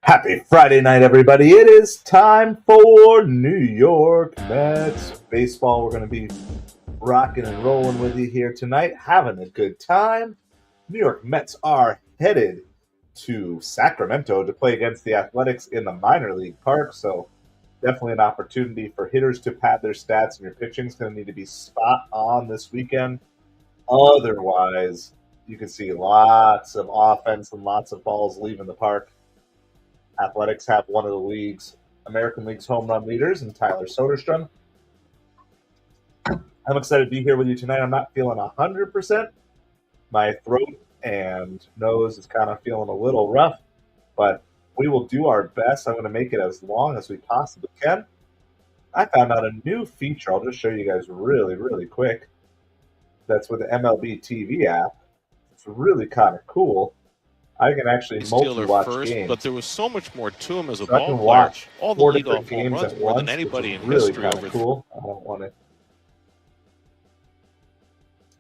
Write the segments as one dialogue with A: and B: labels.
A: Happy Friday night, everybody. It is time for New York Mets baseball. We're going to be rocking and rolling with you here tonight, having a good time. New York Mets are headed to Sacramento to play against the Athletics in the minor league park, so definitely an opportunity for hitters to pad their stats, and your pitching is going to need to be spot on this weekend. Otherwise, you can see lots of offense and lots of balls leaving the park. Athletics have one of the American League's home run leaders in Tyler Soderstrom. I'm excited to be here with you tonight. I'm not feeling 100%. My throat and nose is kind of feeling a little rough, but we will do our best. I'm going to make it as long as we possibly can. I found out a new feature. I'll just show you guys really, really quick. That's with the MLB TV app. It's really kind of cool. I can actually multi-watch games.
B: But there was so much more to him as a
A: So I can
B: ball player.
A: watch
B: All the
A: 4
B: leadoff
A: different
B: home
A: games
B: runs
A: at
B: more
A: once,
B: than anybody
A: which is
B: in
A: really
B: history.
A: kind of cool. I don't want it.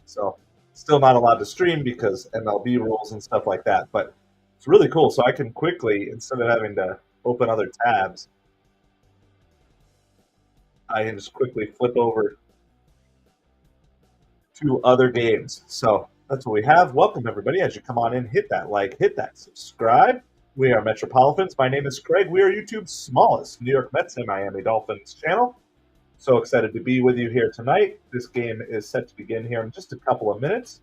A: So still not allowed to stream because MLB rules and stuff like that. But it's really cool. So I can quickly, instead of having to open other tabs, I can just quickly flip over to other games. So that's what we have. Welcome, everybody. As you come on in, hit that like, hit that subscribe. We are MetropoliFins. My name is Craig. We are YouTube's smallest New York Mets and Miami Dolphins channel. So excited to be with you here tonight. This game is set to begin here in just a couple of minutes.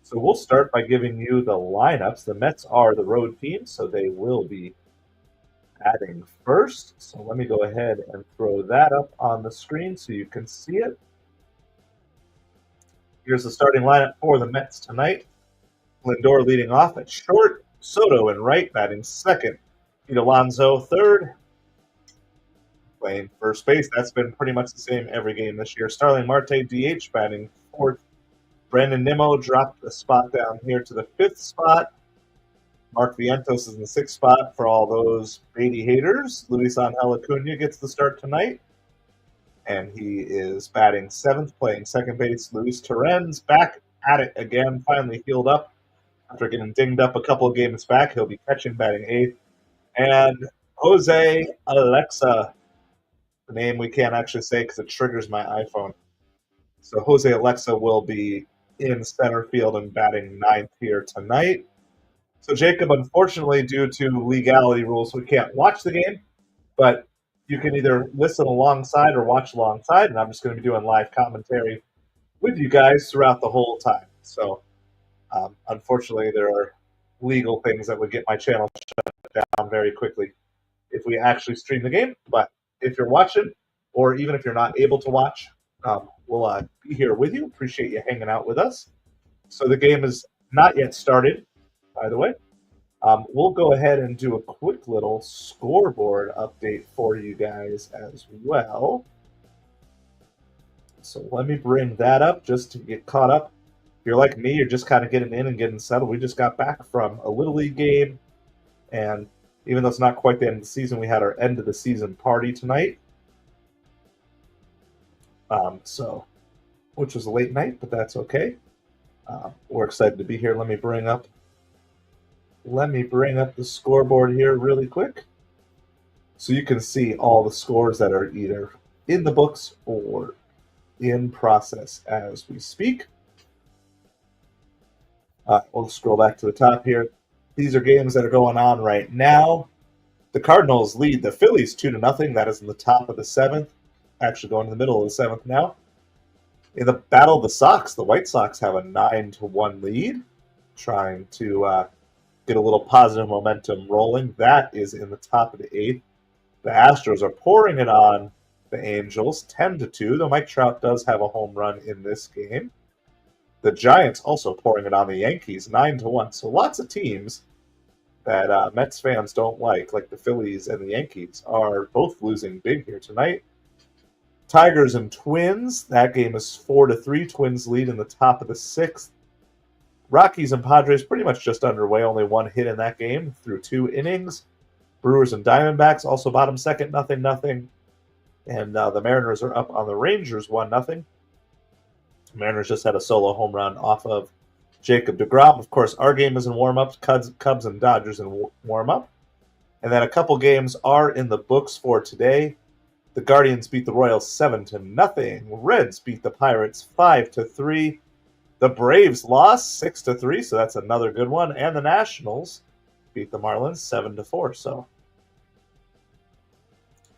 A: So we'll start by giving you the lineups. The Mets are the road team, so they will be batting first. So let me go ahead and throw that up on the screen so you can see it. Here's the starting lineup for the Mets tonight. Lindor leading off at short. Soto in right, batting second. Pete Alonso third. Playing first base. That's been pretty much the same every game this year. Starling Marte DH batting fourth. Brandon Nimmo dropped a spot down here to the fifth spot. Mark Vientos is in the sixth spot for all those Beatty haters. Luis Angel Acuna gets the start tonight. And he is batting seventh, playing second base. Luis Torrens back at it again, finally healed up. After getting dinged up a couple of games back, he'll be catching, batting eighth. And Jose Alexa, the name we can't actually say because it triggers my iPhone. So Jose Alexa will be in center field and batting ninth here tonight. So Jacob, unfortunately, due to legality rules, we can't watch the game, but you can either listen alongside or watch alongside, and I'm just going to be doing live commentary with you guys throughout the whole time. So unfortunately, there are legal things that would get my channel shut down very quickly if we actually stream the game. But if you're watching, or even if you're not able to watch, we'll be here with you. Appreciate you hanging out with us. So the game is not yet started, by the way. We'll go ahead and do a quick little scoreboard update for you guys as well. So let me bring that up just to get caught up. If you're like me, you're just kind of getting in and getting settled. We just got back from a Little League game, and even though it's not quite the end of the season, we had our end of the season party tonight. Which was a late night, but that's okay. We're excited to be here. Let me bring up the scoreboard here really quick, so you can see all the scores that are either in the books or in process as we speak. We'll scroll back to the top here. These are games that are going on right now. The Cardinals lead the Phillies 2-0. That is in the top of the seventh. Actually going in the middle of the seventh now. In the battle of the Sox, the White Sox have a 9-1 lead, trying to get a little positive momentum rolling. That is in the top of the eighth. The Astros are pouring it on the Angels 10-2, though Mike Trout does have a home run in this game. The Giants also pouring it on the Yankees 9-1. So lots of teams that Mets fans don't like the Phillies and the Yankees, are both losing big here tonight. Tigers and Twins, that game is 4-3. Twins lead in the top of the sixth. Rockies and Padres pretty much just underway. Only one hit in that game through 2 innings. Brewers and Diamondbacks also bottom second, 0-0. And the Mariners are up on the Rangers 1-0. Mariners just had a solo home run off of Jacob deGrom. Of course, our game is in warm-up. Cubs and Dodgers in warm-up. And then a couple games are in the books for today. The Guardians beat the Royals 7-0. Reds beat the Pirates 5-3. The Braves lost 6-3, so that's another good one. And the Nationals beat the Marlins 7-4. So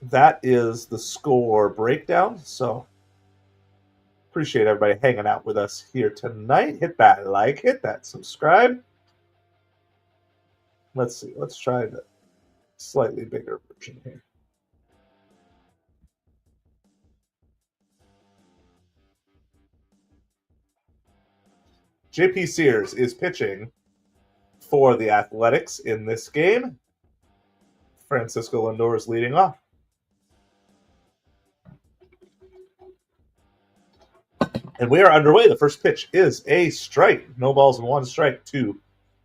A: that is the score breakdown. So appreciate everybody hanging out with us here tonight. Hit that like, hit that subscribe. Let's see. Let's try the slightly bigger version here. JP Sears is pitching for the Athletics in this game. Francisco Lindor is leading off. And we are underway. The first pitch is a strike. No balls and one strike to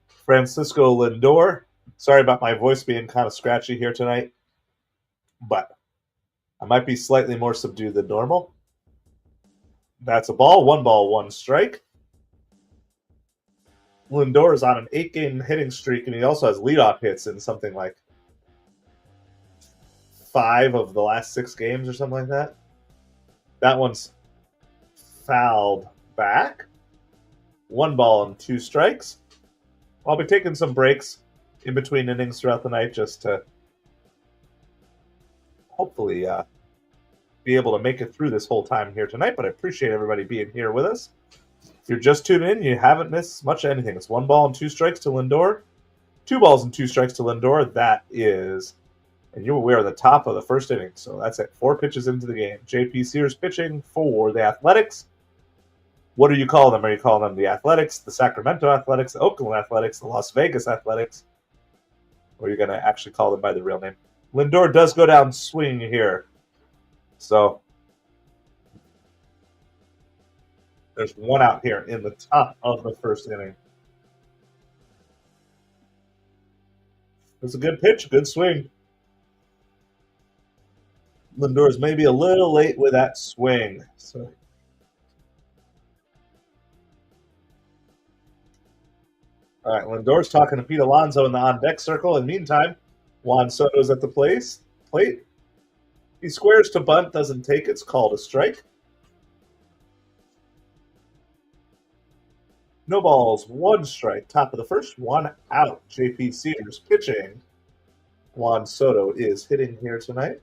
A: Francisco Lindor. Sorry about my voice being kind of scratchy here tonight, but I might be slightly more subdued than normal. That's a ball. 1 strike. Lindor is on an 8-game hitting streak, and he also has leadoff hits in something like 5 of the last 6 games or something like that. That one's fouled back. 1 strikes. I'll be taking some breaks in between innings throughout the night just to hopefully be able to make it through this whole time here tonight, but I appreciate everybody being here with us. If you're just tuning in, you haven't missed much of anything. It's 1 strikes to Lindor. 2 strikes to Lindor. That is, and we are at the top of the first inning, so that's it. 4 pitches into the game. JP Sears pitching for the Athletics. What do you call them? Are you calling them the Athletics, the Sacramento Athletics, the Oakland Athletics, the Las Vegas Athletics? Or are you going to actually call them by the real name? Lindor does go down swinging here. So there's 1 out here in the top of the first inning. It was a good pitch, good swing. Lindor is maybe a little late with that swing. So all right, Lindor's talking to Pete Alonso in the on-deck circle. In the meantime, Juan Soto's at the plate. He squares to bunt, doesn't take it. It's called a strike. No balls, 1 strike. Top of the first, 1 out. JP Sears pitching. Juan Soto is hitting here tonight.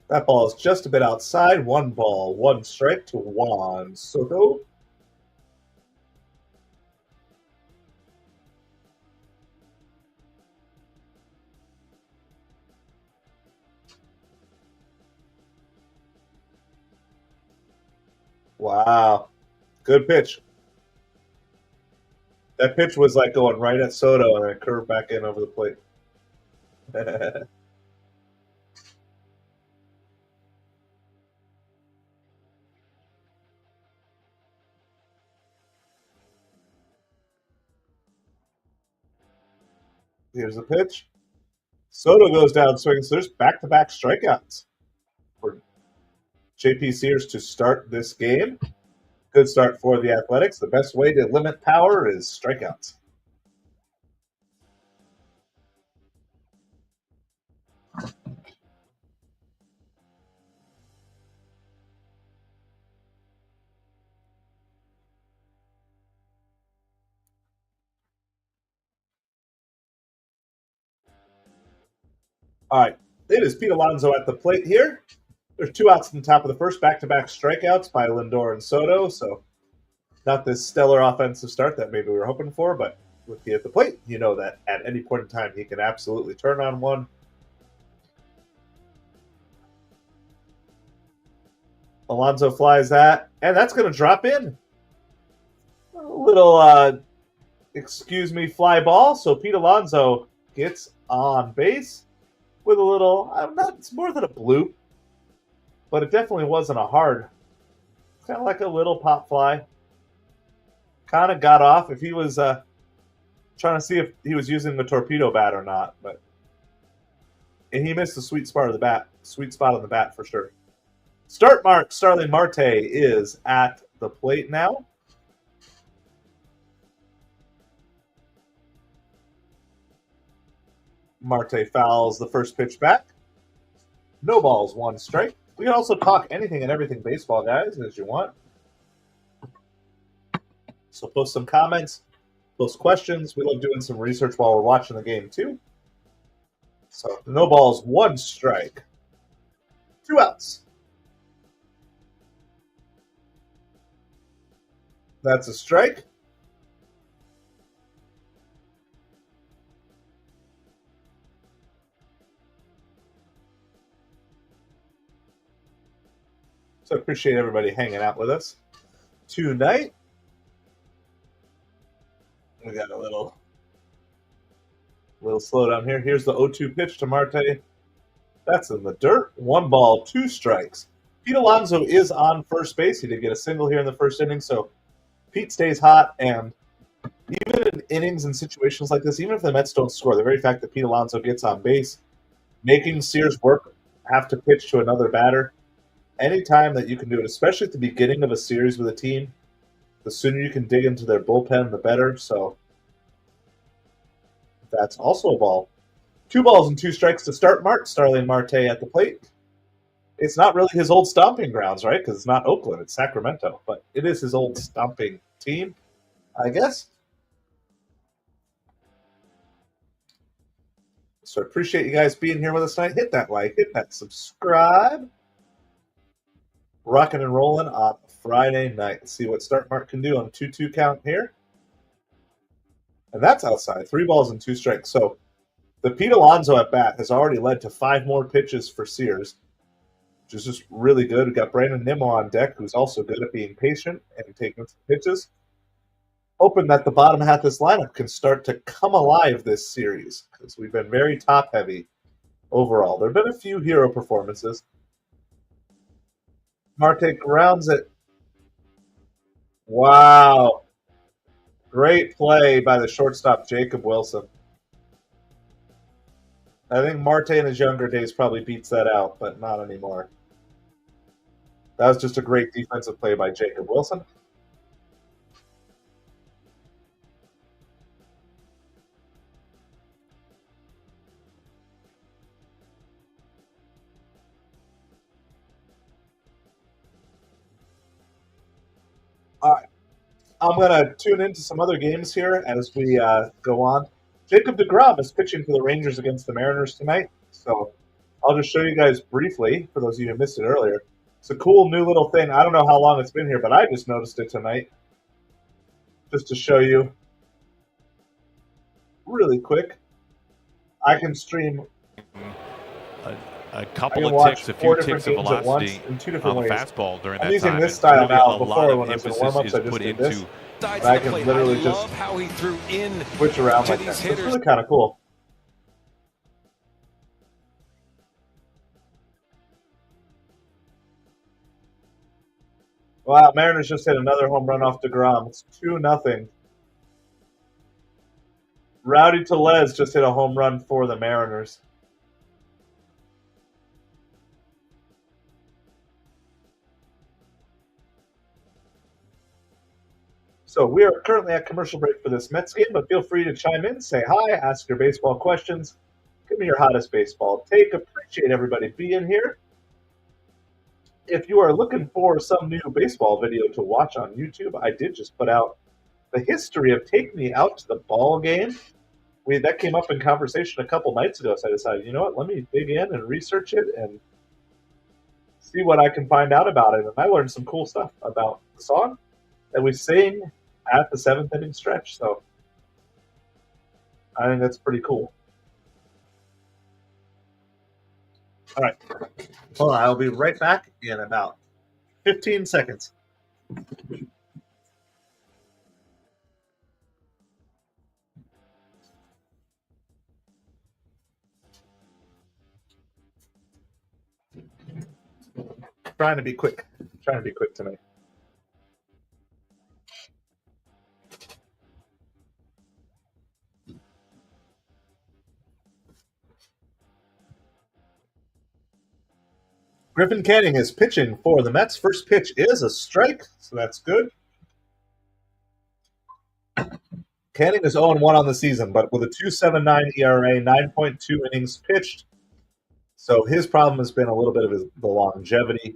A: That ball is just a bit outside. 1 strike to Juan Soto. Wow. Good pitch. That pitch was like going right at Soto and then curved back in over the plate. Here's the pitch. Soto goes down swinging, so there's back-to-back strikeouts for JP Sears to start this game. Good start for the Athletics. The best way to limit power is strikeouts. All right, it is Pete Alonso at the plate here. There's 2 outs in the top of the first, back-to-back strikeouts by Lindor and Soto, so not this stellar offensive start that maybe we were hoping for, but with Pete at the plate, you know that at any point in time he can absolutely turn on one. Alonso flies that, and that's going to drop in. A little, excuse me, fly ball, so Pete Alonso gets on base with a little, it's more than a bloop, but it definitely wasn't a hard, kind of like a little pop fly. Kind of got off. If he was trying to see if he was using the torpedo bat or not, and he missed the sweet spot on the bat for sure. Starling Marte is at the plate now. Marte fouls the first pitch back. No balls, 1 strike. We can also talk anything and everything baseball, guys, as you want. So post some comments, post questions. We love doing some research while we're watching the game, too. So no balls, 1 strike. 2 outs. That's a strike. So I appreciate everybody hanging out with us tonight. We got a little slowdown here. Here's the 0-2 pitch to Marte. That's in the dirt. 1 ball, 2 strikes. Pete Alonso is on first base. He did get a single here in the first inning, so Pete stays hot. And even in innings and situations like this, even if the Mets don't score, the very fact that Pete Alonso gets on base, making Sears work, have to pitch to another batter, anytime that you can do it, especially at the beginning of a series with a team, the sooner you can dig into their bullpen, the better. So that's also a ball. 2 balls and 2 strikes to start Starling Marte at the plate. It's not really his old stomping grounds, right? Because it's not Oakland, it's Sacramento. But it is his old stomping team, I guess. So I appreciate you guys being here with us tonight. Hit that like, hit that subscribe. Rocking and rolling on Friday night. Let's see what Start Mark can do on a 2-2 count here. And that's outside. 3 balls and 2 strikes. So the Pete Alonso at bat has already led to 5 more pitches for Sears, which is just really good. We've got Brandon Nimmo on deck, who's also good at being patient and taking some pitches. Hoping that the bottom half of this lineup can start to come alive this series, because we've been very top-heavy overall. There have been a few hero performances. Marte grounds it. Wow. Great play by the shortstop, Jacob Wilson. I think Marte in his younger days probably beats that out, but not anymore. That was just a great defensive play by Jacob Wilson. All right. I'm going to tune into some other games here as we go on. Jacob deGrom is pitching for the Rangers against the Mariners tonight. So I'll just show you guys briefly, for those of you who missed it earlier. It's a cool new little thing. I don't know how long it's been here, but I just noticed it tonight. Just to show you really quick. I can stream
B: a couple of ticks, a few ticks of velocity
A: in 2 different
B: on the
A: ways.
B: fastball during that
A: I'm using
B: time.
A: this style
B: really
A: now.
B: a
A: Before,
B: lot of
A: when I was in
B: emphasis
A: warm-ups,
B: is
A: I just
B: put
A: did
B: into
A: this. But I can literally just
C: how he threw in
A: switch around like that. So it's really kind of cool. Wow, Mariners just hit another home run off deGrom. It's 2-0. Rowdy Tellez just hit a home run for the Mariners. So we are currently at commercial break for this Mets game, but feel free to chime in, say hi, ask your baseball questions. Give me your hottest baseball take. Appreciate everybody being here. If you are looking for some new baseball video to watch on YouTube, I did just put out the history of Take Me Out to the Ball Game. That came up in conversation a couple nights ago, so I decided, you know what, let me dig in and research it and see what I can find out about it. And I learned some cool stuff about the song that we sing at the 7th inning stretch. So I think that's pretty cool. All right. Hold on. I'll be right back in about 15 seconds. Trying to be quick tonight. Griffin Canning is pitching for the Mets. First pitch is a strike, so that's good. Canning is 0-1 on the season, but with a 2.79 ERA, 9.2 innings pitched. So his problem has been a little bit of the longevity,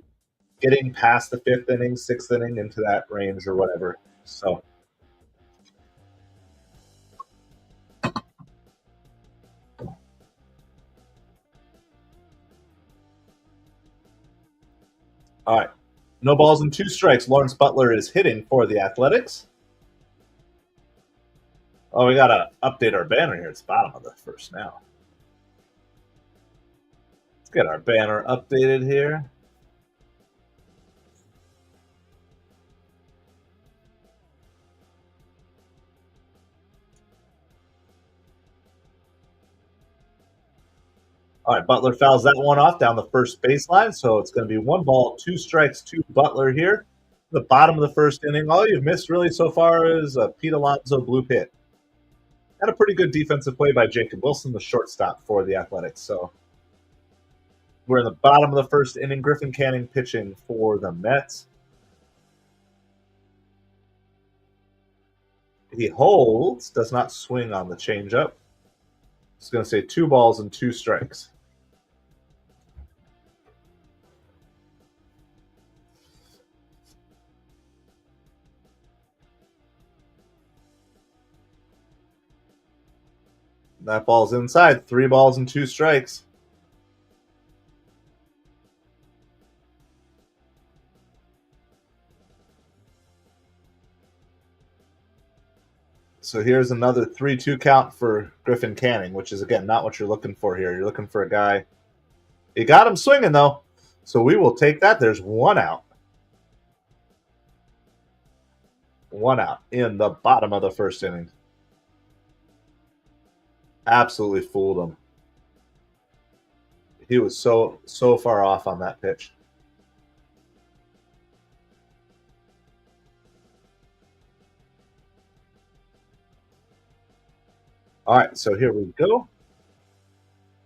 A: getting past the 5th inning, 6th inning into that range or whatever. So. All right. No balls and 2 strikes. Lawrence Butler is hitting for the Athletics. Oh, we got to update our banner here. It's bottom of the first now. Let's get our banner updated here. All right, Butler fouls that one off down the first baseline, so it's going to be 1 ball, 2 strikes to Butler here. The bottom of the first inning, all you've missed really so far is a Pete Alonso blue pit. Had a pretty good defensive play by Jacob Wilson, the shortstop for the Athletics. So we're in the bottom of the first inning. Griffin Canning pitching for the Mets. He holds, does not swing on the changeup. It's going to say 2 balls and 2 strikes. That ball's inside. 3 balls and 2 strikes. So here's another 3-2 count for Griffin Canning, which is, again, not what you're looking for here. You're looking for a guy. You got him swinging, though. So we will take that. There's 1 out. 1 out in the bottom of the first inning. Absolutely fooled him. He was so far off on that pitch. All right, so here we go.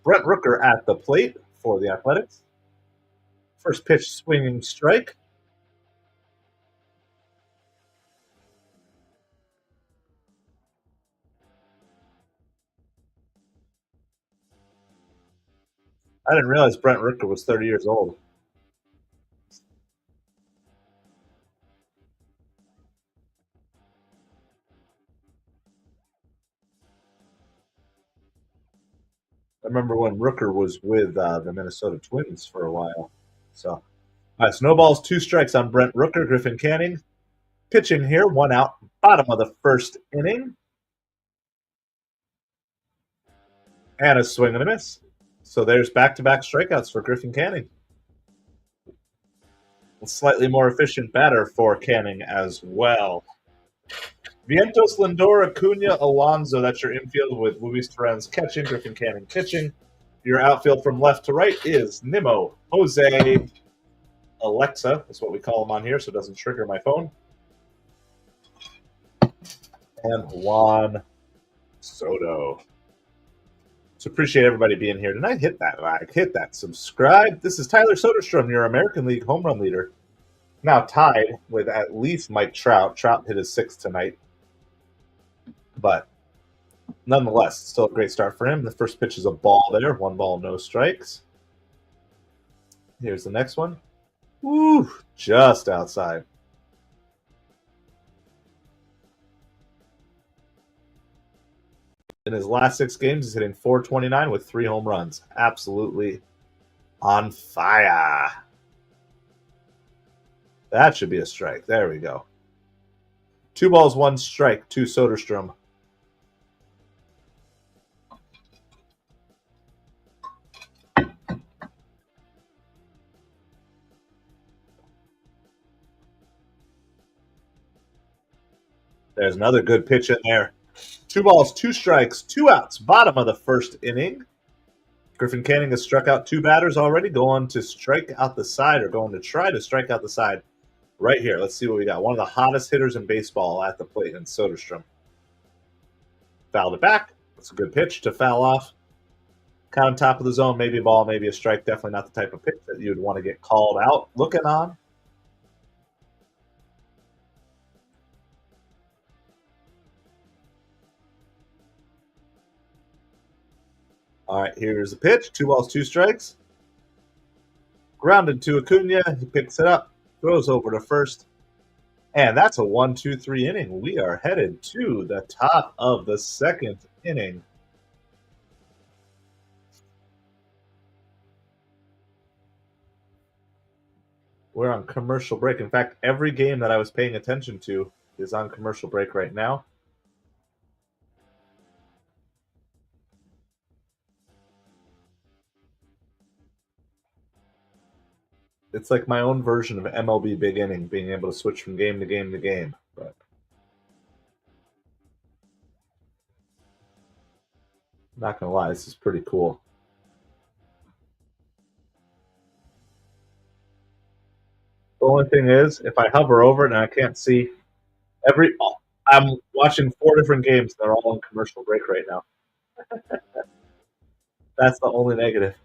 A: Brent Rooker at the plate for the Athletics. First pitch, swinging strike. I didn't realize Brent Rooker was 30 years old. I remember when Rooker was with the Minnesota Twins for a while. So, all right, so no balls, 2 strikes on Brent Rooker. Griffin Canning pitching here, 1 out, bottom of the first inning. And a swing and a miss. So there's back-to-back strikeouts for Griffin Canning. A slightly more efficient batter for Canning as well. Vientos, Lindor, Acuna, Alonso. That's your infield with Luis Torrens catching, Griffin Canning pitching. Your outfield from left to right is Nimmo, Jose, Alexa. That's what we call him on here, so it doesn't trigger my phone. And Juan Soto. So appreciate everybody being here tonight. Hit that like, hit that subscribe. This is Tyler Soderstrom, your American League home run leader. Now tied with at least Mike Trout. Trout hit his 6th tonight. But nonetheless, still a great start for him. The first pitch is a ball there. 1 ball, no strikes. Here's the next one. Woo, just outside. In his last 6 games, he's hitting .429 with 3 home runs. Absolutely on fire. That should be a strike. There we go. 2 balls, 1 strike to Soderstrom. There's another good pitch in there. 2 balls, 2 strikes, 2 outs. Bottom of the first inning. Griffin Canning has struck out 2 batters already, going to strike out the side, or going to try to strike out the side right here. Let's see what we got. One of the hottest hitters in baseball at the plate in Soderstrom. Fouled it back. That's a good pitch to foul off. Kind of top of the zone, maybe a ball, maybe a strike. Definitely not the type of pitch that you'd want to get called out looking on. All right, here's the pitch. 2 balls, 2 strikes. Grounded to Acuna. He picks it up, throws over to first. And that's a 1-2-3 inning. We are headed to the top of the second inning. We're on commercial break. In fact, every game that I was paying attention to is on commercial break right now. It's like my own version of MLB Big Inning, being able to switch from game to game to game. But not gonna lie, this is pretty cool. The only thing is, if I hover over it and I can't see I'm watching 4 different games. They're all on commercial break right now. That's the only negative.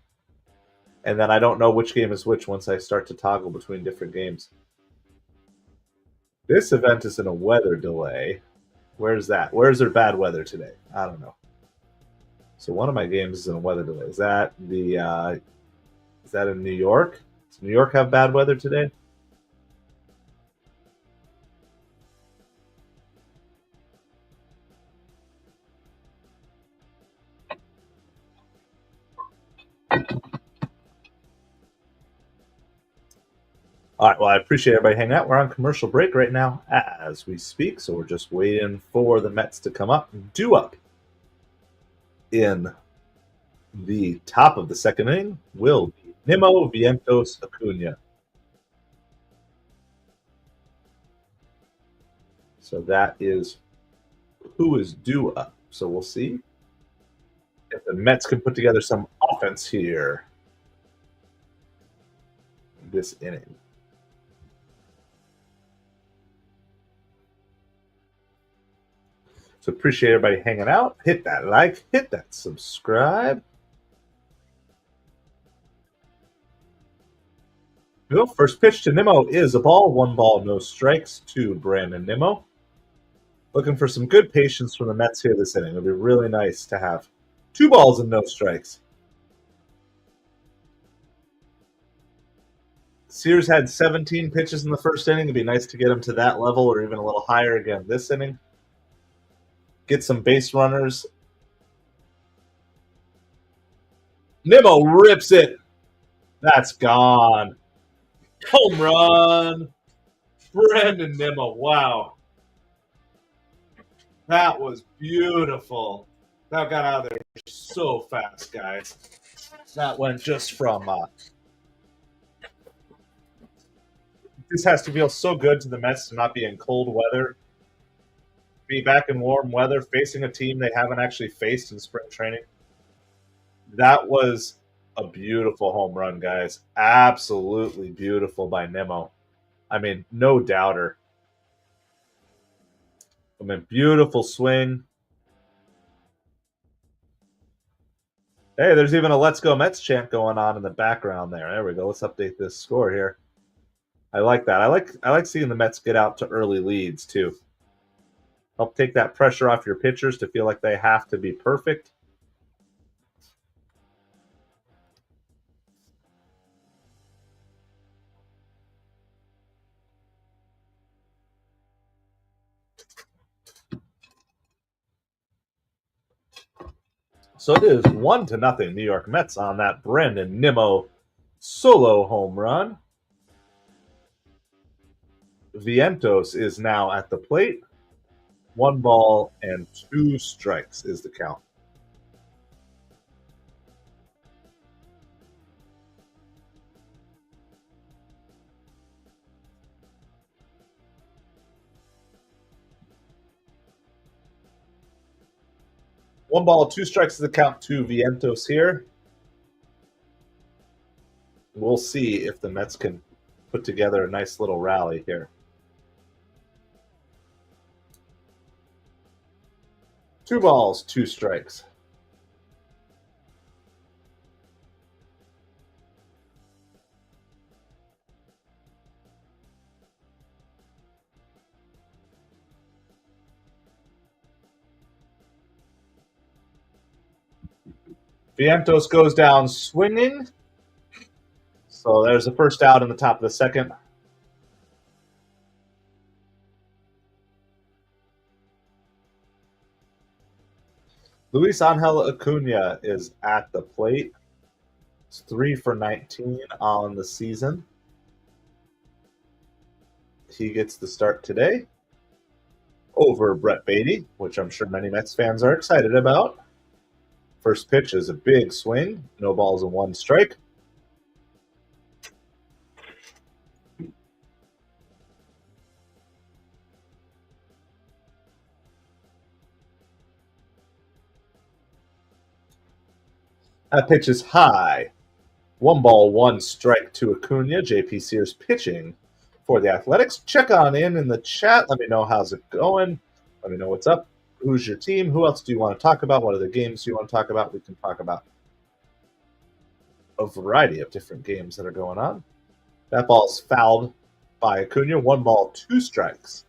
A: And then I don't know which game is which once I start to toggle between different games. This event is in a weather delay. Where's that? Where's there bad weather today? I don't know. So one of my games is in a weather delay. Is that in New York? Does New York have bad weather today? All right, well, I appreciate everybody hanging out. We're on commercial break right now as we speak, so we're just waiting for the Mets to come up. Due up in the top of the second inning will be Nimmo Vientos Acuna. So that is who is due up. So we'll see if the Mets can put together some offense here this inning. So appreciate everybody hanging out. Hit that like, hit that subscribe. Well, first pitch to Nimmo is a ball. 1 ball, no strikes to Brandon Nimmo. Looking for some good patience from the Mets here this inning. It'll be really nice to have 2 balls and no strikes. Sears had 17 pitches in the first inning. It'd be nice to get him to that level or even a little higher again this inning. Get some base runners. Nimmo rips it. That's gone. Home run. Brandon Nimmo. Wow. That was beautiful. That got out of there so fast, guys. That went just from this has to feel so good to the Mets to not be in cold weather, be back in warm weather, facing a team they haven't actually faced in spring training. That was a beautiful home run, guys. Absolutely beautiful by Nimmo. I mean, no doubter. I mean, beautiful swing. Hey, there's even a "Let's Go Mets" chant going on in the background there. There we go. Let's update this score here. I like that. I like seeing the Mets get out to early leads too. Help take that pressure off your pitchers to feel like they have to be perfect. So it is 1-0 New York Mets on that Brandon Nimmo solo home run. Vientos is now at the plate. 1 ball and 2 strikes is the count. One ball, 2 strikes is the count to Vientos here. We'll see if the Mets can put together a nice little rally here. 2 balls, 2 strikes. Vientos goes down swinging. So there's the first out in the top of the second. Luis Angel Acuna is at the plate. It's 3 for 19 on the season. He gets the start today over Brett Beatty, which I'm sure many Mets fans are excited about. First pitch is a big swing. No balls and one strike. That pitch is high. 1 ball, 1 strike to Acuna. JP Sears pitching for the Athletics. Check on in the chat. Let me know how's it going. Let me know what's up. Who's your team? Who else do you want to talk about? What are the games you want to talk about? We can talk about a variety of different games that are going on. That ball's fouled by Acuna. 1 ball, 2 strikes.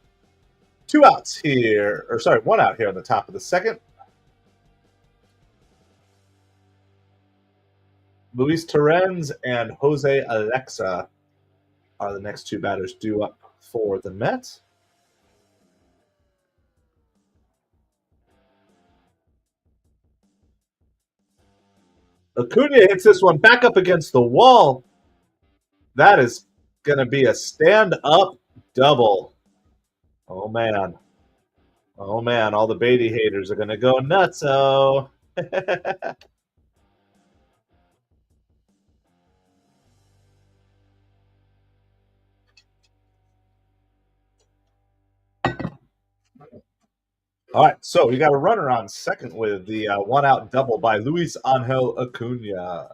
A: 2 outs here, or sorry, 1 out here on the top of the second. Luis Torrens and Jose Alexa are the next 2 batters due up for the Mets. Acuna hits this one back up against the wall. That is going to be a stand-up double. Oh, man. Oh, man. All the Beatty haters are going to go nuts. Oh. All right, so we got a runner on second with the 1-out double by Luis Angel Acuna.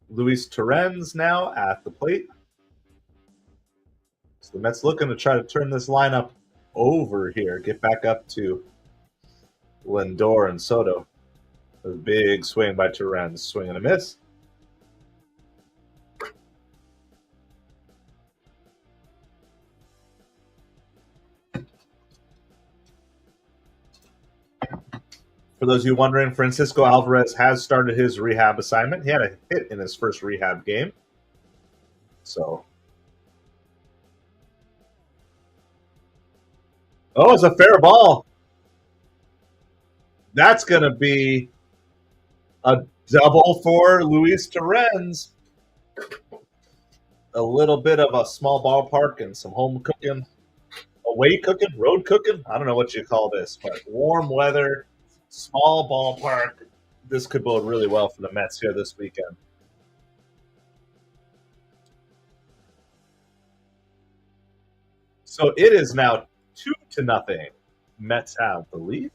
A: Luis Torrens now at the plate. So the Mets looking to try to turn this lineup over here, get back up to Lindor and Soto. A big swing by Torrens, swing and a miss. For those of you wondering, Francisco Alvarez has started his rehab assignment. He had a hit in his first rehab game. So. Oh, it's a fair ball. That's going to be a double for Luis Torrens. A little bit of a small ballpark and some home cooking, away cooking, road cooking. I don't know what you call this, but warm weather, small ballpark. This could bode really well for the Mets here this weekend. So it is now 2-0. Mets have the lead.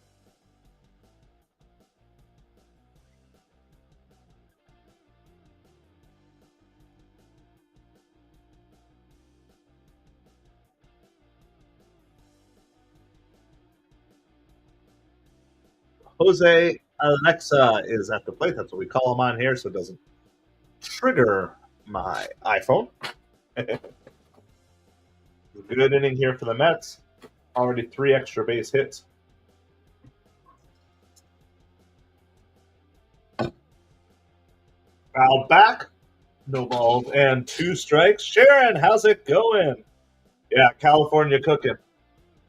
A: Jose Alexa is at the plate. That's what we call him on here, so it doesn't trigger my iPhone. Good inning here for the Mets. Already 3 extra base hits. Foul back. No balls and 2 strikes. Sharon, how's it going? Yeah, California cooking.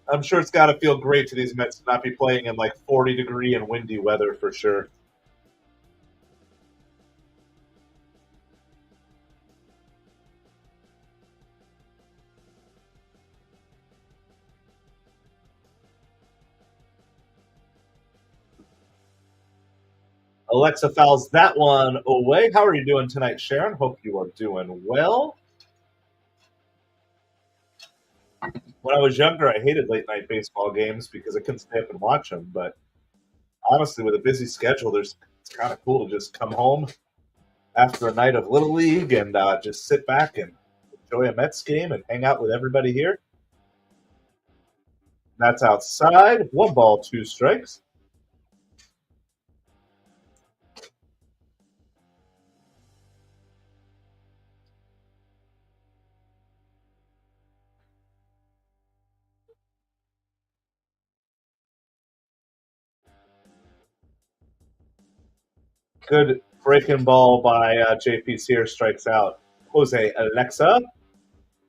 A: I'm sure it's got to feel great to these Mets to not be playing in like 40-degree and windy weather for sure. Alexa fouls that one away. How are you doing tonight, Sharon? Hope you are doing well. When I was younger, I hated late-night baseball games because I couldn't stay up and watch them. But honestly, with a busy schedule, it's kind of cool to just come home after a night of Little League and just sit back and enjoy a Mets game and hang out with everybody here. That's outside. 1 ball, 2 strikes. Good breaking ball by JP Sears, strikes out Jose Alexa.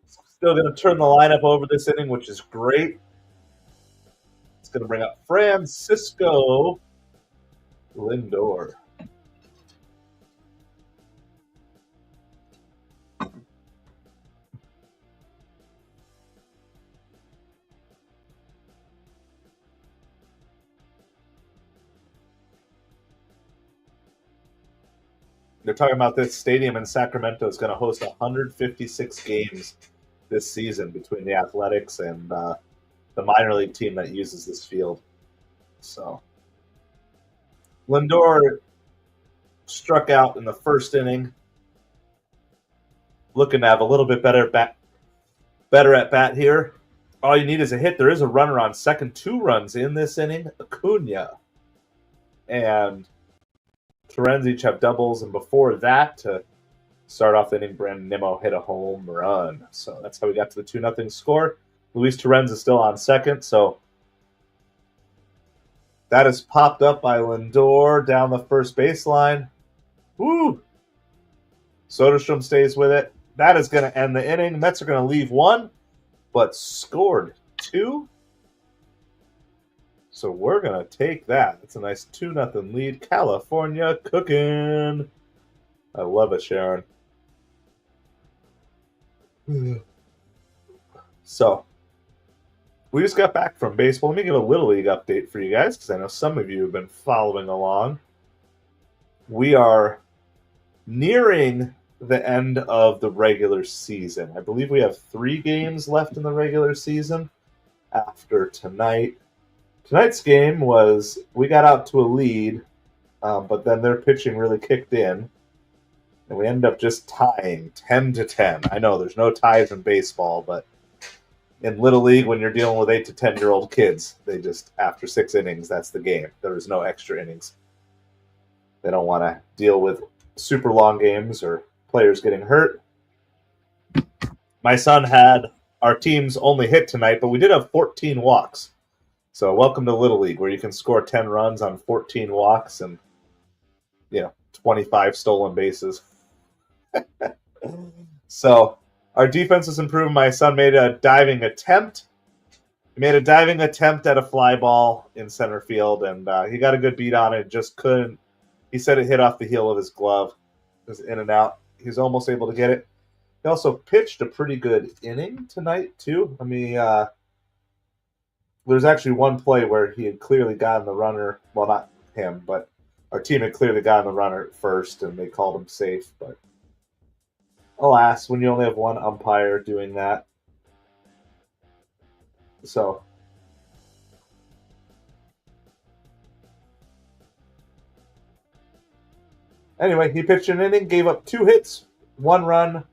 A: Still going to turn the lineup over this inning, which is great. It's going to bring up Francisco Lindor. They're talking about this stadium in Sacramento is going to host 156 games this season between the Athletics and the minor league team that uses this field. So Lindor struck out in the first inning, looking to have a little bit better at bat here. All you need is a hit. There is a runner on second, 2 runs in this inning. Acuna and Torrens each have doubles, and before that, to start off the inning, Brandon Nimmo hit a home run. So that's how we got to the 2-0 score. Luis Torrens is still on second, so that is popped up by Lindor down the first baseline. Woo! Soderstrom stays with it. That is going to end the inning. Mets are going to leave 1, but scored 2. So we're going to take that. It's a nice 2-0 lead. California cooking. I love it, Sharon. So we just got back from baseball. Let me give a Little League update for you guys because I know some of you have been following along. We are nearing the end of the regular season. I believe we have 3 games left in the regular season after tonight. Tonight's game was, we got out to a lead, but then their pitching really kicked in, and we ended up just tying 10-10. I know there's no ties in baseball, but in Little League, when you're dealing with 8 to 10-year-old kids, they just, after 6 innings, that's the game. There is no extra innings. They don't want to deal with super long games or players getting hurt. My son had our team's only hit tonight, but we did have 14 walks. So welcome to Little League, where you can score 10 runs on 14 walks and 25 stolen bases. So our defense has improved. My son made a diving attempt. He made a diving attempt at a fly ball in center field, and he got a good beat on it. Just couldn't. He said it hit off the heel of his glove. It was in and out. He was almost able to get it. He also pitched a pretty good inning tonight, too. I mean, there's actually one play where he had clearly gotten the runner. Well, not him, but our team had clearly gotten the runner at first, and they called him safe. But alas, when you only have one umpire doing that. So anyway, he pitched an inning, gave up 2 hits, 1 run,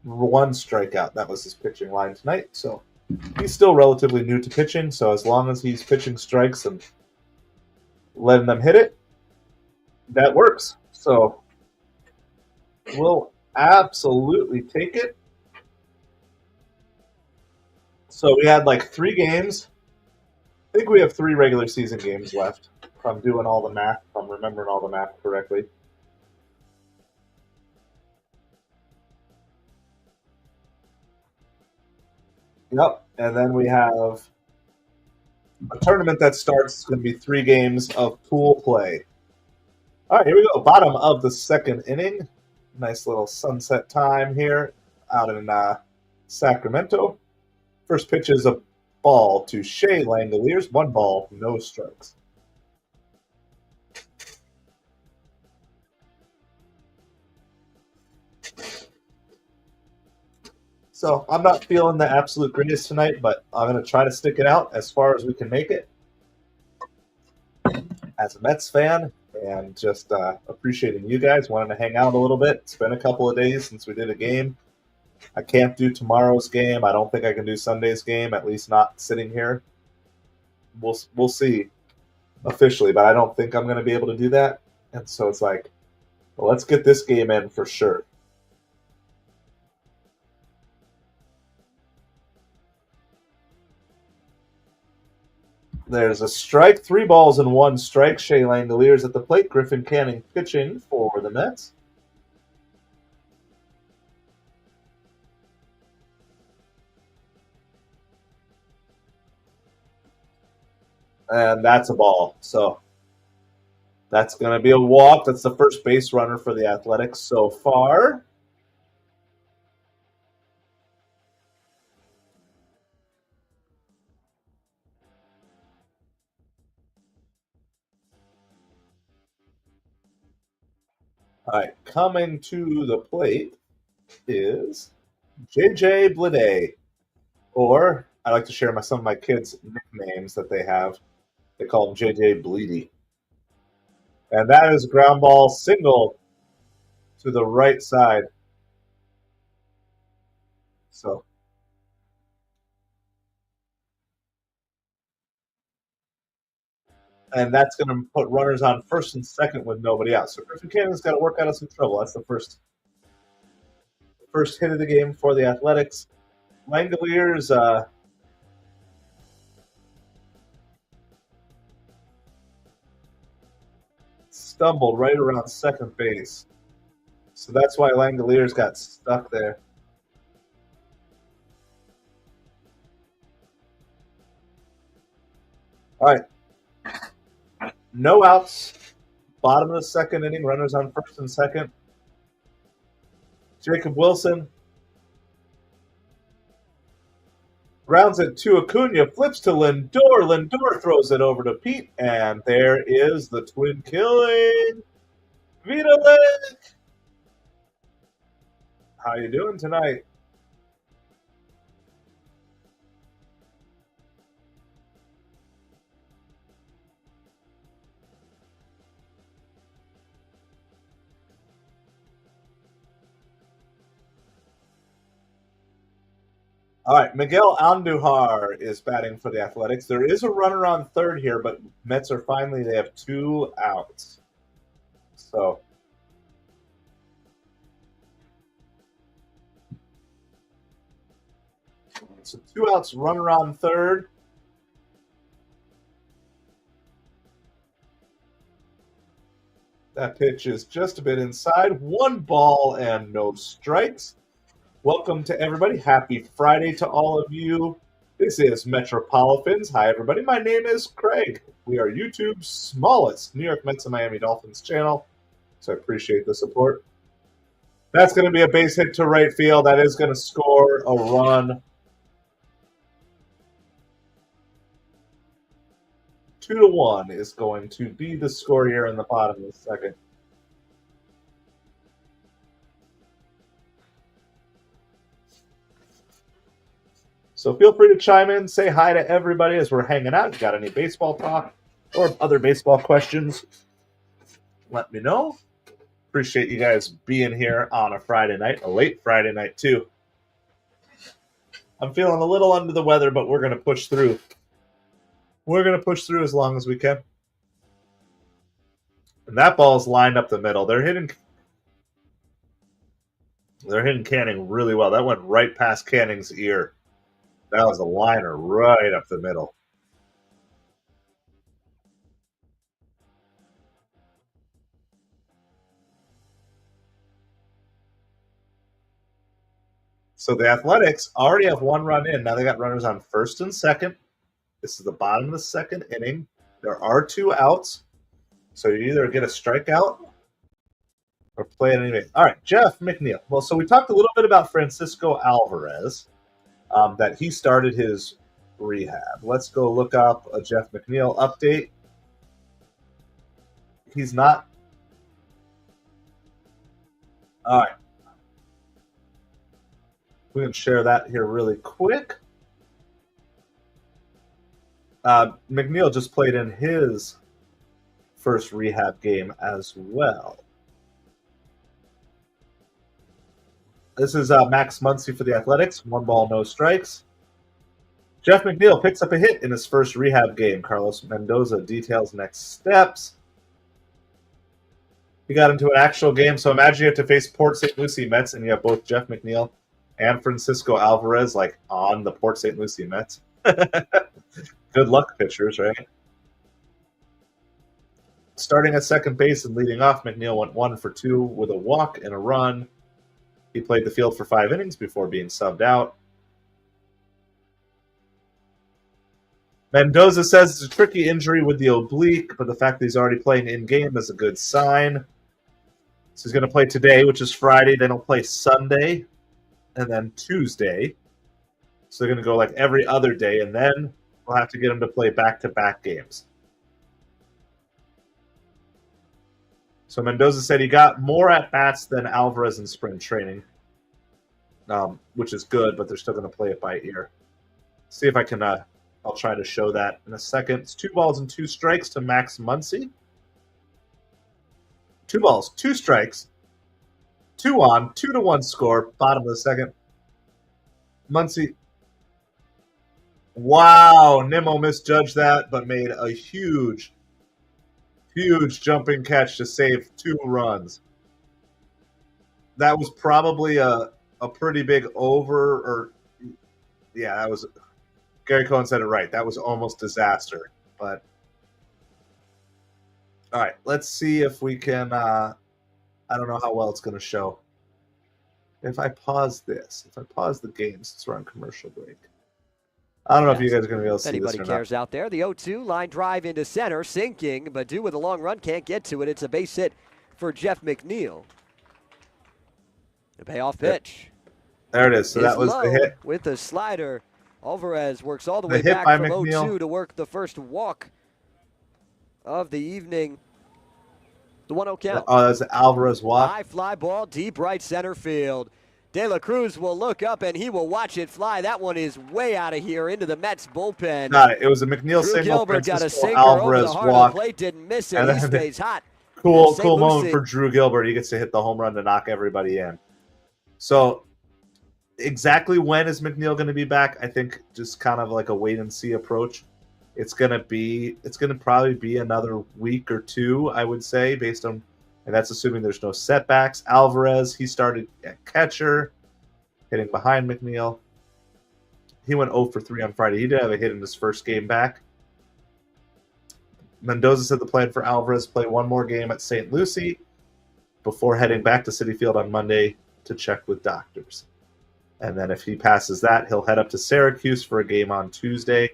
A: 1 strikeout. That was his pitching line tonight. So he's still relatively new to pitching, so as long as he's pitching strikes and letting them hit it, that works. So we'll absolutely take it. So we had like 3 games. I think we have 3 regular season games left. If I'm doing all the math, if I'm remembering all the math correctly. Yep, and then we have a tournament that starts. It's going to be 3 games of pool play. All right, here we go. Bottom of the 2nd inning. Nice little sunset time here out in Sacramento. First pitch is a ball to Shea Langoliers. 1 ball, no strikes. So I'm not feeling the absolute greatest tonight, but I'm going to try to stick it out as far as we can make it as a Mets fan, and just appreciating you guys wanting to hang out a little bit. It's been a couple of days since we did a game. I can't do tomorrow's game. I don't think I can do Sunday's game, at least not sitting here. We'll see officially, but I don't think I'm going to be able to do that. And so it's like, well, let's get this game in for sure. There's a strike, 3 balls and 1 strike. Shea Langoliers at the plate. Griffin Canning pitching for the Mets. And that's a ball. So that's going to be a walk. That's the first base runner for the Athletics so far. All right, coming to the plate is J.J. Bleday, or I like to share some of my kids' nicknames that they have. They call him J.J. Bleedy. And that is a ground ball single to the right side. So, and that's going to put runners on first and second with nobody out. So Griffin Canning's got to work out of some trouble. That's the first hit of the game for the Athletics. Langoliers stumbled right around second base. So that's why Langoliers got stuck there. All right. No outs. Bottom of the second inning. Runners on first and second. Jacob Wilson grounds it to Acuna. Flips to Lindor. Lindor throws it over to Pete. And there is the twin killing. Vitalik. How you doing tonight? All right, Miguel Andujar is batting for the Athletics. There is a runner on third here, but Mets are they have 2 outs. So 2 outs, runner on third. That pitch is just a bit inside. 1 ball and no strikes. Welcome to everybody. Happy Friday to all of you. This is MetropoliFins. Hi, everybody. My name is Craig. We are YouTube's smallest New York Mets and Miami Dolphins channel, so I appreciate the support. That's going to be a base hit to right field. That is going to score a run. 2-1 is going to be the score here in the bottom of the second. So feel free to chime in, say hi to everybody as we're hanging out. If you got any baseball talk or other baseball questions, let me know. Appreciate you guys being here on a Friday night, a late Friday night too. I'm feeling a little under the weather, but we're going to push through. We're going to push through as long as we can. And that ball's lined up the middle. They're hitting Canning really well. That went right past Canning's ear. That was a liner right up the middle. So the Athletics already have 1 run in. Now they got runners on first and second. This is the bottom of the second inning. There are 2 outs. So you either get a strikeout or play it anyway. All right, Jeff McNeil. Well, so we talked a little bit about Francisco Alvarez, that he started his rehab. Let's go look up a Jeff McNeil update. He's not. All right. We can share that here really quick. McNeil just played in his first rehab game as well. This is Max Muncy for the Athletics. 1 ball, no strikes. Jeff McNeil picks up a hit in his first rehab game. Carlos Mendoza details next steps. He got into an actual game, so imagine you have to face Port St. Lucie Mets, and you have both Jeff McNeil and Francisco Alvarez on the Port St. Lucie Mets. good luck pitchers, right? Starting at second base and leading off, McNeil went 1 for 2 with a walk and a run. He played the field for 5 innings before being subbed out. Mendoza says it's a tricky injury with the oblique, but the fact that he's already playing in-game is a good sign. So he's going to play today, which is Friday. Then he'll play Sunday and then Tuesday. So they're going to go like every other day, and then we'll have to get him to play back-to-back games. So Mendoza said he got more at-bats than Alvarez in spring training, which is good, but they're still going to play it by ear. See if I can I'll try to show that in a second. It's 2 balls and 2 strikes to Max Muncy. 2 balls, 2 strikes, 2 on, 2-1 score, bottom of the second. Muncy. Wow, Nimmo misjudged that, but made a huge jumping catch to save 2 runs. That was probably a pretty big over, or yeah, that was. Gary Cohen said it right. That was almost disaster. But all right, let's see if we can. I don't know how well it's going to show. If I pause this, if I pause the game since we're on commercial break. I don't know if you guys are going to be able to see this or not.
C: Anybody cares out there. The 0-2 line drive into center, sinking, but due with a long run, can't get to it. It's a base hit for Jeff McNeil. The payoff pitch.
A: There it is. So that was the hit.
C: With the slider, Alvarez works all the way back from 0-2 to work the first walk of the evening. The 1-0 count.
A: Oh, that's an Alvarez walk.
C: High fly ball, deep right center field. De La Cruz will look up and he will watch it fly. That one is way out of here into the Mets bullpen.
A: Got it. It was a McNeil
C: Drew
A: single.
C: Gilbert got a sinker
A: Alvarez
C: over the heart
A: walk.
C: of the plate, didn't miss it. He stays hot.
A: Cool moment for Drew Gilbert. He gets to hit the home run to knock everybody in. So exactly when is McNeil going to be back? I think just kind of like a wait and see approach. It's going to probably be another week or 2, I would say, based on, and that's assuming there's no setbacks. Alvarez, he started at catcher, hitting behind McNeil. He went 0 for 3 on Friday. He did have a hit in his first game back. Mendoza said the plan for Alvarez play one more game at St. Lucie before heading back to Citi Field on Monday to check with doctors. And then if he passes that, he'll head up to Syracuse for a game on Tuesday.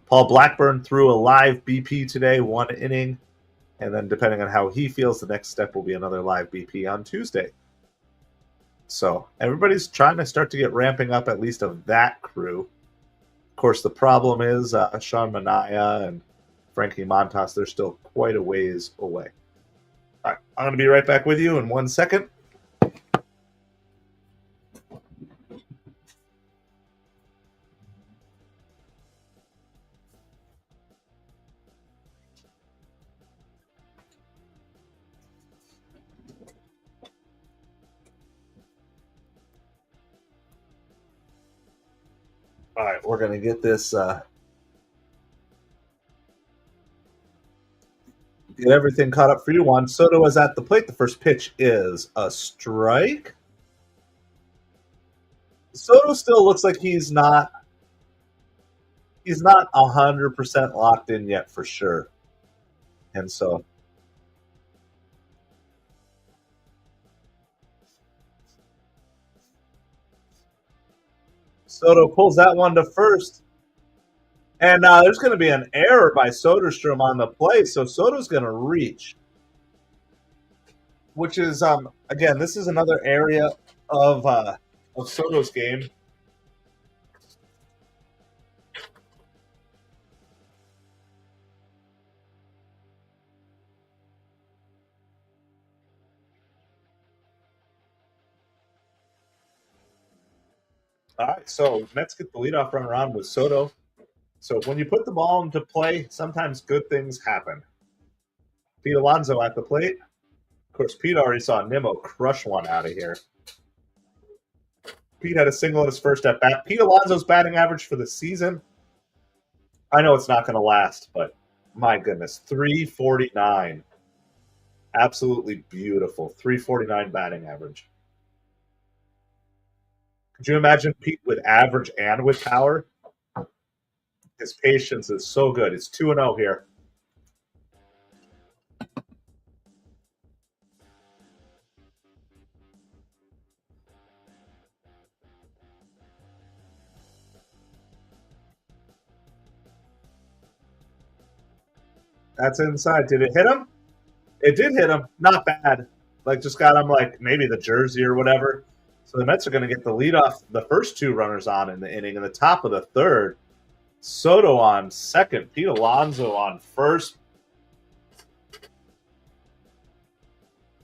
A: Paul Blackburn threw a live BP today, 1 inning. And then depending on how he feels, the next step will be another live BP on Tuesday. So everybody's trying to start to get ramping up at least of that crew. Of course, the problem is Sean Manaea and Frankie Montas, they're still quite a ways away. All right, I'm going to be right back with you in 1 second. All right, we're going to get this, get everything caught up for you. Juan Soto is at the plate. The first pitch is a strike. Soto still looks like he's not 100% locked in yet for sure. And so Soto pulls that one to first. And there's going to be an error by Soderstrom on the play, so Soto's going to reach. Which is, again, this is another area of Soto's game. All right, so Mets get the leadoff runner on with Soto. So when you put the ball into play, sometimes good things happen. Pete Alonso at the plate. Of course, Pete already saw Nimmo crush one out of here. Pete had a single in his first at-bat. Pete Alonso's batting average for the season, I know it's not going to last, but my goodness, 349. Absolutely beautiful. 349 batting average. Could you imagine Pete with average and with power? His patience is so good. It's 2-0 here. That's inside. Did it hit him? It did hit him. Not bad. Like, just got him, like, maybe the jersey or whatever. So the Mets are going to get the lead off the first two runners on in the inning. In the top of the third, Soto on second, Pete Alonso on first.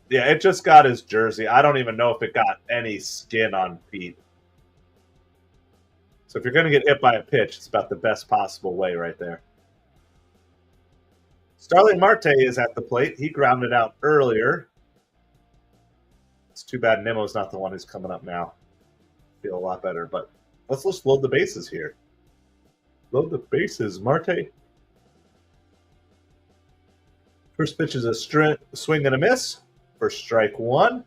A: Yeah, it just got his jersey. I don't even know if it got any skin on Pete. So if you're going to get hit by a pitch, it's about the best possible way right there. Starling Marte is at the plate. He grounded out earlier. It's too bad Nimmo's not the one who's coming up now. Feel a lot better, but let's just load the bases here. Load the bases, Marte. First pitch is a swing and a miss for strike one.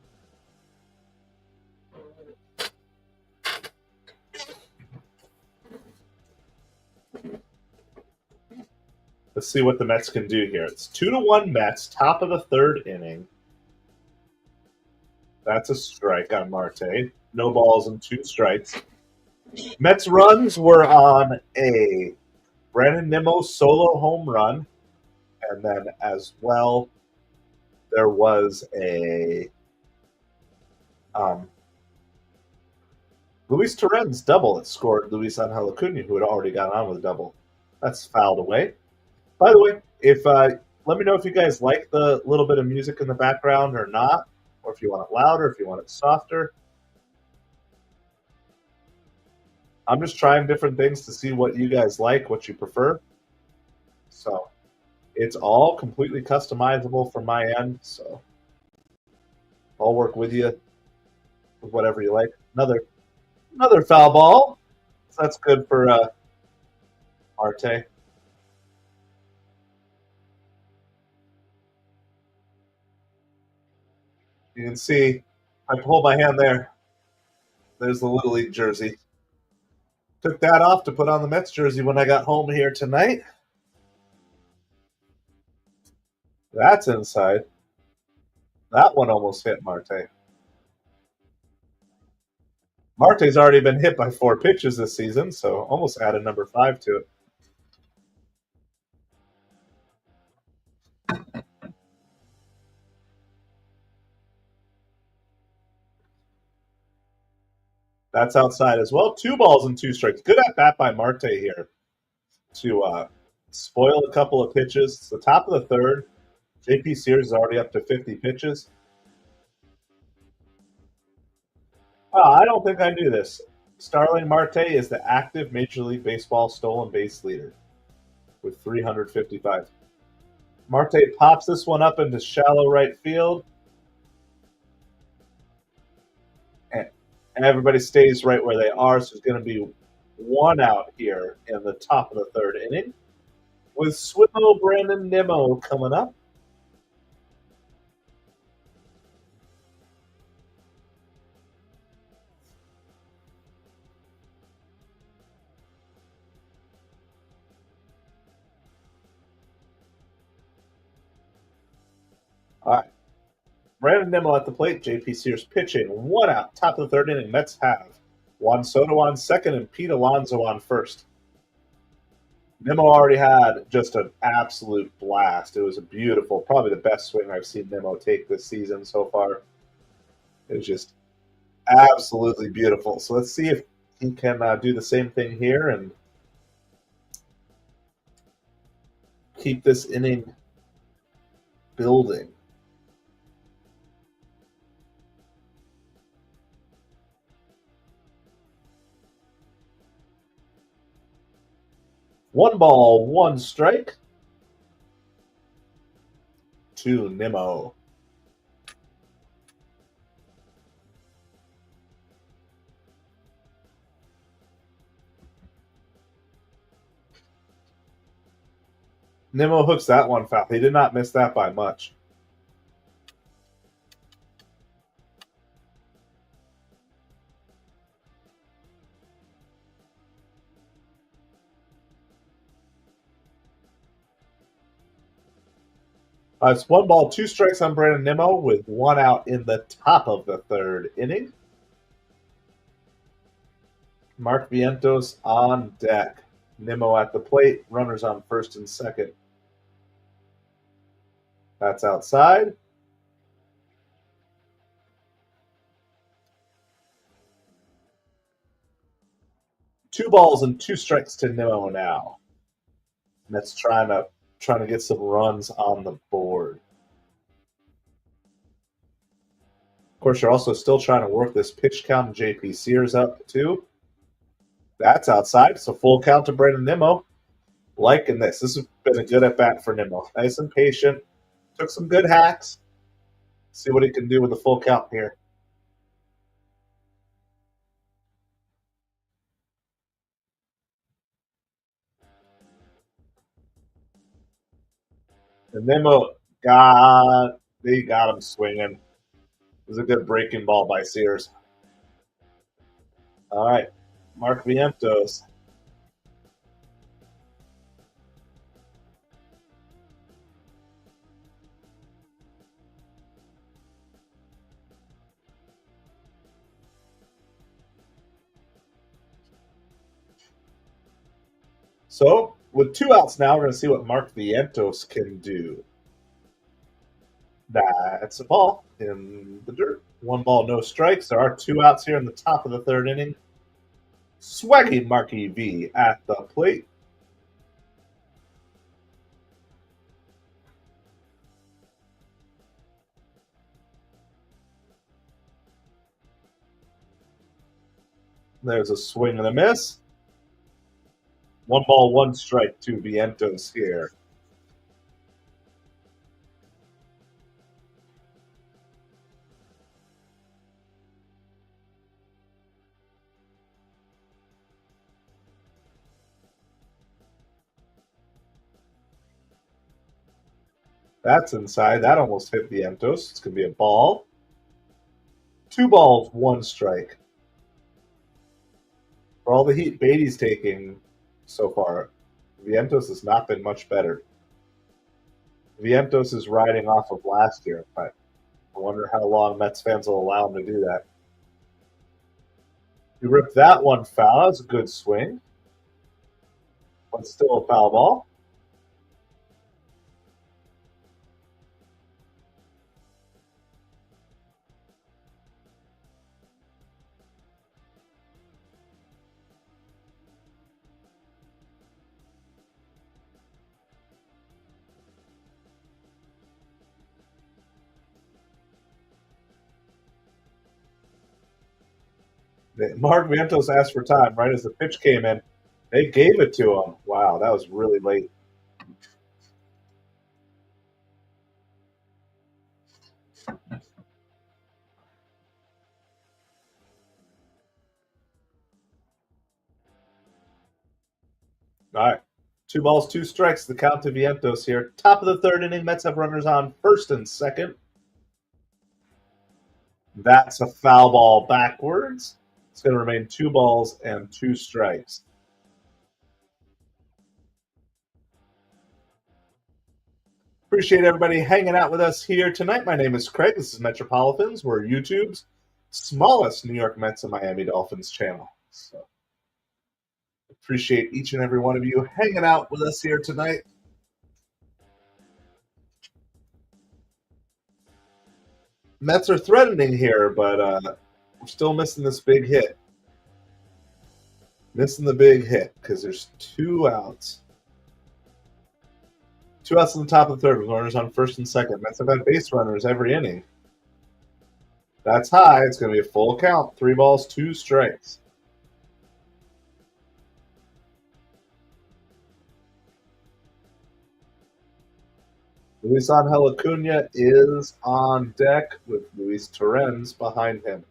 A: Let's see what the Mets can do here. It's 2-1 Mets, top of the third inning. That's a strike on Marte. No balls and 2 strikes. Mets runs were on a Brandon Nimmo solo home run. And then as well, there was a Luis Torrens double that scored Luis Angel Acuna, who had already got on with a double. That's fouled away. By the way, if let me know if you guys like the little bit of music in the background or not, or if you want it louder, if you want it softer. I'm just trying different things to see what you guys like, what you prefer. So it's all completely customizable from my end. So I'll work with you with whatever you like. Another foul ball. So that's good for Marte. You can see, I hold my hand there. There's the Little League jersey. Took that off to put on the Mets jersey when I got home here tonight. That's inside. That one almost hit Marte. Marte's already been hit by 4 pitches this season, so almost added number 5 to it. That's outside as well. 2 balls and 2 strikes. Good at bat by Marte here to spoil a couple of pitches. It's the top of the third. JP Sears is already up to 50 pitches. I don't think I knew this. Starling Marte is the active Major League Baseball stolen base leader with 355. Marte pops this one up into shallow right field. And everybody stays right where they are. So there's going to be 1 out here in the top of the third inning with Swimmo Brandon Nimmo coming up. All right. Brandon Nimmo at the plate. JP Sears pitching. 1 out. Top of the third inning. Mets have Juan Soto on second and Pete Alonso on first. Nimmo already had just an absolute blast. It was a beautiful, probably the best swing I've seen Nimmo take this season so far. It was just absolutely beautiful. So let's see if he can do the same thing here and keep this inning building. One ball, 1 strike to Nimmo. Nimmo hooks that one foul. He did not miss that by much. It's 1 ball, 2 strikes on Brandon Nimmo with 1 out in the top of the 3rd inning. Mark Vientos on deck. Nimmo at the plate. Runners on 1st and 2nd. That's outside. Two balls and 2 strikes to Nimmo now. Mets trying to get some runs on the board. Of course, you're also still trying to work this pitch count. JP Sears up too. That's outside. So full count to Brandon Nimmo. Liking this. This has been a good at bat for Nimmo. Nice and patient. Took some good hacks. See what he can do with the full count here. And Nimmo got him swinging. It was a good breaking ball by Sears. All right, Mark Vientos. So, with 2 outs now, we're going to see what Mark Vientos can do. That's a ball in the dirt. 1 ball, no strikes. There are 2 outs here in the top of the 3rd inning. Swaggy Marky V at the plate. There's a swing and a miss. 1 ball, 1 strike to Vientos here. That's inside. That almost hit Vientos. It's going to be a ball. 2 balls, 1 strike. For all the heat Beatty's taking so far, Vientos has not been much better. Vientos is riding off of last year, but I wonder how long Mets fans will allow him to do that. He ripped that one foul. That was a good swing. But still a foul ball. Mark Vientos asked for time right as the pitch came in. They gave it to him. Wow, that was really late. All right. 2 balls, 2 strikes. The count to Vientos here. Top of the 3rd inning. Mets have runners on 1st and 2nd. That's a foul ball backwards. It's going to remain 2 balls and 2 strikes. Appreciate everybody hanging out with us here tonight. My name is Craig. This is MetropoliFins. We're YouTube's smallest New York Mets and Miami Dolphins channel. So appreciate each and every one of you hanging out with us here tonight. Mets are threatening here, but we're still missing this big hit. Missing the big hit because there's 2 outs. 2 outs in the top of the 3rd with runners on 1st and 2nd. Mets have had base runners every inning. That's high. It's going to be a full count. 3 balls, 2 strikes. Luis Angel Acuna is on deck with Luis Torrens behind him.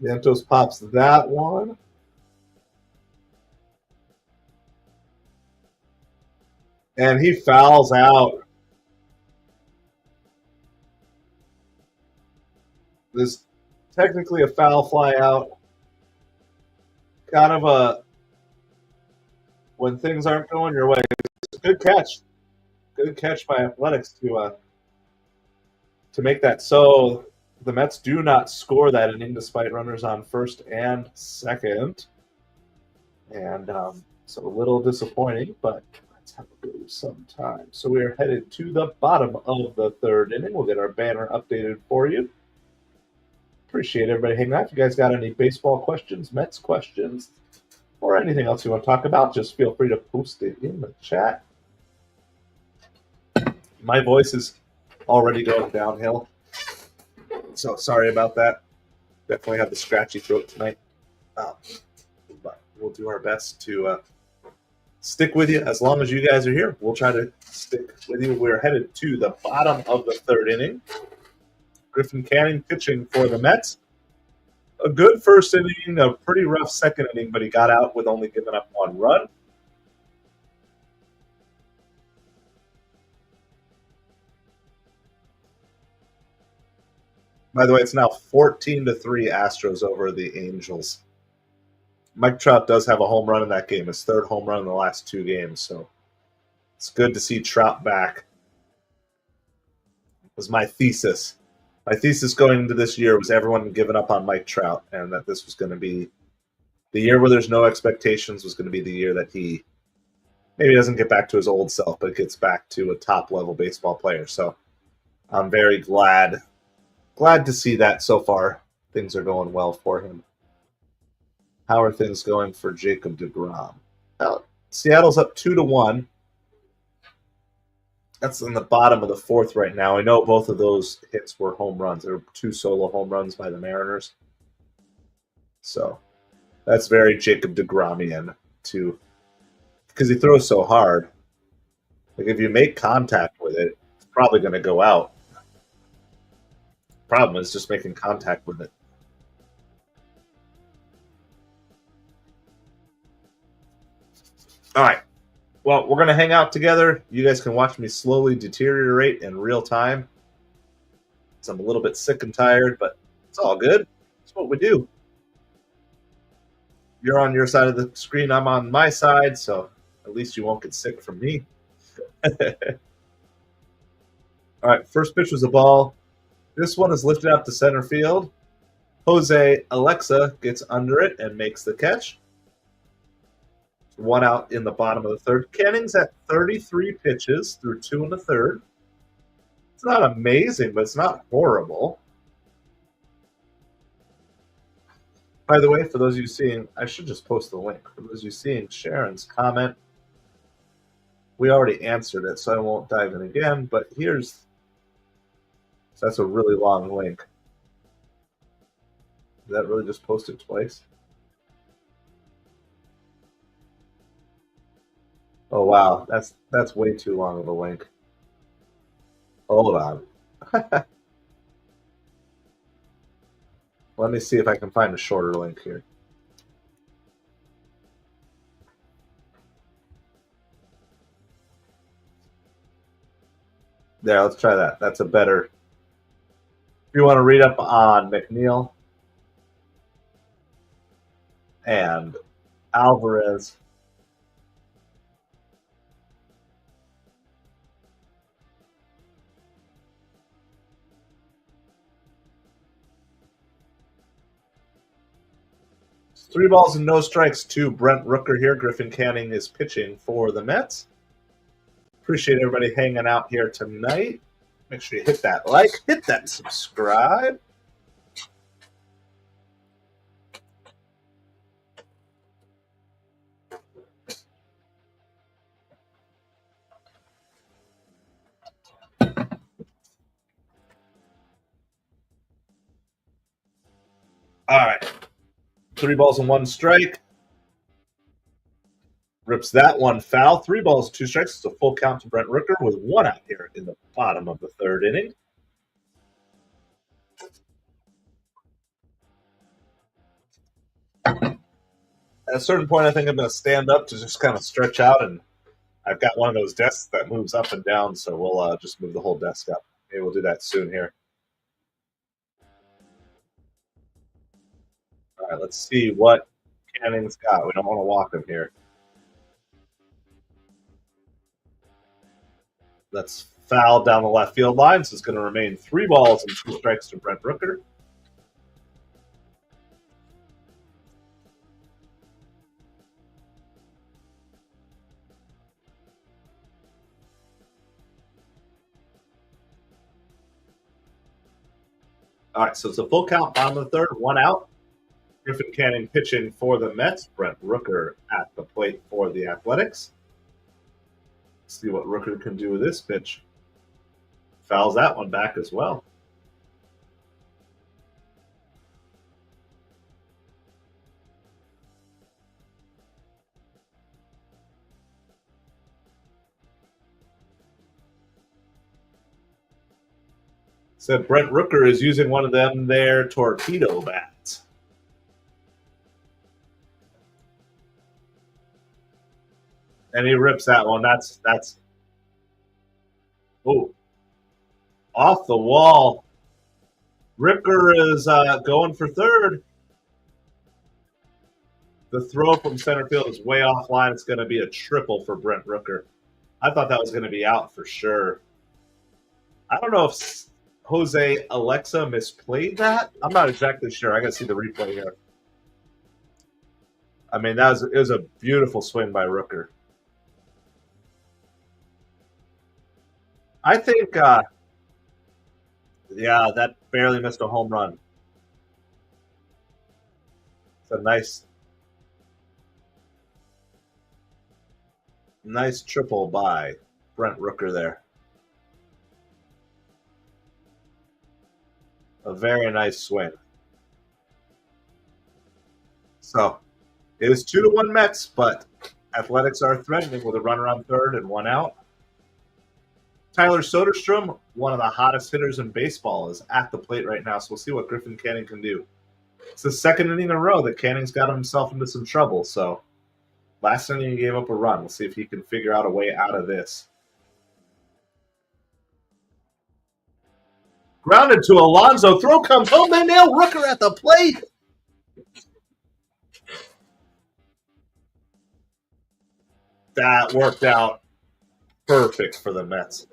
A: Vientos pops that one. And he fouls out. This technically a foul fly out. kind of a when things aren't going your way. Good catch by Athletics to make that. So the Mets do not score that inning despite runners on first and second, and so a little disappointing, but let's have a go sometime. So we are headed to the bottom of the third inning. We'll get our banner updated for you. Appreciate everybody hanging out. If you guys got any baseball questions, Mets questions, or anything else you want to talk about, just feel free to post it in the chat. My voice is already going downhill, so sorry about that. Definitely have the scratchy throat tonight, but we'll do our best to stick with you as long as you guys are here. We'll try to stick with you. We're headed to the bottom of the third inning. Griffin Canning pitching for the Mets. A good first inning, a pretty rough second inning, but he got out with only giving up one run. By the way, it's now 14-3 Astros over the Angels. Mike Trout does have a home run in that game, his third home run in the last two games, so it's good to see Trout back. Was my thesis. My thesis going into this year was everyone giving up on Mike Trout, and that this was going to be the year where there's no expectations, was going to be the year that he maybe doesn't get back to his old self, but gets back to a top-level baseball player. So I'm very glad to see that so far. Things are going well for him. How are things going for Jacob deGrom? Well, Seattle's up 2-1. That's in the bottom of the fourth right now. I know both of those hits were home runs. There were two solo home runs by the Mariners. So that's very Jacob deGromian too, because he throws so hard. Like if you make contact with it, it's probably going to go out. Problem is just making contact with it. All right. Well, we're going to hang out together. You guys can watch me slowly deteriorate in real time. So I'm a little bit sick and tired, but it's all good. It's what we do. You're on your side of the screen. I'm on my side, so at least you won't get sick from me. All right, first pitch was a ball. This one is lifted out to center field. Jose Alexa gets under it and makes the catch. One out in the bottom of the third. Canning's at 33 pitches through 2 1/3. It's not amazing, but it's not horrible. By the way, for those of you seeing, I should just post the link. For those of you seeing Sharon's comment, we already answered it, so I won't dive in again. But here's, so that's a really long link. Did that really just post it twice? Oh wow, that's way too long of a link. Hold on. Let me see if I can find a shorter link here. There, let's try that. That's a better. If you want to read up on McNeil and Alvarez. It's 3 balls and no strikes to Brent Rooker here. Griffin Canning is pitching for the Mets. Appreciate everybody hanging out here tonight. Make sure you hit that like, hit that subscribe. All right. 3 balls and 1 strike. Rips that one foul. 3 balls, 2 strikes. It's a full count to Brent Rooker with 1 out here in the bottom of the third inning. At a certain point, I think I'm going to stand up to just kind of stretch out, and I've got one of those desks that moves up and down, so we'll just move the whole desk up. Maybe we'll do that soon here. All right, let's see what Canning's got. We don't want to walk him here. That's foul down the left field line, so it's going to remain 3 balls and 2 strikes to Brent Rooker. All right, so it's a full count, bottom of the third, 1 out. Griffin Canning pitching for the Mets. Brent Rooker at the plate for the Athletics. Let's see what Rooker can do with this pitch. Fouls that one back as well. Said Brent Rooker is using one of them their torpedo bats. And he rips that one. That's oh, off the wall. Rooker is going for third. The throw from center field is way offline. It's going to be a triple for Brent Rooker. I thought that was going to be out for sure. I don't know if Jose Alexa misplayed that. I'm not exactly sure. I got to see the replay here. I mean, it was a beautiful swing by Rooker. I think, yeah, that barely missed a home run. It's a nice triple by Brent Rooker there. A very nice swing. So it is 2-1 Mets, but Athletics are threatening with a runner on third and 1 out. Tyler Soderstrom, one of the hottest hitters in baseball, is at the plate right now, so we'll see what Griffin Canning can do. It's the second inning in a row that Canning's got himself into some trouble, so last inning he gave up a run. We'll see if he can figure out a way out of this. Grounded to Alonso. Throw comes home. They nail Rooker at the plate. That worked out perfect for the Mets.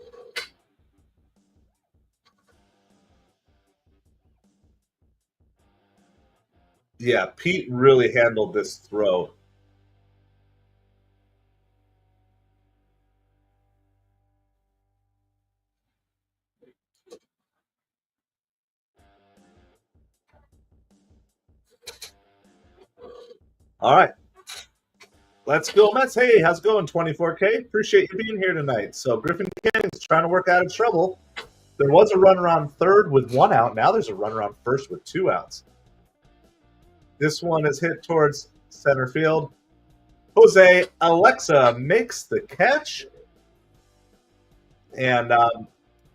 A: Yeah, Pete really handled this throw. All right. Let's go, Mets. Hey, how's it going, 24K? Appreciate you being here tonight. So Griffin Canning's trying to work out of trouble. There was a runner on third with 1 out. Now there's a runner on first with 2 outs. This one is hit towards center field. Jose Alexa makes the catch. And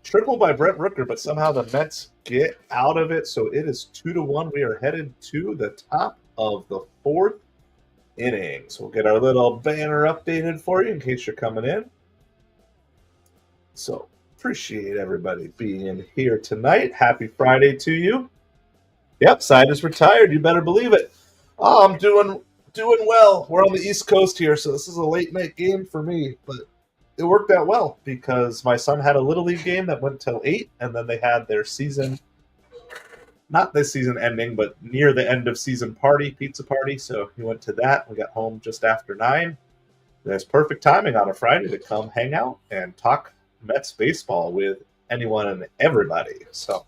A: triple by Brent Rooker, but somehow the Mets get out of it. So it is 2-1. We are headed to the top of the 4th inning. So we'll get our little banner updated for you in case you're coming in. So appreciate everybody being here tonight. Happy Friday to you. Yep, Side is retired. You better believe it. Oh, I'm doing well. We're on the East Coast here, so this is a late night game for me, but it worked out well because my son had a Little League game that went till 8, and then they had their season, not this season ending, but near the end of season pizza party. So he went to that. We got home just after 9. There's perfect timing on a Friday to come hang out and talk Mets baseball with anyone and everybody. So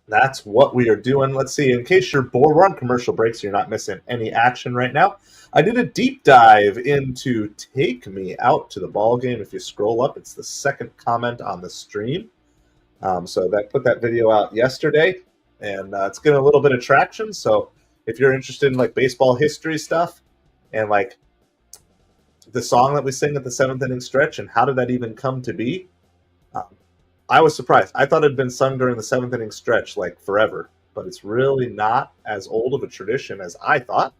A: that's what we are doing. Let's see. In case you're bored, we're on commercial breaks, so you're not missing any action right now. I did a deep dive into Take Me Out to the Ball Game. If you scroll up, it's the second comment on the stream. So that put that video out yesterday, and it's getting a little bit of traction. So if you're interested in like baseball history stuff and like the song that we sing at the 7th inning stretch and how did that even come to be, I was surprised. I thought it had been sung during the 7th inning stretch like forever, but it's really not as old of a tradition as I thought.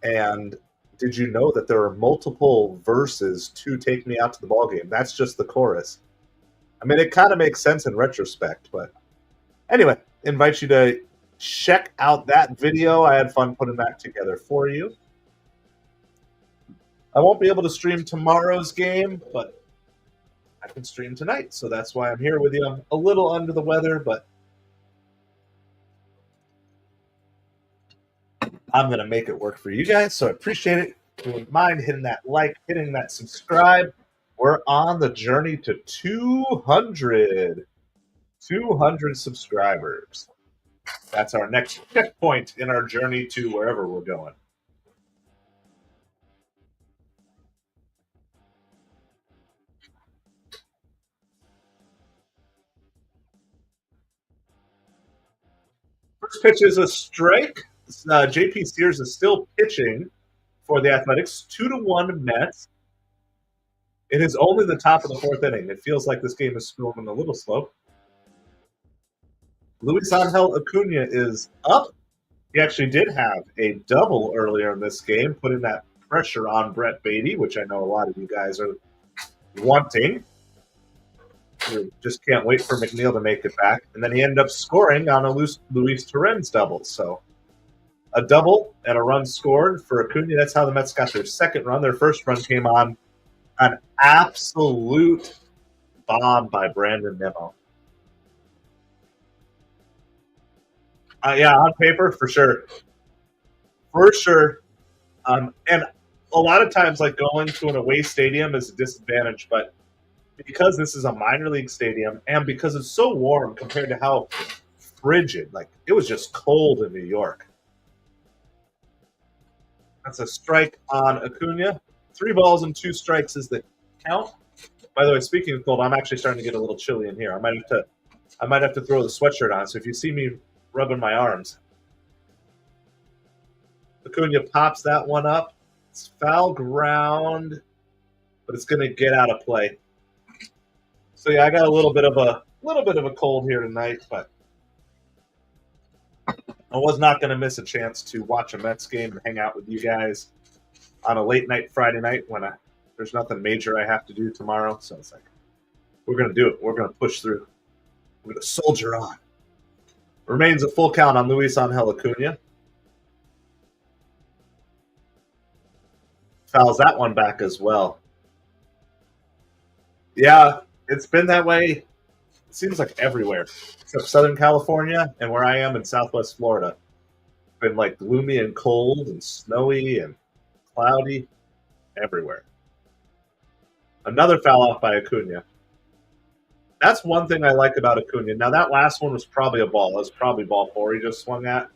A: And did you know that there are multiple verses to Take Me Out to the Ball Game? That's just the chorus. I mean, it kind of makes sense in retrospect, but anyway, invite you to check out that video. I had fun putting that together for you. I won't be able to stream tomorrow's game, but I can stream tonight, so that's why I'm here with you. I'm a little under the weather, but I'm going to make it work for you guys, so I appreciate it. If you wouldn't mind hitting that like, hitting that subscribe. We're on the journey to 200 subscribers. That's our next checkpoint in our journey to wherever we're going. First pitch is a strike. J.P. Sears is still pitching for the Athletics. 2-1 Mets. It is only the top of the fourth inning. It feels like this game is moving a little slow. Luis Angel Acuna is up. He actually did have a double earlier in this game, putting that pressure on Brett Beatty, which I know a lot of you guys are wanting. We just can't wait for McNeil to make it back. And then he ended up scoring on a Luis Torrens double. So a double and a run scored for Acuna. That's how the Mets got their second run. Their first run came on an absolute bomb by Brandon Nimmo. Yeah, on paper, for sure. For sure. And a lot of times, like, going to an away stadium is a disadvantage, but because this is a minor league stadium and because it's so warm compared to how frigid, like, it was just cold in New York. That's a strike on Acuna. 3 balls and 2 strikes is the count. By the way, speaking of cold, I'm actually starting to get a little chilly in here. I might have to throw the sweatshirt on. So if you see me rubbing my arms, Acuna pops that one up. It's foul ground, but it's going to get out of play. So yeah, I got a little bit of a cold here tonight, but I was not going to miss a chance to watch a Mets game and hang out with you guys on a late night Friday night when there's nothing major I have to do tomorrow. So it's like, we're going to do it. We're going to push through. We're going to soldier on. Remains a full count on Luis Angel Acuna. Fouls that one back as well. Yeah, it's been that way. It seems like everywhere, except Southern California and where I am in Southwest Florida. It's been like gloomy and cold and snowy and cloudy everywhere. Another foul off by Acuna. That's one thing I like about Acuna. Now, that last one was probably a ball. It was probably ball 4 he just swung at.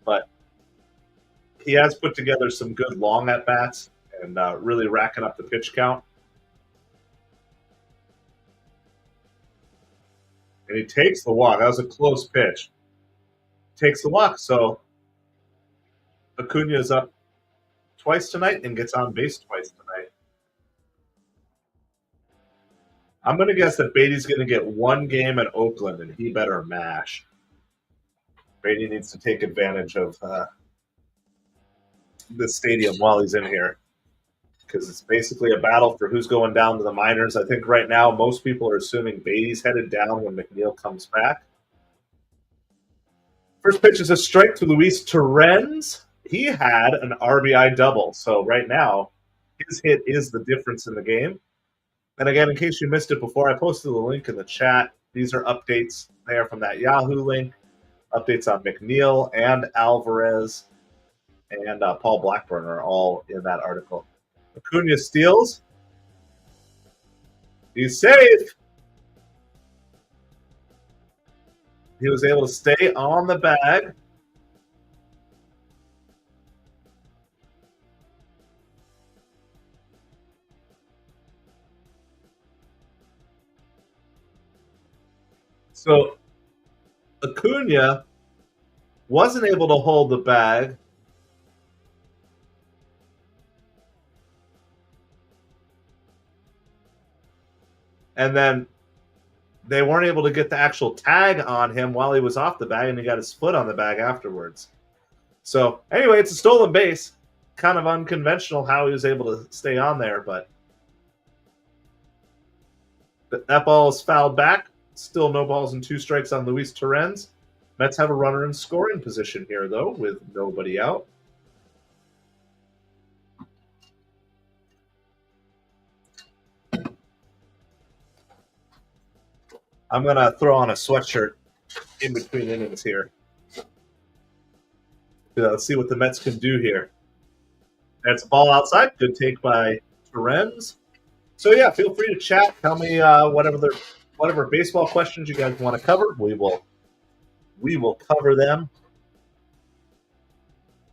A: But he has put together some good long at-bats and really racking up the pitch count. And he takes the walk. That was a close pitch. Takes the walk. So Acuna is up twice tonight and gets on base twice tonight. I'm going to guess that Beatty's going to get one game at Oakland, and he better mash. Beatty needs to take advantage of the stadium while he's in here, because it's basically a battle for who's going down to the minors. I think right now most people are assuming Beatty's headed down when McNeil comes back. First pitch is a strike to Luis Torrens. He had an RBI double, so right now his hit is the difference in the game. And again, in case you missed it before, I posted the link in the chat. These are updates there from that Yahoo link. Updates on McNeil and Alvarez and Paul Blackburn are all in that article. Acuna steals. He's safe. He was able to stay on the bag. So Acuna wasn't able to hold the bag. And then they weren't able to get the actual tag on him while he was off the bag, and he got his foot on the bag afterwards. So anyway, it's a stolen base. Kind of unconventional how he was able to stay on there, but that ball is fouled back. Still no balls and 2 strikes on Luis Torrens. Mets have a runner in scoring position here, though, with nobody out. I'm going to throw on a sweatshirt in between innings here. Let's see what the Mets can do here. That's a ball outside. Good take by Terens. So, yeah, feel free to chat. Tell me whatever baseball questions you guys want to cover. We will cover them.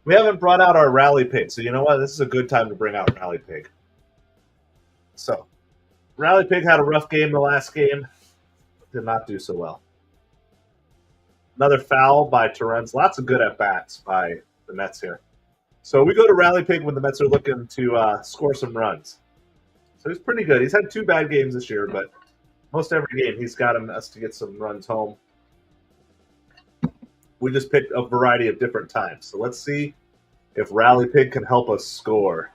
A: We haven't brought out our Rally Pig, so you know what? This is a good time to bring out Rally Pig. So, Rally Pig had a rough game the last game. Did not do so well. Another foul by Terens. Lots of good at-bats by the Mets here. So we go to Rally Pig when the Mets are looking to score some runs. So he's pretty good. He's had 2 bad games this year, but most every game he's got us to get some runs home. We just picked a variety of different times. So let's see if Rally Pig can help us score.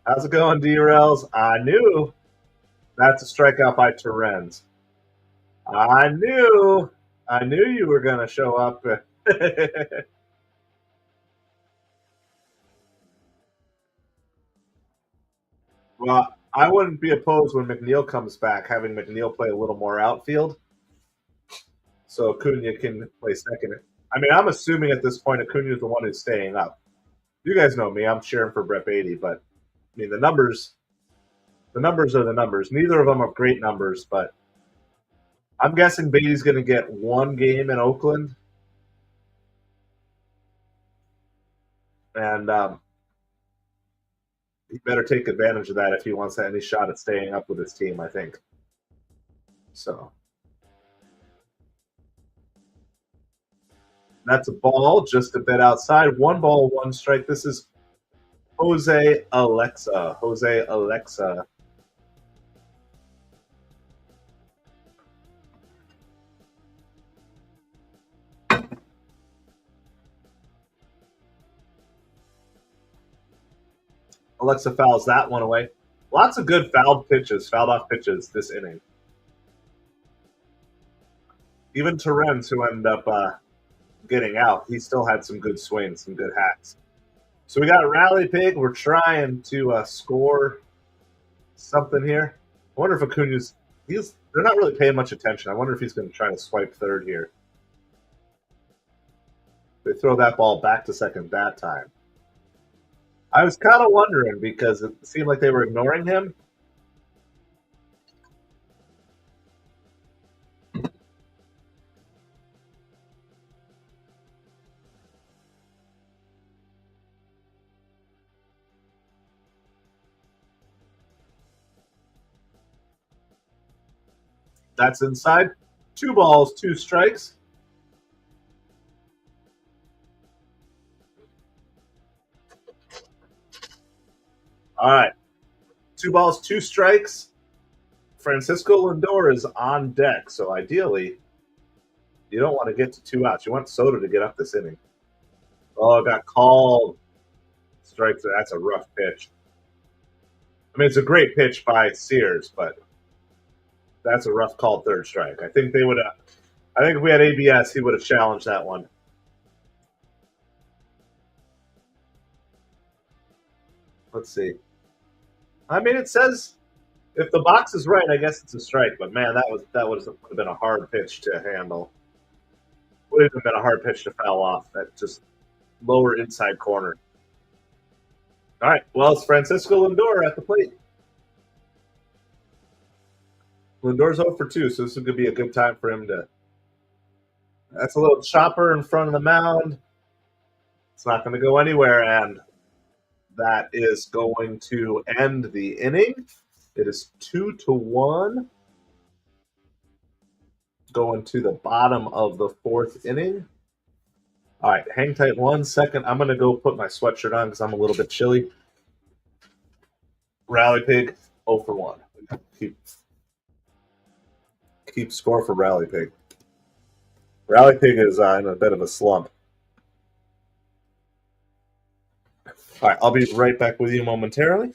A: How's it going, D-Rails? I knew. That's a strikeout by Terens. I knew you were going to show up. Well, I wouldn't be opposed when McNeil comes back, having McNeil play a little more outfield. So Acuna can play second. I mean, I'm assuming at this point Acuna is the one who's staying up. You guys know me. I'm cheering for Brett Beatty, but I mean the numbers are the numbers. Neither of them have great numbers, but I'm guessing Beatty's going to get 1 game in Oakland. And he better take advantage of that if he wants any shot at staying up with his team, I think. So that's a ball just a bit outside. 1 ball, 1 strike. This is Jose Alexa. Alexa fouls that one away. Lots of good fouled off pitches this inning. Even Terens, who ended up getting out, he still had some good swings, some good hacks. So we got a Rally Pig. We're trying to score something here. I wonder if Acuna's – they're not really paying much attention. I wonder if he's going to try to swipe third here. They throw that ball back to second that time. I was kind of wondering because it seemed like they were ignoring him. That's inside. 2 balls, 2 strikes. All right. 2 balls, 2 strikes. Francisco Lindor is on deck. So ideally, you don't want to get to 2 outs. You want Soto to get up this inning. Oh, it got called. Strikes. That's a rough pitch. I mean, it's a great pitch by Sears, but that's a rough called third strike. I think they would have. I think if we had ABS, he would have challenged that one. Let's see. I mean, it says if the box is right, I guess it's a strike. But man, that would have been a hard pitch to handle. Would have been a hard pitch to foul off. That just lower inside corner. All right. Well, it's Francisco Lindor at the plate. Lindor's 0 for 2, so this is going to be a good time for him to. That's a little chopper in front of the mound. It's not going to go anywhere, and that is going to end the inning. It is 2-1. Going to the bottom of the 4th inning. All right, hang tight 1 second. I'm going to go put my sweatshirt on because I'm a little bit chilly. Rally Pig, 0 for 1. Keep score for Rally Pig. Rally Pig is in a bit of a slump. All right, I'll be right back with you momentarily.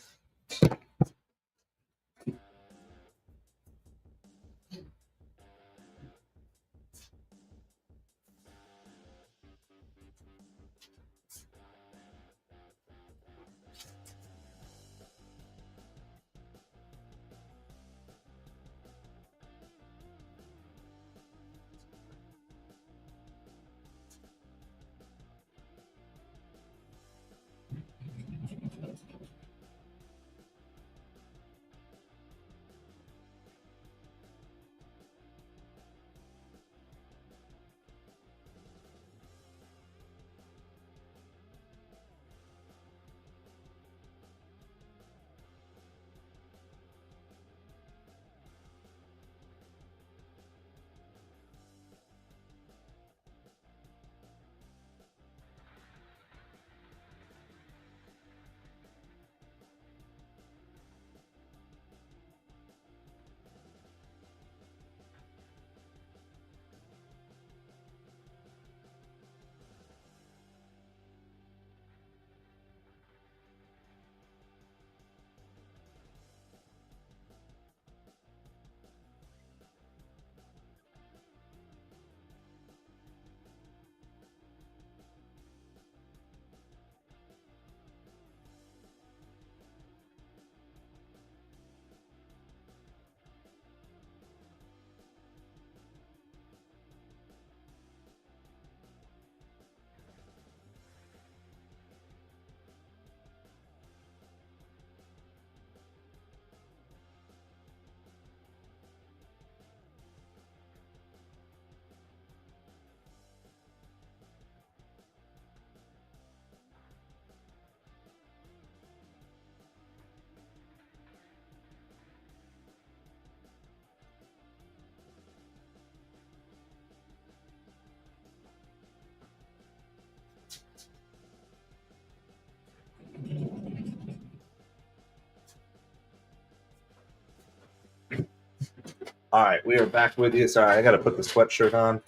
A: All right, we are back with you. Sorry, I got to put the sweatshirt on.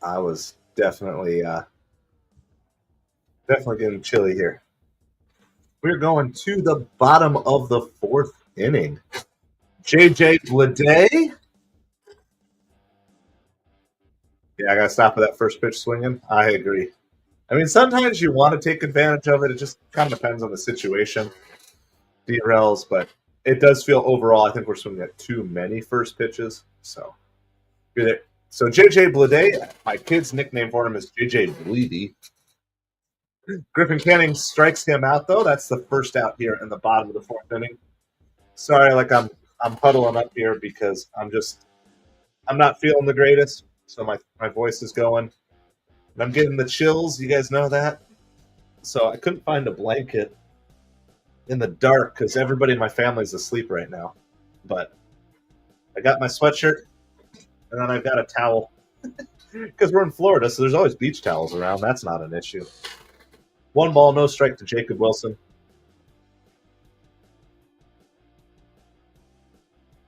A: I was definitely getting chilly here. We're going to the bottom of the fourth inning. JJ Bleday. Yeah, I got to stop with that first pitch swinging. I agree. I mean, sometimes you want to take advantage of it. It just kind of depends on the situation. Derails, but it does feel overall, I think we're swinging at too many first pitches. So JJ Bleday, my kid's nickname for him is JJ Bleedy. Griffin Canning strikes him out, though. That's the first out here in the bottom of the fourth inning. Sorry, I'm huddling up here because I'm not feeling the greatest. So my voice is going. And I'm getting the chills. You guys know that? So I couldn't find a blanket in the dark because everybody in my family is asleep right now. But I got my sweatshirt, and then I've got a towel. Because we're in Florida, so there's always beach towels around. That's not an issue. 1 ball, no strike to Jacob Wilson.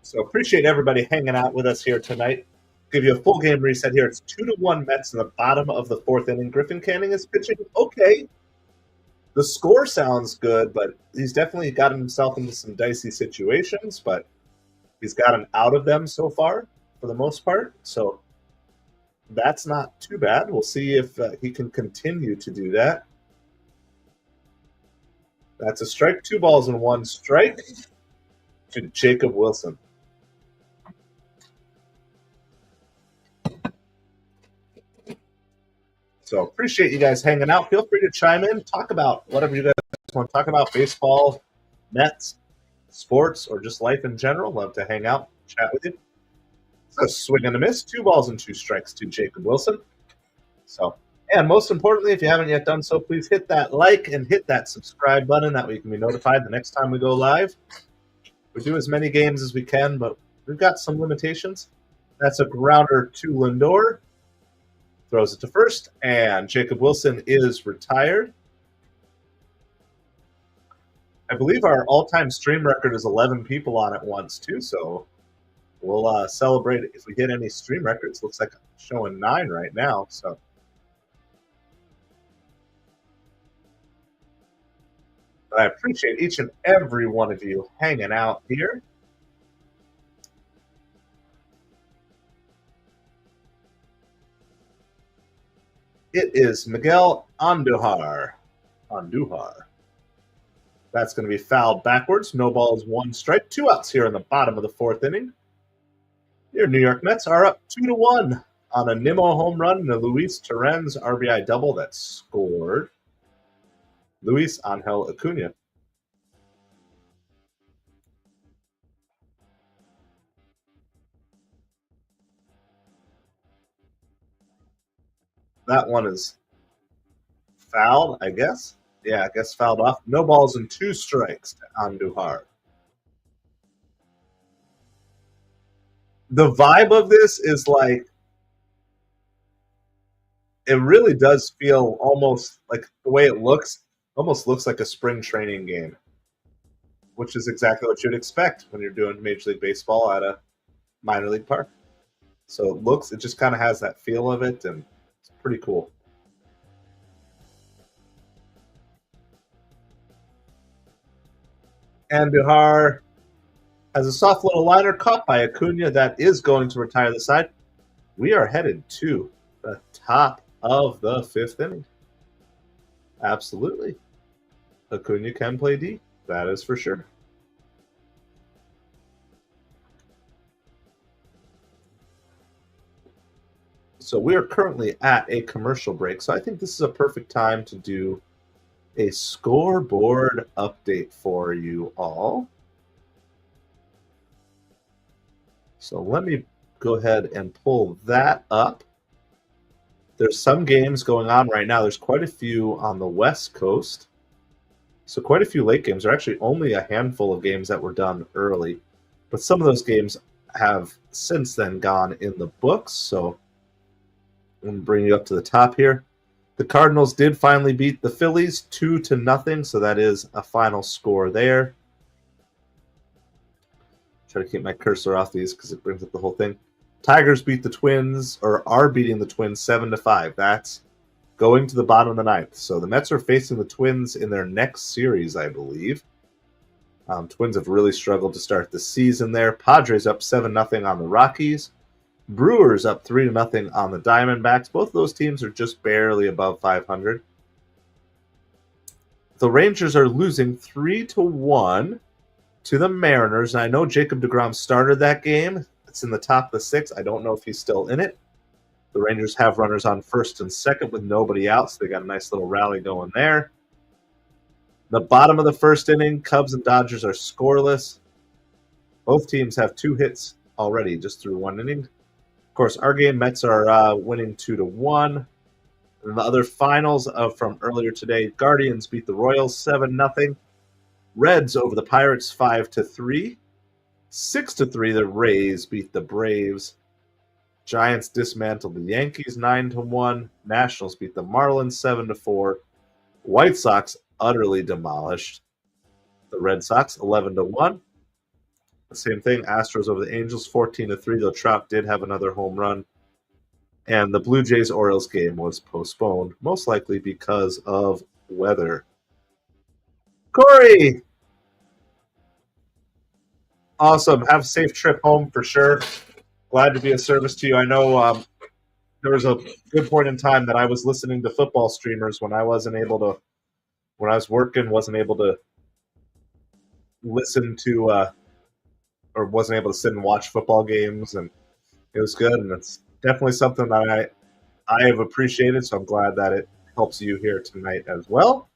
A: So appreciate everybody hanging out with us here tonight. Give you a full game reset here. It's 2-1 Mets in the bottom of the fourth inning. Griffin Canning is pitching okay. The score sounds good, but he's definitely gotten himself into some dicey situations, but he's gotten out of them so far for the most part. So that's not too bad. We'll see if he can continue to do that. That's a strike. 2 balls and 1 strike to Jacob Wilson. So appreciate you guys hanging out. Feel free to chime in, talk about whatever you guys want to talk about, baseball, Mets, sports, or just life in general. Love to hang out, chat with you. So swing and a miss, 2 balls and 2 strikes to Jacob Wilson. So, and most importantly, if you haven't yet done so, please hit that like and hit that subscribe button. That way you can be notified the next time we go live. We do as many games as we can, but we've got some limitations. That's a grounder to Lindor. Throws it to first, and Jacob Wilson is retired. I believe our all-time stream record is 11 people on at once, too, so we'll celebrate it if we hit any stream records. Looks like I'm showing 9 right now, so. But I appreciate each and every one of you hanging out here. It is Miguel Andujar. That's going to be fouled backwards. No balls, 1 strike. 2 outs here in the bottom of the fourth inning. Your New York Mets are up 2-1 on a Nimmo home run and a Luis Torrens RBI double that scored Luis Angel Acuna. That one is fouled, I guess. Yeah, I guess fouled off. No balls and 2 strikes to Andujar. The vibe of this is like, it really does feel almost like the way it looks, almost looks like a spring training game, which is exactly what you'd expect when you're doing Major League Baseball at a minor league park. So it just kind of has that feel of it, and it's pretty cool. Andujar has a soft little liner caught by Acuna that is going to retire the side. We are headed to the top of the 5th inning. Absolutely. Acuna can play D. That is for sure. So we are currently at a commercial break. So I think this is a perfect time to do a scoreboard update for you all. So let me go ahead and pull that up. There's some games going on right now. There's quite a few on the West Coast. So quite a few late games. There are actually only a handful of games that were done early. But some of those games have since then gone in the books. So I'm going to bring you up to the top here. The Cardinals did finally beat the Phillies 2-0, so that is a final score there. Try to keep my cursor off these because it brings up the whole thing. Tigers beat the Twins, or are beating the Twins 7-5. That's going to the bottom of the ninth. So the Mets are facing the Twins in their next series, I believe. Twins have really struggled to start the season there. Padres up 7-0 on the Rockies. Brewers up 3-0 on the Diamondbacks. Both of those teams are just barely above 500. The Rangers are losing 3-1 to the Mariners. And I know Jacob deGrom started that game. It's in the top of the sixth. I don't know if he's still in it. The Rangers have runners on first and second with nobody out, so they got a nice little rally going there. The bottom of the first inning, Cubs and Dodgers are scoreless. Both teams have 2 hits already just through 1 inning. Of course, our game, Mets are winning 2-1. And the other finals from earlier today, Guardians beat the Royals 7-0. Reds over the Pirates 5-3. 6-3, the Rays beat the Braves. Giants dismantled the Yankees 9-1. Nationals beat the Marlins 7-4. White Sox utterly demolished the Red Sox 11-1. The same thing, Astros over the Angels 14-3, though Trout did have another home run. And the Blue Jays-Orioles game was postponed, most likely because of weather. Corey! Awesome. Have a safe trip home for sure. Glad to be of service to you. I know there was a good point in time that I was listening to football streamers when I was working, wasn't able to listen to or wasn't able to sit and watch football games, and it was good, and it's definitely something that I have appreciated, so I'm glad that it helps you here tonight as well.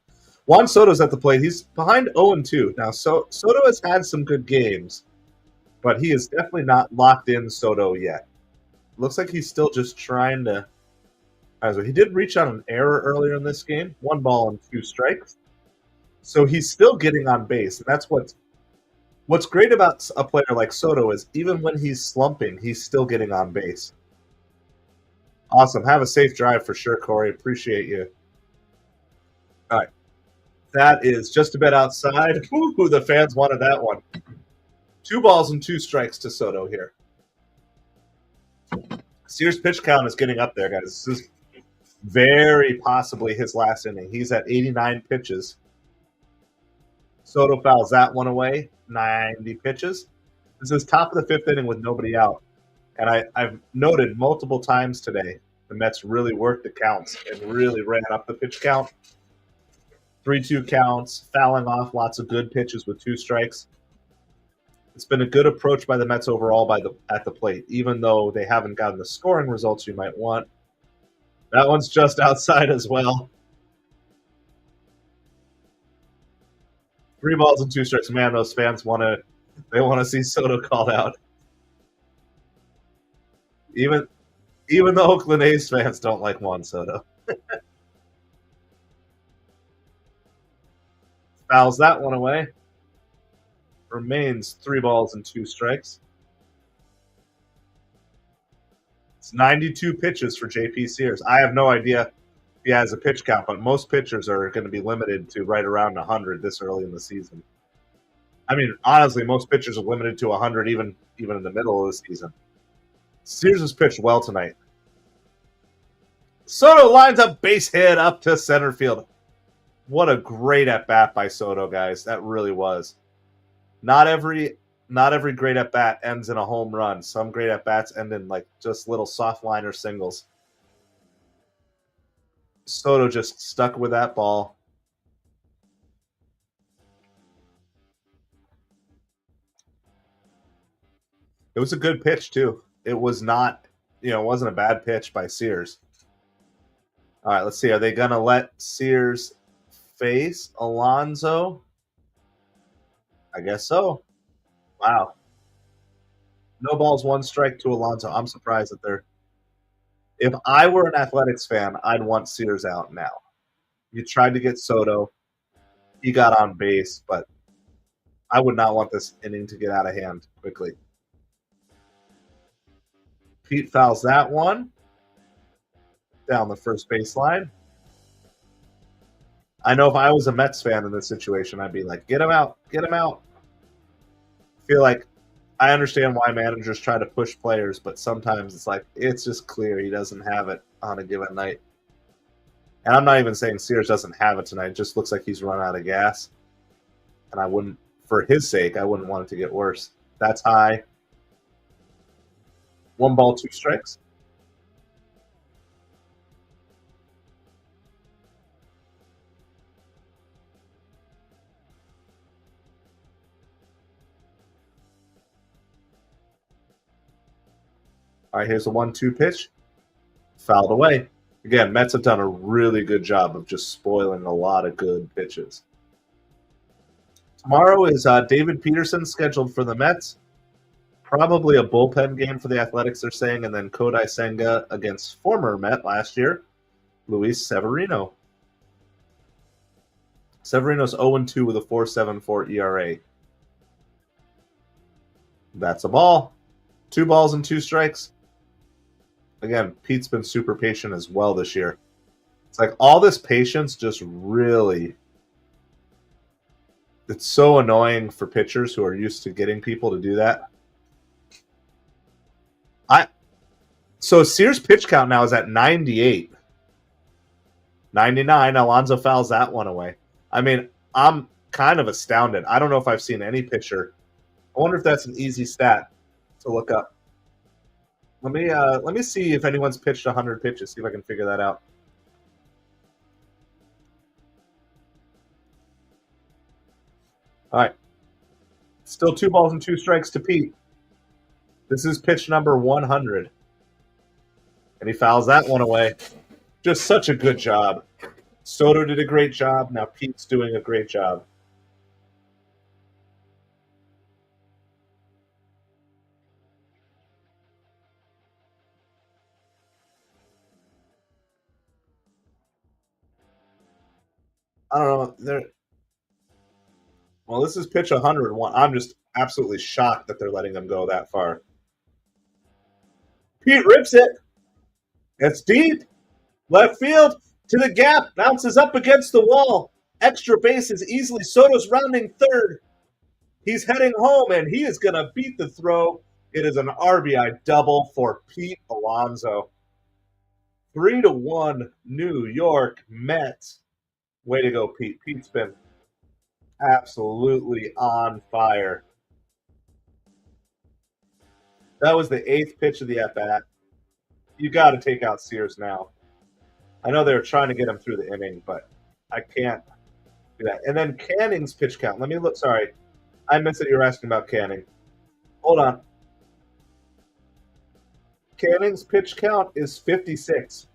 A: Juan Soto's at the plate. He's behind 0-2. Now, Soto has had some good games, but he is definitely not locked in Soto yet. Looks like he's still just trying to. He did reach on an error earlier in this game, 1 ball and 2 strikes. So he's still getting on base, and that's what's great about a player like Soto is even when he's slumping, he's still getting on base. Awesome. Have a safe drive for sure, Corey. Appreciate you. All right. That is just a bit outside. Ooh, the fans wanted that one. 2 balls and 2 strikes to Soto here. Sears' pitch count is getting up there, guys. This is very possibly his last inning. He's at 89 pitches. Soto fouls that one away, 90 pitches. This is top of the 5th inning with nobody out. And I've noted multiple times today the Mets really worked the counts and really ran up the pitch count. 3-2 counts, fouling off lots of good pitches with 2 strikes. It's been a good approach by the Mets overall at the plate, even though they haven't gotten the scoring results you might want. That one's just outside as well. 3 balls and 2 strikes. Man, those fans want to see Soto called out. Even the Oakland A's fans don't like Juan Soto. Fouls that one away. Remains 3 balls and 2 strikes. It's 92 pitches for JP Sears. I have no idea if he has a pitch count, but most pitchers are going to be limited to right around 100 this early in the season. I mean, honestly, most pitchers are limited to 100 even in the middle of the season. Sears has pitched well tonight. Soto lines up base hit up to center field. What a great at-bat by Soto, guys. That really was. Not every great at-bat ends in a home run. Some great at-bats end in like just little soft liner singles. Soto just stuck with that ball. It was a good pitch, too. It was not, it wasn't a bad pitch by Sears. All right, let's see. Are they going to let Sears face Alonso? I guess so. Wow. No balls, 1 strike to Alonso. I'm surprised that they're. If I were an Athletics fan, I'd want Sears out now. You tried to get Soto. He got on base, but I would not want this inning to get out of hand quickly. Pete fouls that one down the first baseline. I know if I was a Mets fan in this situation, I'd be like, get him out, get him out. I I understand why managers try to push players, but sometimes it's like it's just clear he doesn't have it on a given night. And I'm not even saying Sears doesn't have it tonight. It just looks like he's run out of gas. And I wouldn't, for his sake, I wouldn't want it to get worse. That's high. 1 ball, 2 strikes. All right, here's the 1-2 pitch. Fouled away. Again, Mets have done a really good job of just spoiling a lot of good pitches. Tomorrow is David Peterson scheduled for the Mets. Probably a bullpen game for the Athletics, they're saying, and then Kodai Senga against former Met last year, Luis Severino. Severino's 0-2 with a 4.74 ERA. That's a ball. 2 balls and 2 strikes. Again, Pete's been super patient as well this year. It's like all this patience just really... It's so annoying for pitchers who are used to getting people to do that. So Sears' pitch count now is at 98. 99, Alonso fouls that one away. I mean, I'm kind of astounded. I don't know if I've seen any pitcher. I wonder if that's an easy stat to look up. Let me see if anyone's pitched 100 pitches, see if I can figure that out. All right. Still 2 balls and 2 strikes to Pete. This is pitch number 100. And he fouls that one away. Just such a good job. Soto did a great job. Now Pete's doing a great job. I don't know. Well, this is pitch 101. I'm just absolutely shocked that they're letting them go that far. Pete rips it. It's deep. Left field to the gap. Bounces up against the wall. Extra bases easily. Soto's rounding third. He's heading home, and he is going to beat the throw. It is an RBI double for Pete Alonso. 3-1 New York Mets. Way to go, Pete. Pete's been absolutely on fire. That was the 8th pitch of the at-bat. You got to take out Sears now. I know they were trying to get him through the inning, but I can't do that. And then Canning's pitch count. Let me look. Sorry. I missed it. You were asking about Canning. Hold on. Canning's pitch count is 56.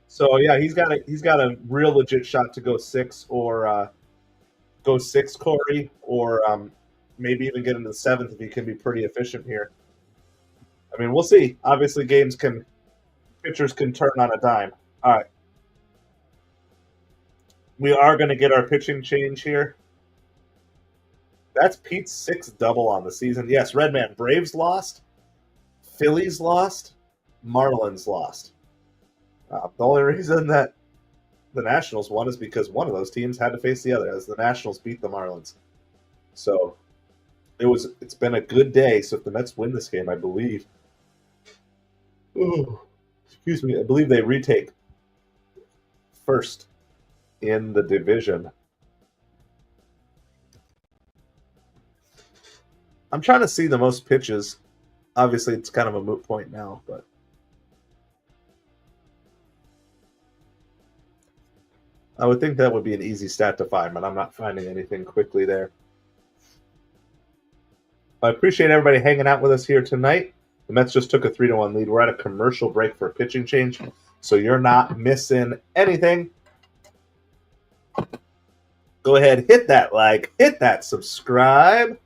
A: So yeah, he's got a real legit shot to go 6 or go 6, Corey, or maybe even get into the 7th if he can be pretty efficient here. I mean, we'll see. Obviously, pitchers can turn on a dime. All right. We are going to get our pitching change here. That's Pete's 6th double on the season. Yes, Redman, Braves lost, Phillies lost, Marlins lost. The only reason that the Nationals won is because one of those teams had to face the other, as the Nationals beat the Marlins. So it's been a good day. So if the Mets win this game, I believe. Excuse me. I believe they retake first in the division. I'm trying to see the most pitches. Obviously, it's kind of a moot point now, but I would think that would be an easy stat to find, but I'm not finding anything quickly there. I appreciate everybody hanging out with us here tonight. The Mets just took a 3-1 lead. We're at a commercial break for a pitching change, so you're not missing anything. Go ahead, hit that like, hit that subscribe.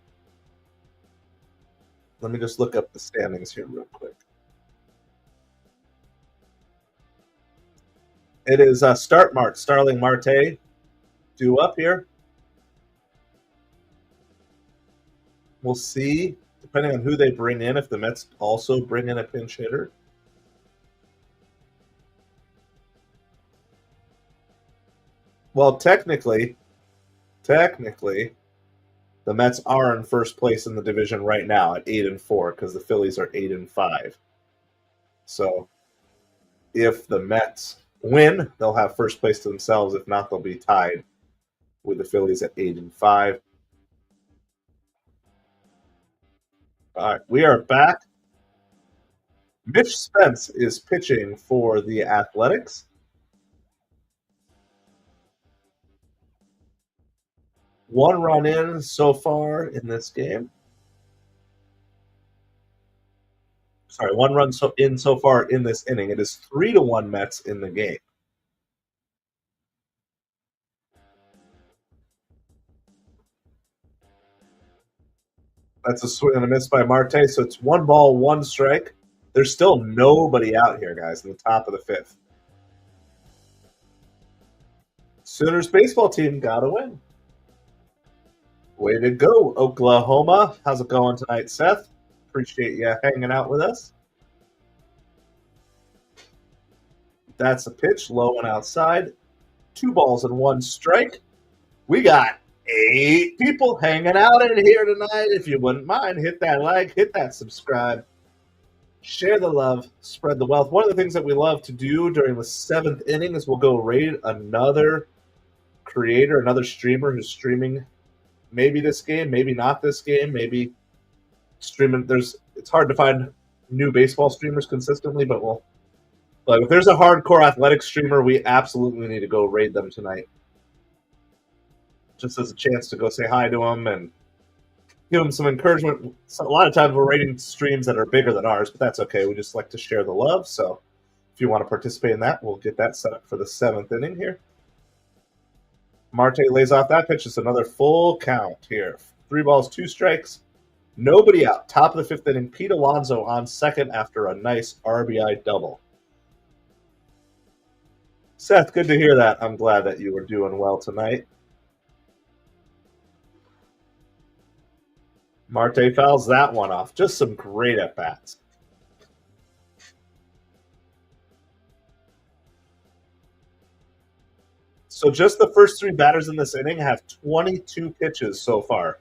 A: Let me just look up the standings here real quick. It is Starling Marte due up here. We'll see, depending on who they bring in, if the Mets also bring in a pinch hitter. Well, technically, The Mets are in first place in the division right now at 8-4 because the Phillies are 8-5. So if the Mets win, they'll have first place to themselves. If not, they'll be tied with the Phillies at 8-5. All right, we are back. Mitch Spence is pitching for the Athletics. One run in so far in this game. Sorry, one run so far in this inning. It is 3-1 Mets in the game. That's a swing and a miss by Marte. So it's 1 ball, 1 strike. There's still nobody out here, guys, in the top of the 5th. Sooners baseball team got to win. Way to go, Oklahoma. How's it going tonight, Seth? Appreciate you hanging out with us. That's a pitch, low and outside. 2 balls and 1 strike. We got 8 people hanging out in here tonight. If you wouldn't mind, hit that like, hit that subscribe. Share the love, spread the wealth. One of the things that we love to do during the 7th inning is we'll go raid another creator, another streamer who's streaming maybe this game, maybe not this game, maybe streaming. It's hard to find new baseball streamers consistently, but if there's a hardcore athletic streamer, we absolutely need to go raid them tonight. Just as a chance to go say hi to them and give them some encouragement. So a lot of times we're rating streams that are bigger than ours, but that's okay. We just like to share the love. So if you want to participate in that, we'll get that set up for the 7th inning here. Marte lays off that pitch. It's another full count here. 3 balls, 2 strikes. Nobody out. Top of the 5th inning. Pete Alonso on second after a nice RBI double. Seth, good to hear that. I'm glad that you were doing well tonight. Marte fouls that one off. Just some great at-bats. So just the first 3 batters in this inning have 22 pitches so far,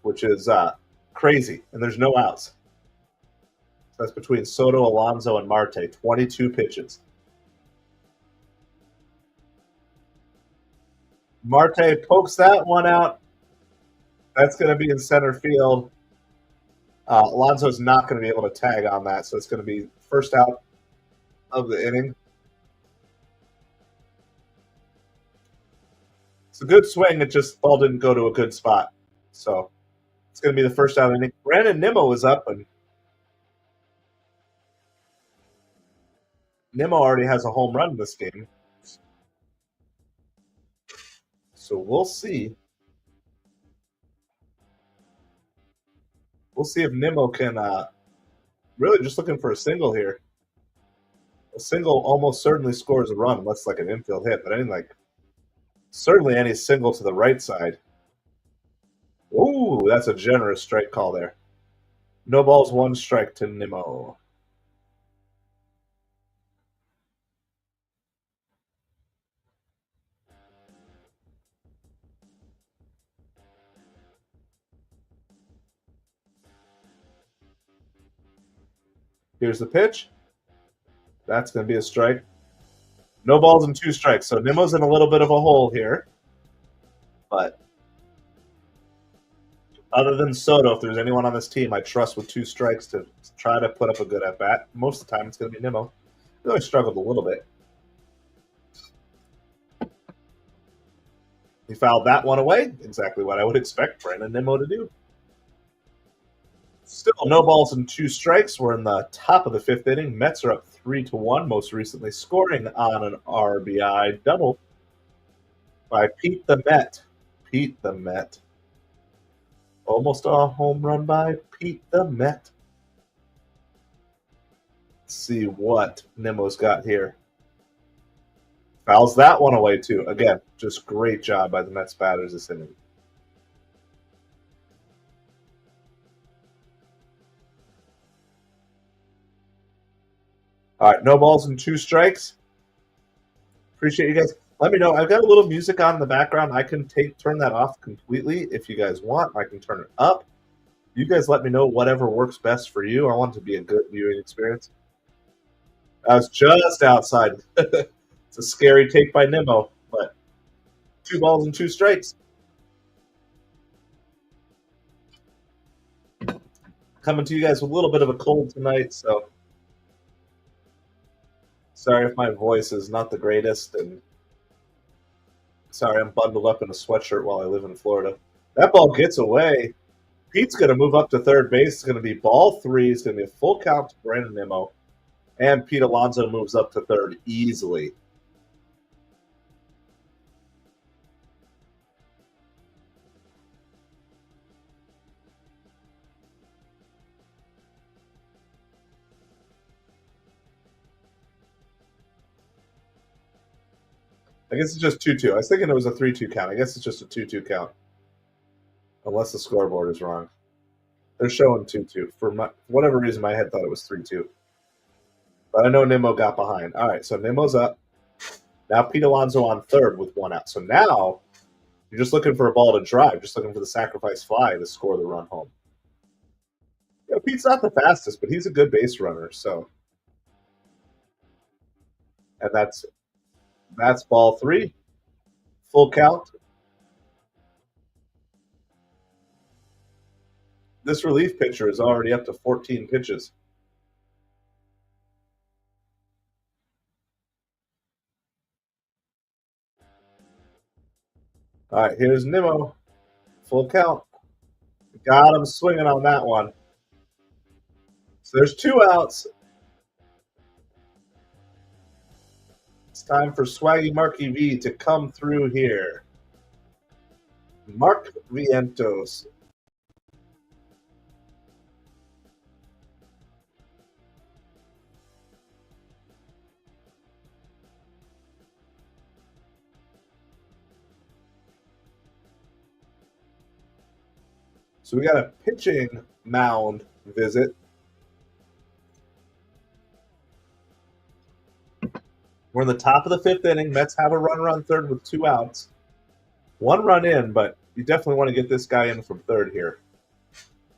A: which is crazy, and there's no outs. That's between Soto, Alonso, and Marte, 22 pitches. Marte pokes that one out. That's going to be in center field. Alonso's not going to be able to tag on that, so it's going to be first out of the inning. It's a good swing. It just ball didn't go to a good spot. So it's going to be the first out inning. Brandon Nimmo is up, and Nimmo already has a home run in this game. So we'll see. We'll see if Nimmo can really just looking for a single here. A single almost certainly scores a run unless like an infield hit, but certainly any single to the right side. Ooh, that's a generous strike call there. No balls, 1 strike to Nimmo. Here's the pitch. That's going to be a strike. No balls and 2 strikes. So Nimmo's in a little bit of a hole here. But other than Soto, if there's anyone on this team I trust with 2 strikes to try to put up a good at-bat, most of the time it's going to be Nimmo. He really struggled a little bit. He fouled that one away. Exactly what I would expect Brandon Nimmo to do. Still no balls and 2 strikes. We're in the top of the 5th inning. Mets are up 3-1, most recently scoring on an RBI double by Pete the Met. Pete the Met. Almost a home run by Pete the Met. Let's see what Nimmo's got here. Fouls that one away too. Again, just great job by the Mets batters this inning. All right, no balls and 2 strikes. Appreciate you guys. Let me know. I've got a little music on in the background. I can turn that off completely if you guys want. I can turn it up. You guys let me know whatever works best for you. I want it to be a good viewing experience. I was just outside. It's a scary take by Nimmo, but 2 balls and 2 strikes. Coming to you guys with a little bit of a cold tonight, so sorry if my voice is not the greatest, and sorry I'm bundled up in a sweatshirt while I live in Florida. That ball gets away. Pete's going to move up to third base. It's going to be ball 3. It's going to be a full count to Brandon Nimmo. And Pete Alonso moves up to third easily. I guess it's just 2-2. I was thinking it was a 3-2 count. I guess it's just a 2-2 count. Unless the scoreboard is wrong. They're showing 2-2. For whatever reason, my head thought it was 3-2. But I know Nimmo got behind. All right, so Nimmo's up. Now Pete Alonso on third with 1 out. So now you're just looking for a ball to drive, just looking for the sacrifice fly to score the run home. You know, Pete's not the fastest, but he's a good base runner. So, and that's ball 3. Full count. This relief pitcher is already up to 14 pitches. All right, here's Nimmo. Full count. Got him swinging on that one. So there's 2 outs. It's time for Swaggy Marky V to come through here. Mark Vientos. So we got a pitching mound visit. We're in the top of the 5th inning. Mets have a runner on third with 2 outs. 1 run in, but you definitely want to get this guy in from third here.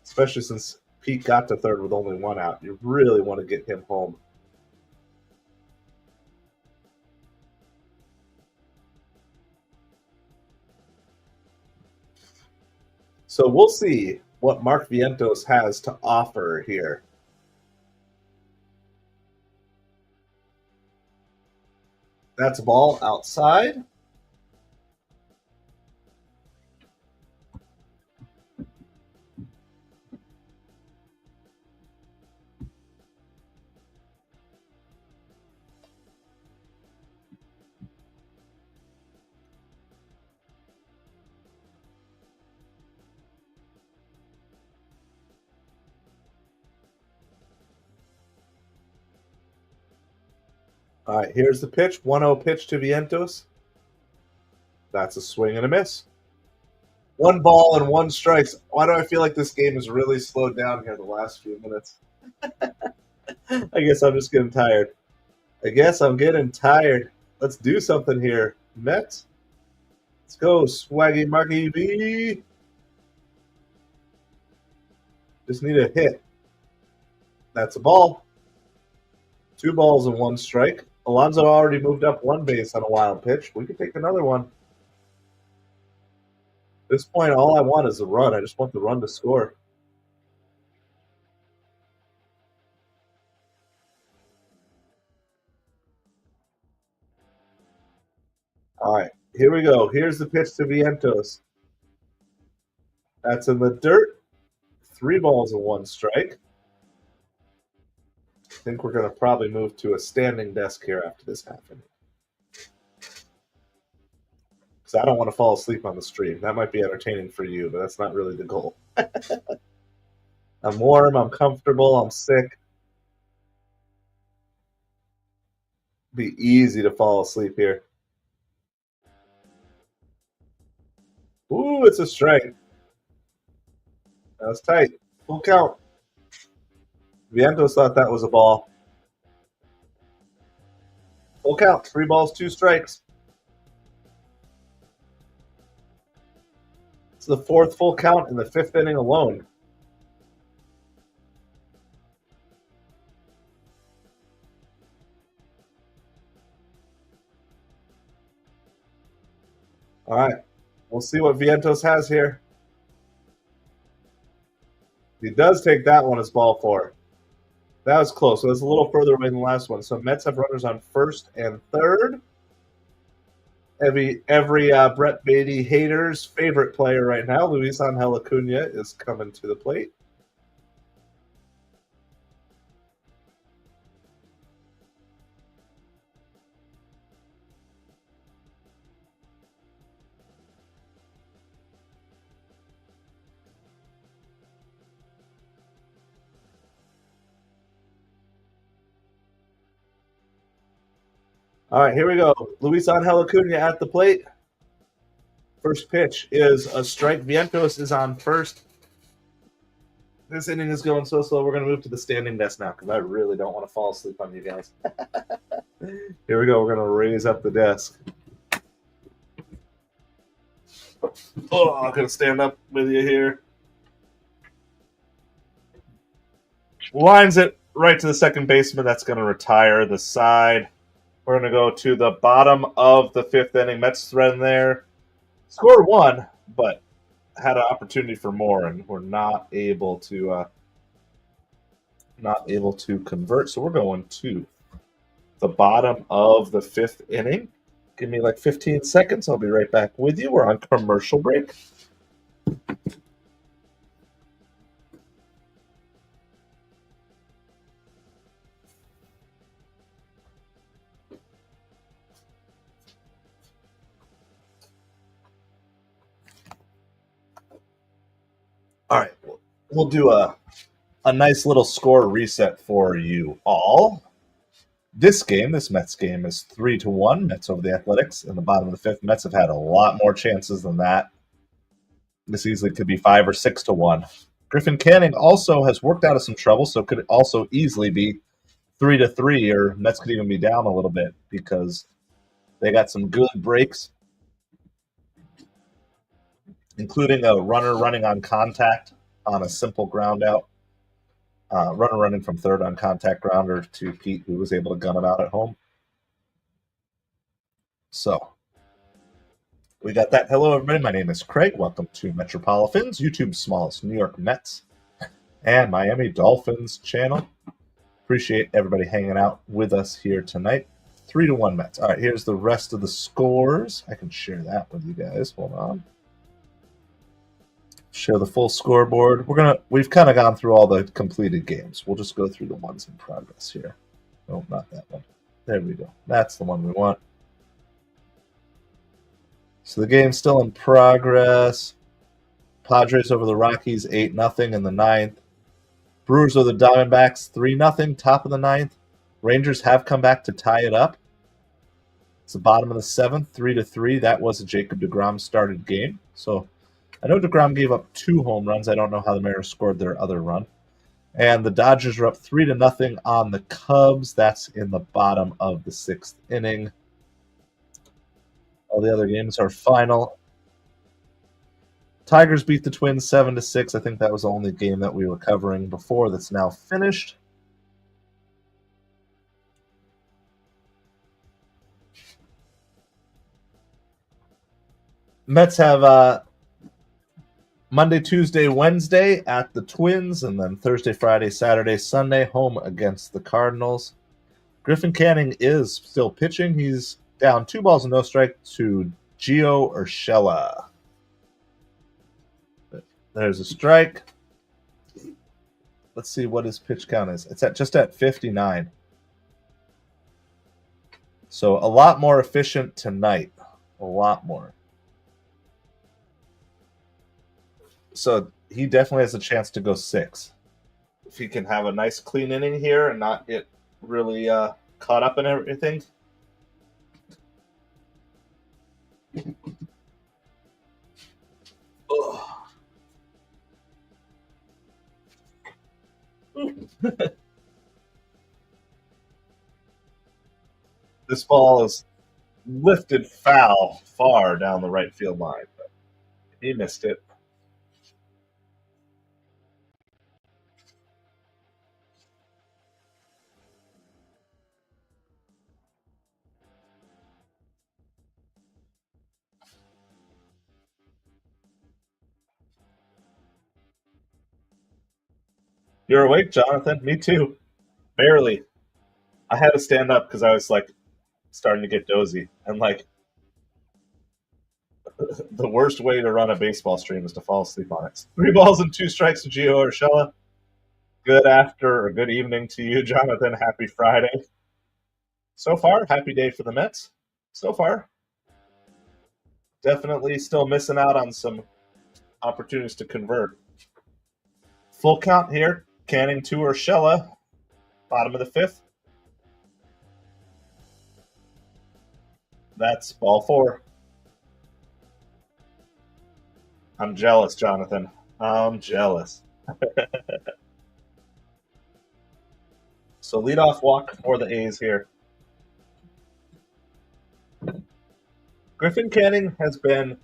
A: Especially since Pete got to third with only 1 out. You really want to get him home. So we'll see what Mark Vientos has to offer here. That's a ball outside. All right, here's the pitch. 1-0 pitch to Vientos. That's a swing and a miss. 1 ball and 1 strikes. Why do I feel like this game has really slowed down here the last few minutes? I guess I'm just getting tired. Let's do something here. Mets. Let's go, Swaggy Marky V. Just need a hit. That's a ball. 2 balls and 1 strike. Alonso already moved up 1 base on a wild pitch. We could take another one. At this point, all I want is a run. I just want the run to score. All right, here we go. Here's the pitch to Vientos. That's in the dirt. 3 balls and 1 strike. I think we're going to probably move to a standing desk here after this happens. Because I don't want to fall asleep on the stream. That might be entertaining for you, but that's not really the goal. I'm warm, I'm comfortable, I'm sick. Be easy to fall asleep here. Ooh, it's a strike. That was tight. Full count. Vientos thought that was a ball. Full count. 3 balls, 2 strikes. It's the fourth full count in the fifth inning alone. All right. We'll see what Vientos has here. He does take that one as ball four. That was close. So it's a little further away than the last one. So Mets have runners on first and third. Every Brett Beatty hater's favorite player right now, Luis Angel Acuna, is coming to the plate. All right, here we go. Luis Angel Acuna at the plate. First pitch is a strike. Vientos is on first. This inning is going so slow. We're going to move to the standing desk now because I really don't want to fall asleep on you guys. Here we go. We're going to raise up the desk. Oh, I'm going to stand up with you here. Lines it right to the second baseman. That's going to retire the side. We're going to go to the bottom of the fifth inning. Mets thread there. Scored one, but had an opportunity for more, and we're not able to convert. So we're going to the bottom of the fifth inning. Give me like 15 seconds. I'll be right back with you. We're on commercial break. All right, we'll do a nice little score reset for you all. This Mets game, is 3-1. Mets over the Athletics. In the bottom of the fifth, Mets have had a lot more chances than that. This easily could be 5 or 6-1. Griffin Canning also has worked out of some trouble, so could also easily be 3-3, or Mets could even be down a little bit because they got some good breaks, including a runner running on contact on a simple ground out. Runner running from third on contact grounder to Pete, who was able to gun it out at home. So, we got that. Hello, everybody. My name is Craig. Welcome to MetropoliFins, YouTube's smallest New York Mets and Miami Dolphins channel. Appreciate everybody hanging out with us here tonight. 3-1 Mets. All right, here's the rest of the scores. I can share that with you guys. Hold on. Share the full scoreboard. We've kind of gone through all the completed games. We'll just go through the ones in progress here. No, not that one. There we go. That's the one we want. So the game's still in progress. Padres over the Rockies 8-0 in the ninth. Brewers over the Diamondbacks 3-0, top of the ninth. Rangers have come back to tie it up. It's the bottom of the seventh, 3-3. That was a Jacob deGrom started game. So I know deGrom gave up 2 home runs. I don't know how the Mariners scored their other run. And the Dodgers are up 3-0 on the Cubs. That's in the bottom of the sixth inning. All the other games are final. Tigers beat the Twins 7-6. I think that was the only game that we were covering before that's now finished. Mets have Monday, Tuesday, Wednesday at the Twins, and then Thursday, Friday, Saturday, Sunday, home against the Cardinals. Griffin Canning is still pitching. He's down 2 balls and no strike to Gio Urshela. There's a strike. Let's see what his pitch count is. It's just at 59. So a lot more efficient tonight. A lot more. So he definitely has a chance to go 6. If he can have a nice clean inning here and not get really caught up in everything. This ball is lifted foul far down the right field line, but he missed it. You're awake, Jonathan? Me too. Barely. I had to stand up because I was like starting to get dozy. And like the worst way to run a baseball stream is to fall asleep on it. 3 balls and 2 strikes to Gio Urshela. Good after or good evening to you, Jonathan. Happy Friday. So far, happy day for the Mets. So far. Definitely still missing out on some opportunities to convert. Full count here. Canning to Urshela. Bottom of the 5th. That's ball 4. I'm jealous, Jonathan. I'm jealous. So leadoff walk for the A's here. Griffin Canning has been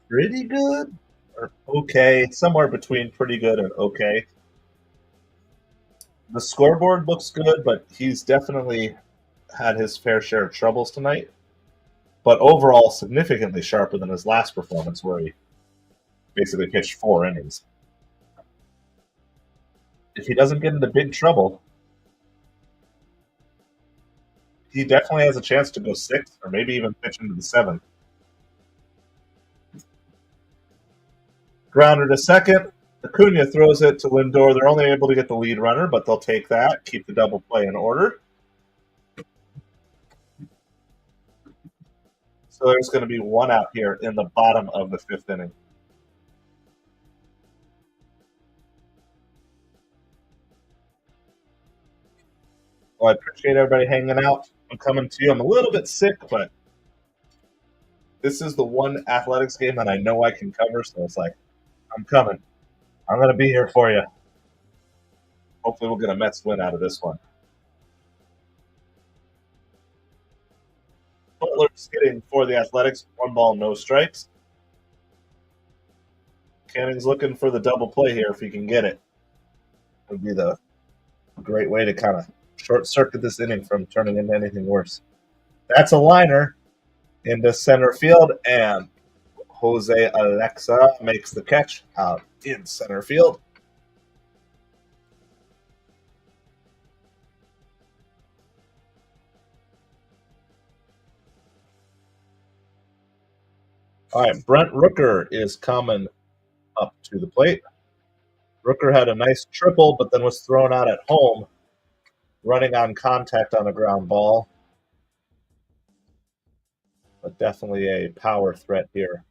A: pretty good or okay, somewhere between pretty good and okay. The scoreboard looks good, but he's definitely had his fair share of troubles tonight. But overall, significantly sharper than his last performance, where he basically pitched 4 innings. If he doesn't get into big trouble, he definitely has a chance to go 6 or maybe even pitch into the 7th. Grounder to second. Acuna throws it to Lindor. They're only able to get the lead runner, but they'll take that, keep the double play in order. So there's going to be 1 out here in the bottom of the 5th inning. Well, I appreciate everybody hanging out. I'm coming to you. I'm a little bit sick, but this is the one athletics game that I know I can cover, so it's like, I'm coming. I'm going to be here for you. Hopefully we'll get a Mets win out of this one. Butler's hitting for the Athletics. 1 ball, no strikes. Canning's looking for the double play here if he can get it. It would be the great way to kind of short-circuit this inning from turning into anything worse. That's a liner into center field, and Jose Alexa makes the catch out in center field. All right, Brent Rooker is coming up to the plate. Rooker had a nice triple, but then was thrown out at home, running on contact on a ground ball. But definitely a power threat here.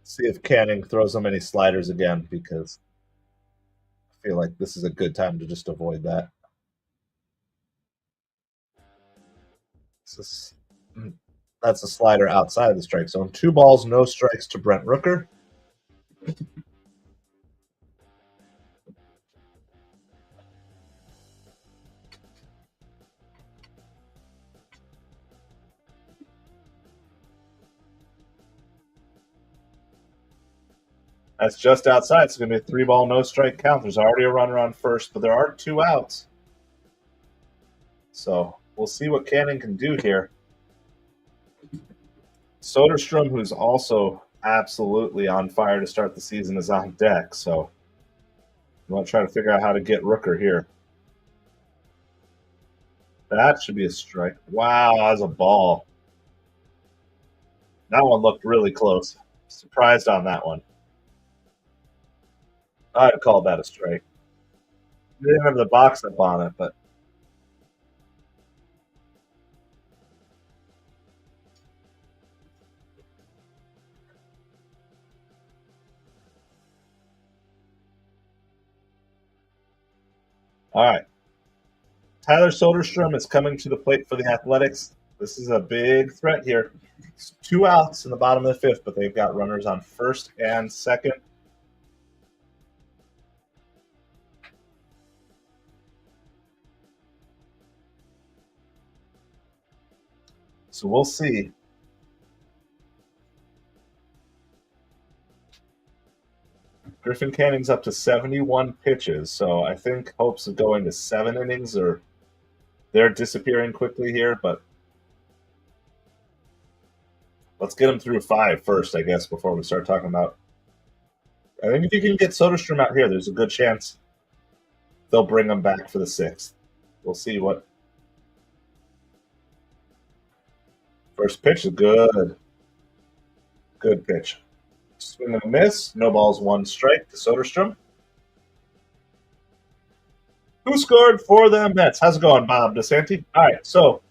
A: See if Canning throws him any sliders again, because I feel like this is a good time to just avoid that. That's a slider outside of the strike zone. 2 balls, no strikes to Brent Rooker. That's just outside. It's going to be a 3 ball, no strike count. There's already a runner on first, but there are 2 outs. So we'll see what Canning can do here. Soderstrom, who's also absolutely on fire to start the season, is on deck. So we want to try to figure out how to get Rooker here. That should be a strike. Wow, that was a ball. That one looked really close. Surprised on that one. I'd call that a strike. They didn't have the box up on it, but all right. Tyler Soderstrom is coming to the plate for the Athletics. This is a big threat here. It's 2 outs in the bottom of the 5th, but they've got runners on first and second. So we'll see. Griffin Canning's up to 71 pitches, so I think hopes of going to 7 innings they're disappearing quickly here, but let's get him through 5 first, I guess, before we start talking about. I think if you can get Soderstrom out here, there's a good chance they'll bring him back for the 6th. We'll see what. First pitch is good. Good pitch. Swing and a miss. No balls, 1 strike to Soderstrom. Who scored for the Mets? How's it going, Bob DeSanti? All right, so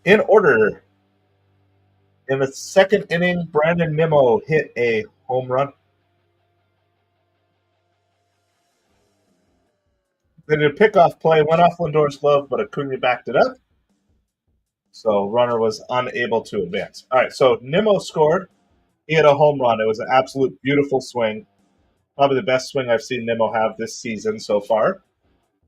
A: in order. In the 2nd inning, Brandon Nimmo hit a home run. They did a pickoff play, went off Lindor's glove, but Acuna backed it up. So runner was unable to advance. All right, so Nimmo scored. He had a home run. It was an absolute beautiful swing. Probably the best swing I've seen Nimmo have this season so far.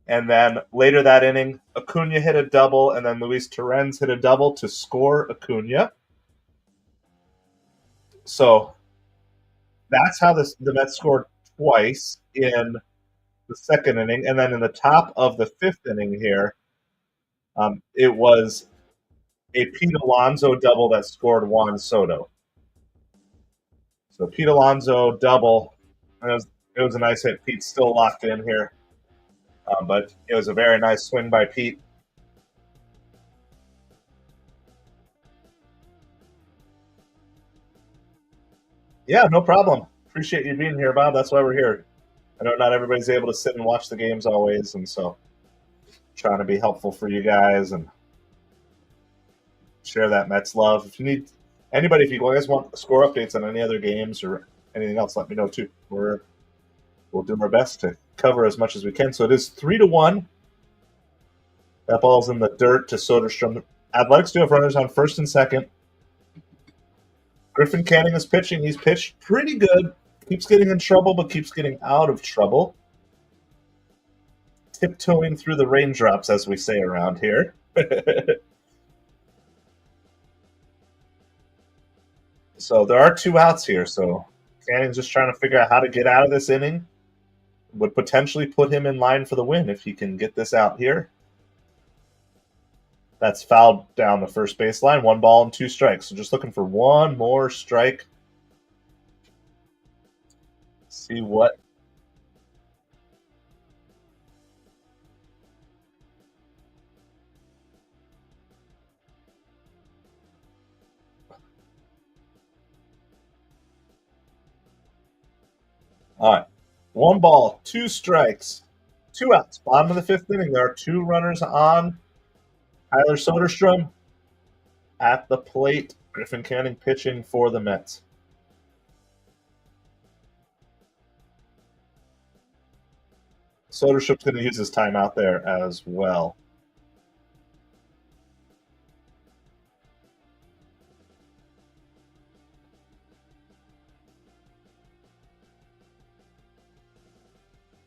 A: And then later that inning, Acuna hit a double, and then Luis Torrens hit a double to score Acuna. So that's how the Mets scored twice in the 2nd inning. And then in the top of the 5th inning here, it was a Pete Alonso double that scored Juan Soto. So Pete Alonso double. It was a nice hit. Pete's still locked in here. But it was a very nice swing by Pete. Yeah, no problem. Appreciate you being here, Bob. That's why we're here. I know not everybody's able to sit and watch the games always, and so trying to be helpful for you guys and share that Mets love. If you need anybody, if you guys want score updates on any other games or anything else, let me know too. We'll do our best to cover as much as we can. So it is 3-1. That ball's in the dirt to Soderstrom. Athletics do have runners on 1st and 2nd. Griffin Canning is pitching. He's pitched pretty good. Keeps getting in trouble, but keeps getting out of trouble. Tiptoeing through the raindrops, as we say around here. So there are 2 outs here. So Canning's just trying to figure out how to get out of this inning. Would potentially put him in line for the win if he can get this out here. That's fouled down the first baseline. 1 ball and 2 strikes. So just looking for 1 more strike. See what. All right. 1 ball, 2 strikes, 2 outs. Bottom of the 5th inning. There are 2 runners on. Tyler Soderstrom at the plate. Griffin Canning pitching for the Mets. Soderstrom's going to use his time out there as well.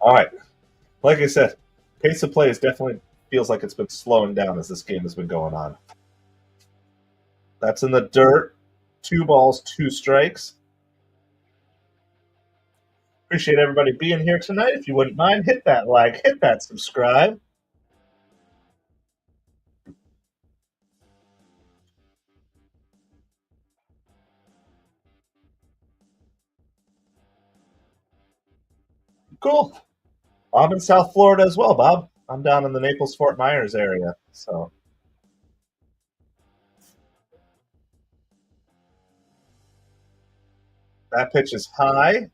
A: All right. Like I said, pace of play is definitely feels like it's been slowing down as this game has been going on. That's in the dirt. 2 balls, 2 strikes. Appreciate everybody being here tonight. If you wouldn't mind, hit that like, hit that subscribe. Cool. I'm in South Florida as well, Bob. I'm down in the Naples-Fort Myers area. So that pitch is high.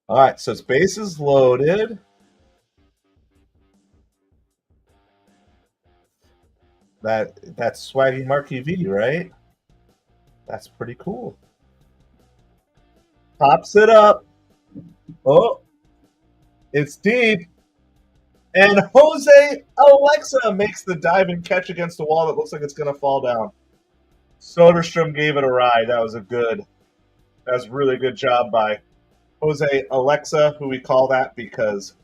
A: All right, so it's bases loaded. That's Swaggy Marky V, right? That's pretty cool. Pops it up. Oh, it's deep. And Jose Alexa makes the dive and catch against the wall that looks like it's going to fall down. Soderstrom gave it a ride. That was a really good job by Jose Alexa, who we call that because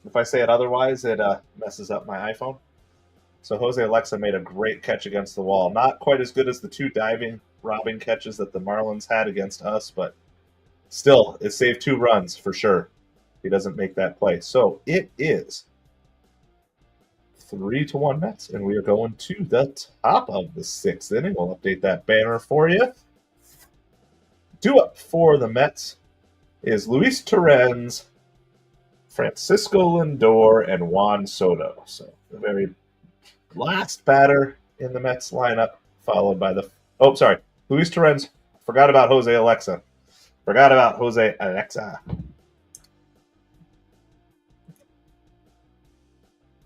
A: If I say it otherwise, it messes up my iPhone. So Jose Alexa made a great catch against the wall. Not quite as good as the two diving, robbing catches that the Marlins had against us, but still, it saved 2 runs for sure. He doesn't make that play. So it is 3-1 Mets, and we are going to the top of the 6th inning. We'll update that banner for you. Due up for the Mets is Luis Torrens, Francisco Lindor, and Juan Soto. So the very last batter in the Mets lineup, followed by the Luis Torrens. Forgot about Jose Alexa.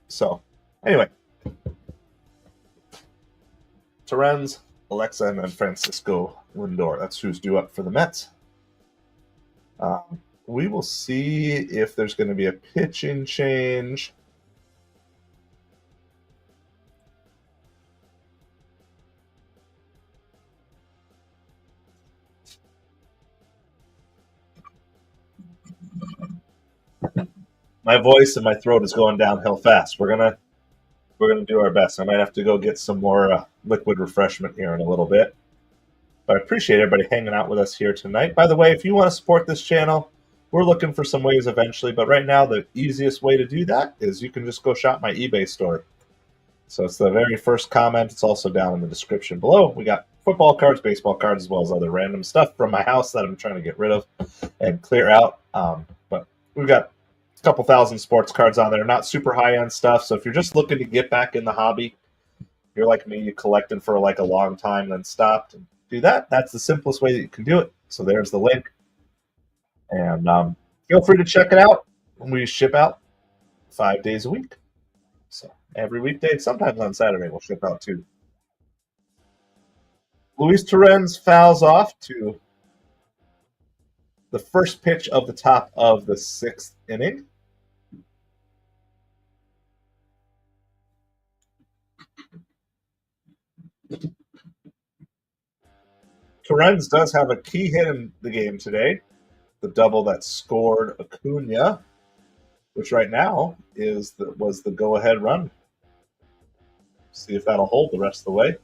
A: So, anyway, Torrens, Alexa, and then Francisco Lindor. That's who's due up for the Mets. We will see if there's going to be a pitching change. My voice and my throat is going downhill fast. We're gonna do our best. I might have to go get some more liquid refreshment here in a little bit. But I appreciate everybody hanging out with us here tonight. By the way, if you want to support this channel, we're looking for some ways eventually. But right now, the easiest way to do that is you can just go shop my eBay store. So it's the very first comment. It's also down in the description below. We got football cards, baseball cards, as well as other random stuff from my house that I'm trying to get rid of and clear out. But we've got a couple thousand sports cards on there. Not super high-end stuff. So if you're just looking to get back in the hobby, you're like me, you collected for like a long time, then stopped and do that. That's the simplest way that you can do it. So there's the link. And feel free to check it out. We ship out 5 days a week. So every weekday, sometimes on Saturday, we'll ship out too. Luis Torrens fouls off to the first pitch of the top of the 6th inning. Torrens does have a key hit in the game today, the double that scored Acuna, which right now was the go-ahead run. See if that'll hold the rest of the way.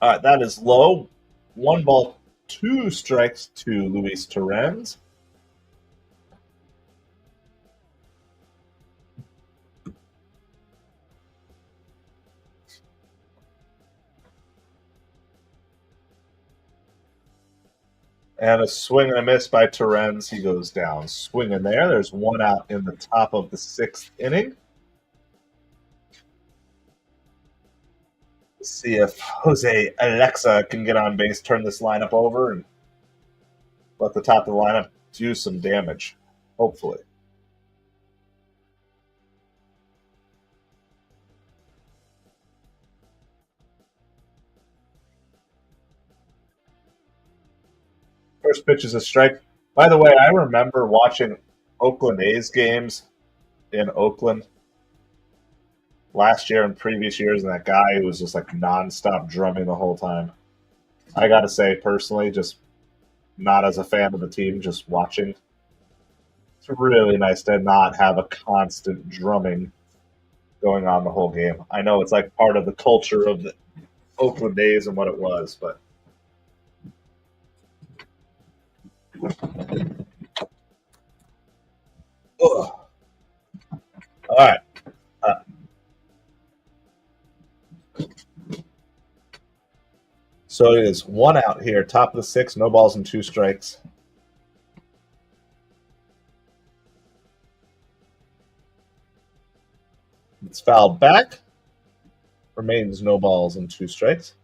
A: All right, that is low. 1 ball, 2 strikes to Luis Torrens. And a swing and a miss by Torrens. He goes down swinging there. There's 1 out in the top of the 6th inning. Let's see if Jose Alexa can get on base, turn this lineup over, and let the top of the lineup do some damage, hopefully. First pitch is a strike. By the way, I remember watching Oakland A's games in Oakland last year and previous years, and that guy who was just like nonstop drumming the whole time. I got to say, personally, just not as a fan of the team, just watching, it's really nice to not have a constant drumming going on the whole game. I know it's like part of the culture of the Oakland A's and what it was, but ugh. All right. So it is 1 out here, top of the 6th, no balls and 2 strikes. It's fouled back. Remains no balls and 2 strikes.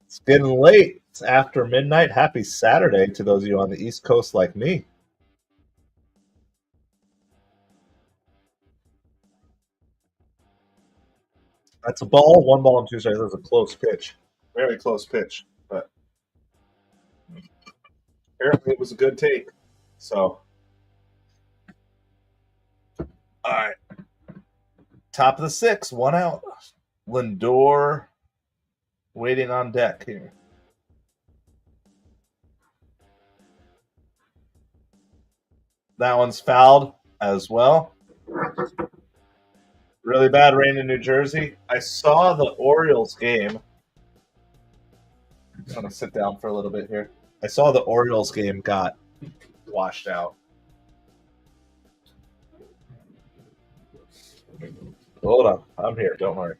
A: It's getting late. It's after midnight. Happy Saturday to those of you on the East Coast like me. That's a ball. 1 ball and 2 strikes. That was a close pitch. Very close pitch. But apparently it was a good take. So, all right. Top of the 6th, 1 out. Lindor waiting on deck here. That one's fouled as well. Really bad rain in New Jersey. I saw the Orioles game. I'm going to sit down for a little bit here. I saw the Orioles game got washed out. Hold on. I'm here. Don't worry.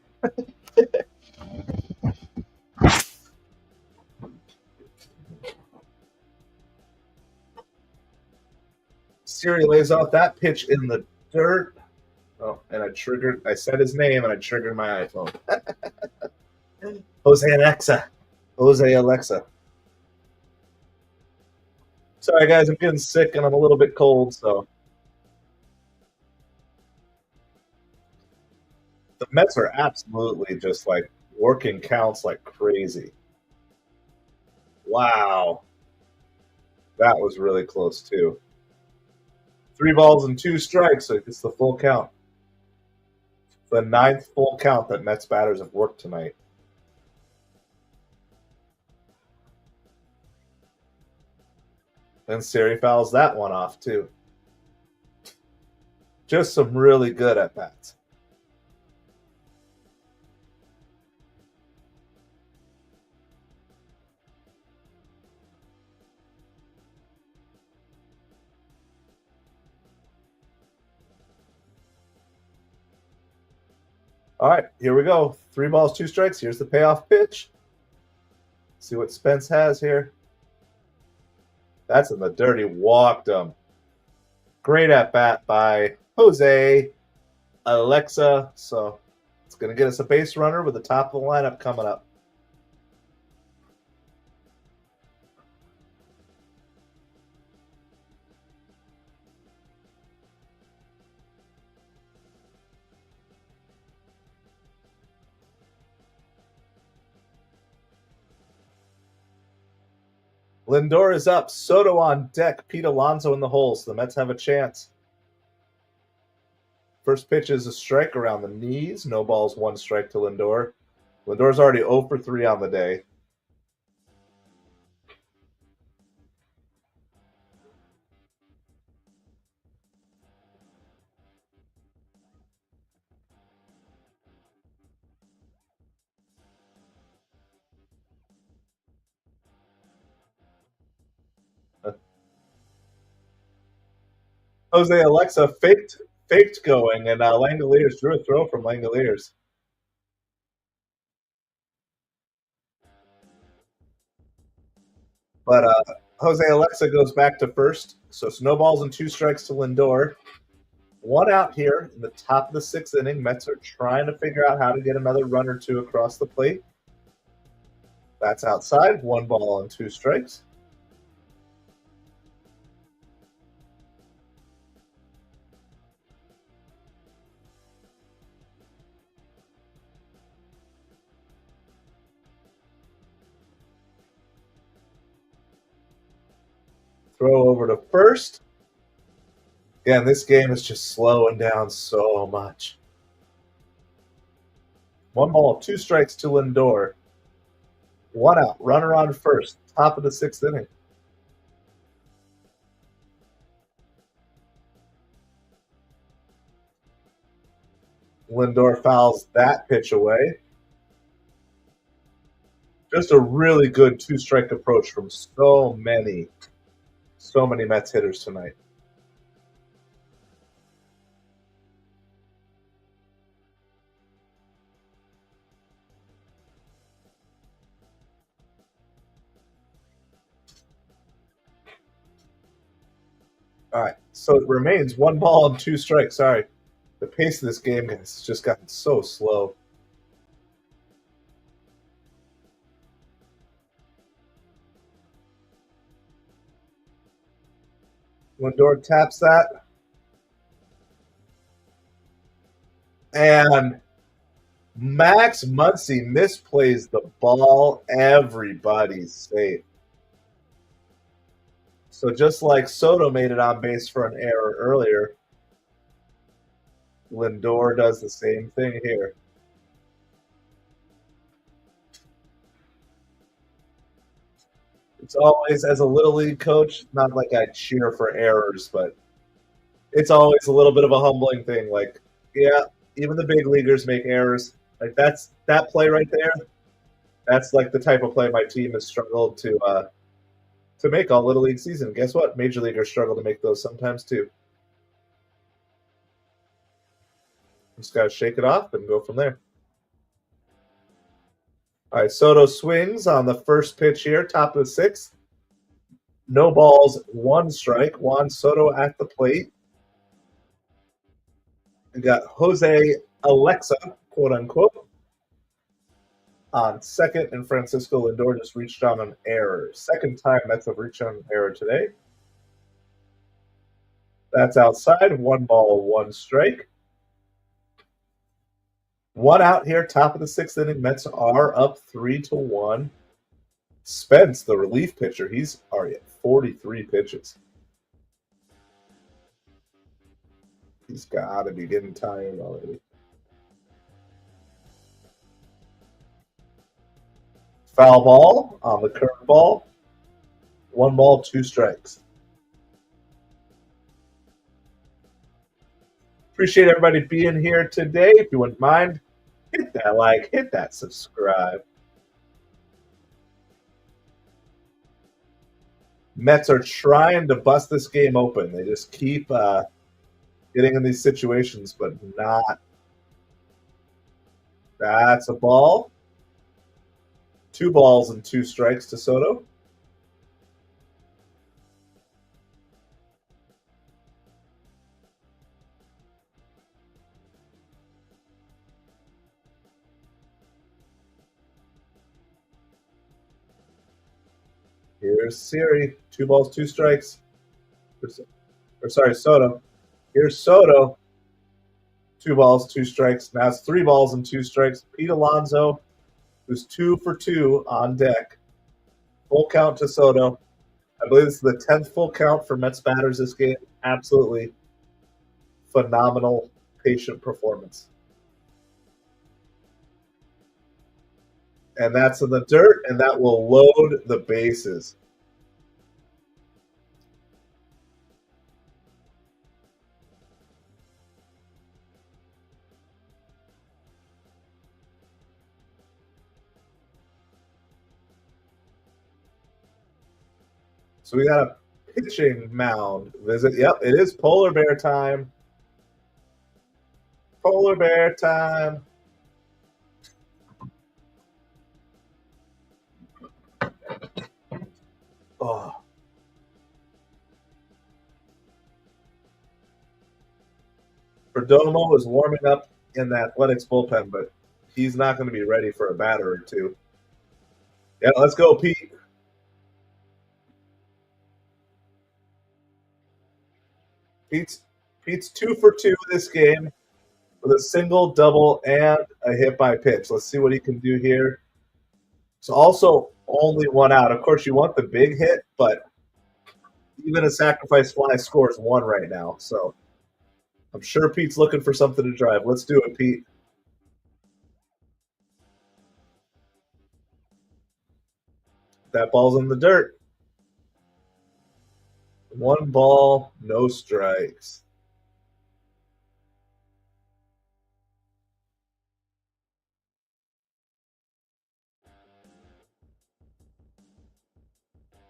A: Siri lays off that pitch in the dirt. Oh, and I said his name and I triggered my iPhone. Jose Alexa. Sorry, guys, I'm getting sick and I'm a little bit cold, so. The Mets are absolutely just like working counts like crazy. Wow. That was really close, too. 3 balls and 2 strikes, so it's the full count. The 9th full count that Mets batters have worked tonight. And Siri fouls that one off, too. Just some really good at-bats. All right, here we go. 3 balls, 2 strikes. Here's the payoff pitch. See what Spence has here. That's in the dirty. Walked him. Great at bat by Jose Alexa. So it's going to get us a base runner with the top of the lineup coming up. Lindor is up. Soto on deck. Pete Alonso in the hole, so the Mets have a chance. First pitch is a strike around the knees. No balls, 1 strike to Lindor. Lindor's already 0 for 3 on the day. Jose Alexa faked going, and Langoliers drew a throw from Langoliers. But Jose Alexa goes back to first, so it's no balls and 2 strikes to Lindor. 1 out here in the top of the 6th inning. Mets are trying to figure out how to get another run or 2 across the plate. That's outside. 1 ball and 2 strikes. Throw over to first. Again, this game is just slowing down so much. 1 ball, 2 strikes to Lindor. 1 out. Runner on first. Top of the 6th inning. Lindor fouls that pitch away. Just a really good 2-strike approach from so many Mets hitters tonight. All right, so it remains 1 ball and 2 strikes. Sorry. The pace of this game has just gotten so slow. Lindor taps that. And Max Muncy misplays the ball. Everybody's safe. So just like Soto made it on base for an error earlier, Lindor does the same thing here. It's always, as a Little League coach, not like I cheer for errors, but it's always a little bit of a humbling thing. Like, yeah, even the big leaguers make errors. Like that play right there. That's like the type of play my team has struggled to make all Little League season. Guess what? Major leaguers struggle to make those sometimes too. Just got to shake it off and go from there. All right, Soto swings on the first pitch here, top of the sixth. No balls, one strike. Juan Soto at the plate. We got Jose Alexa, quote unquote, on second, and Francisco Lindor just reached on an error. Second time Mets have reached on an error today. That's outside. 1 ball, 1 strike. 1 out here, top of the sixth inning. Mets are up 3-1. Spence, the relief pitcher, he's already at 43 pitches. He's got to be getting tired already. Foul ball on the curveball. 1 ball, 2 strikes. Appreciate everybody being here today. If you wouldn't mind, hit that like, hit that subscribe. Mets are trying to bust this game open. They just keep getting in these situations, but not. That's a ball. 2 balls and 2 strikes to Soto. Here's Siri. 2 balls, 2 strikes. Soto. Here's Soto. 2 balls, 2 strikes. Now it's 3 balls and 2 strikes. Pete Alonso, who's 2 for 2 on deck. Full count to Soto. I believe this is the 10th full count for Mets batters this game. Absolutely phenomenal, patient performance. And that's in the dirt, and that will load the bases. So we got a pitching mound visit. Yep, it is polar bear time. Polar bear time. Oh. Perdomo is warming up in the Athletics bullpen, but he's not going to be ready for a batter or two. Yeah, let's go, Pete. Pete's 2 for 2 this game with a single, double, and a hit by pitch. Let's see what he can do here. It's also only 1 out. Of course, you want the big hit, but even a sacrifice fly scores 1 right now. So I'm sure Pete's looking for something to drive. Let's do it, Pete. That ball's in the dirt. 1 ball, no strikes.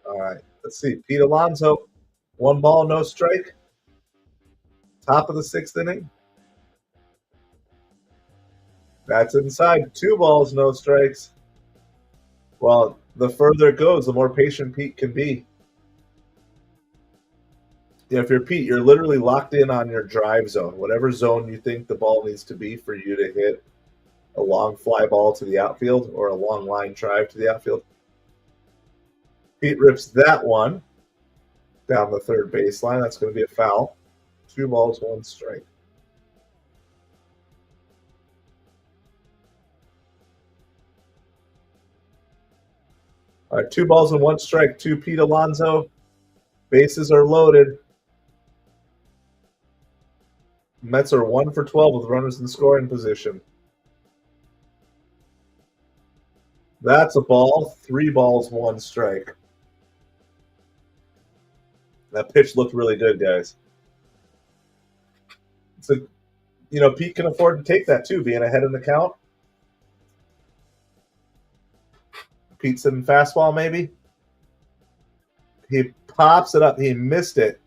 A: All right, let's see. Pete Alonso, 1 ball, no strike. Top of the 6th inning. That's inside. 2 balls, no strikes. Well, the further it goes, the more patient Pete can be. If you're Pete, you're literally locked in on your drive zone, whatever zone you think the ball needs to be for you to hit a long fly ball to the outfield or a long line drive to the outfield. Pete rips that one down the third baseline. That's going to be a foul. 2 balls, 1 strike. All right, 2 balls and 1 strike. 2 Pete Alonso. Bases are loaded. Mets are 1 for 12 with runners in scoring position. That's a ball. 3 balls, 1 strike. That pitch looked really good, guys. So, Pete can afford to take that too, being ahead in the count. Pete's in fastball, maybe. He pops it up. He missed it.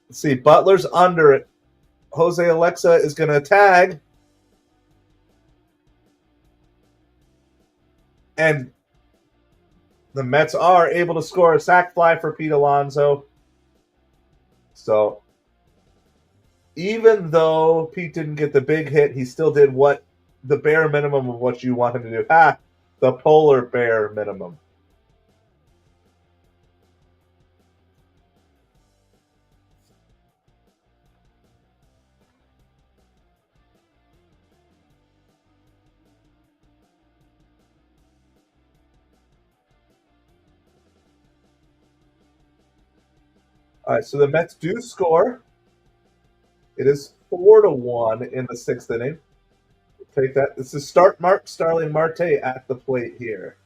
A: Let's see. Butler's under it. Jose Alexa is going to tag. And the Mets are able to score a sac fly for Pete Alonso. So even though Pete didn't get the big hit, he still did what the bare minimum of what you want him to do. The polar bear minimum. All right, so the Mets do score. It is 4-1 in the 6th inning. Take that. This is Starling Marte at the plate here.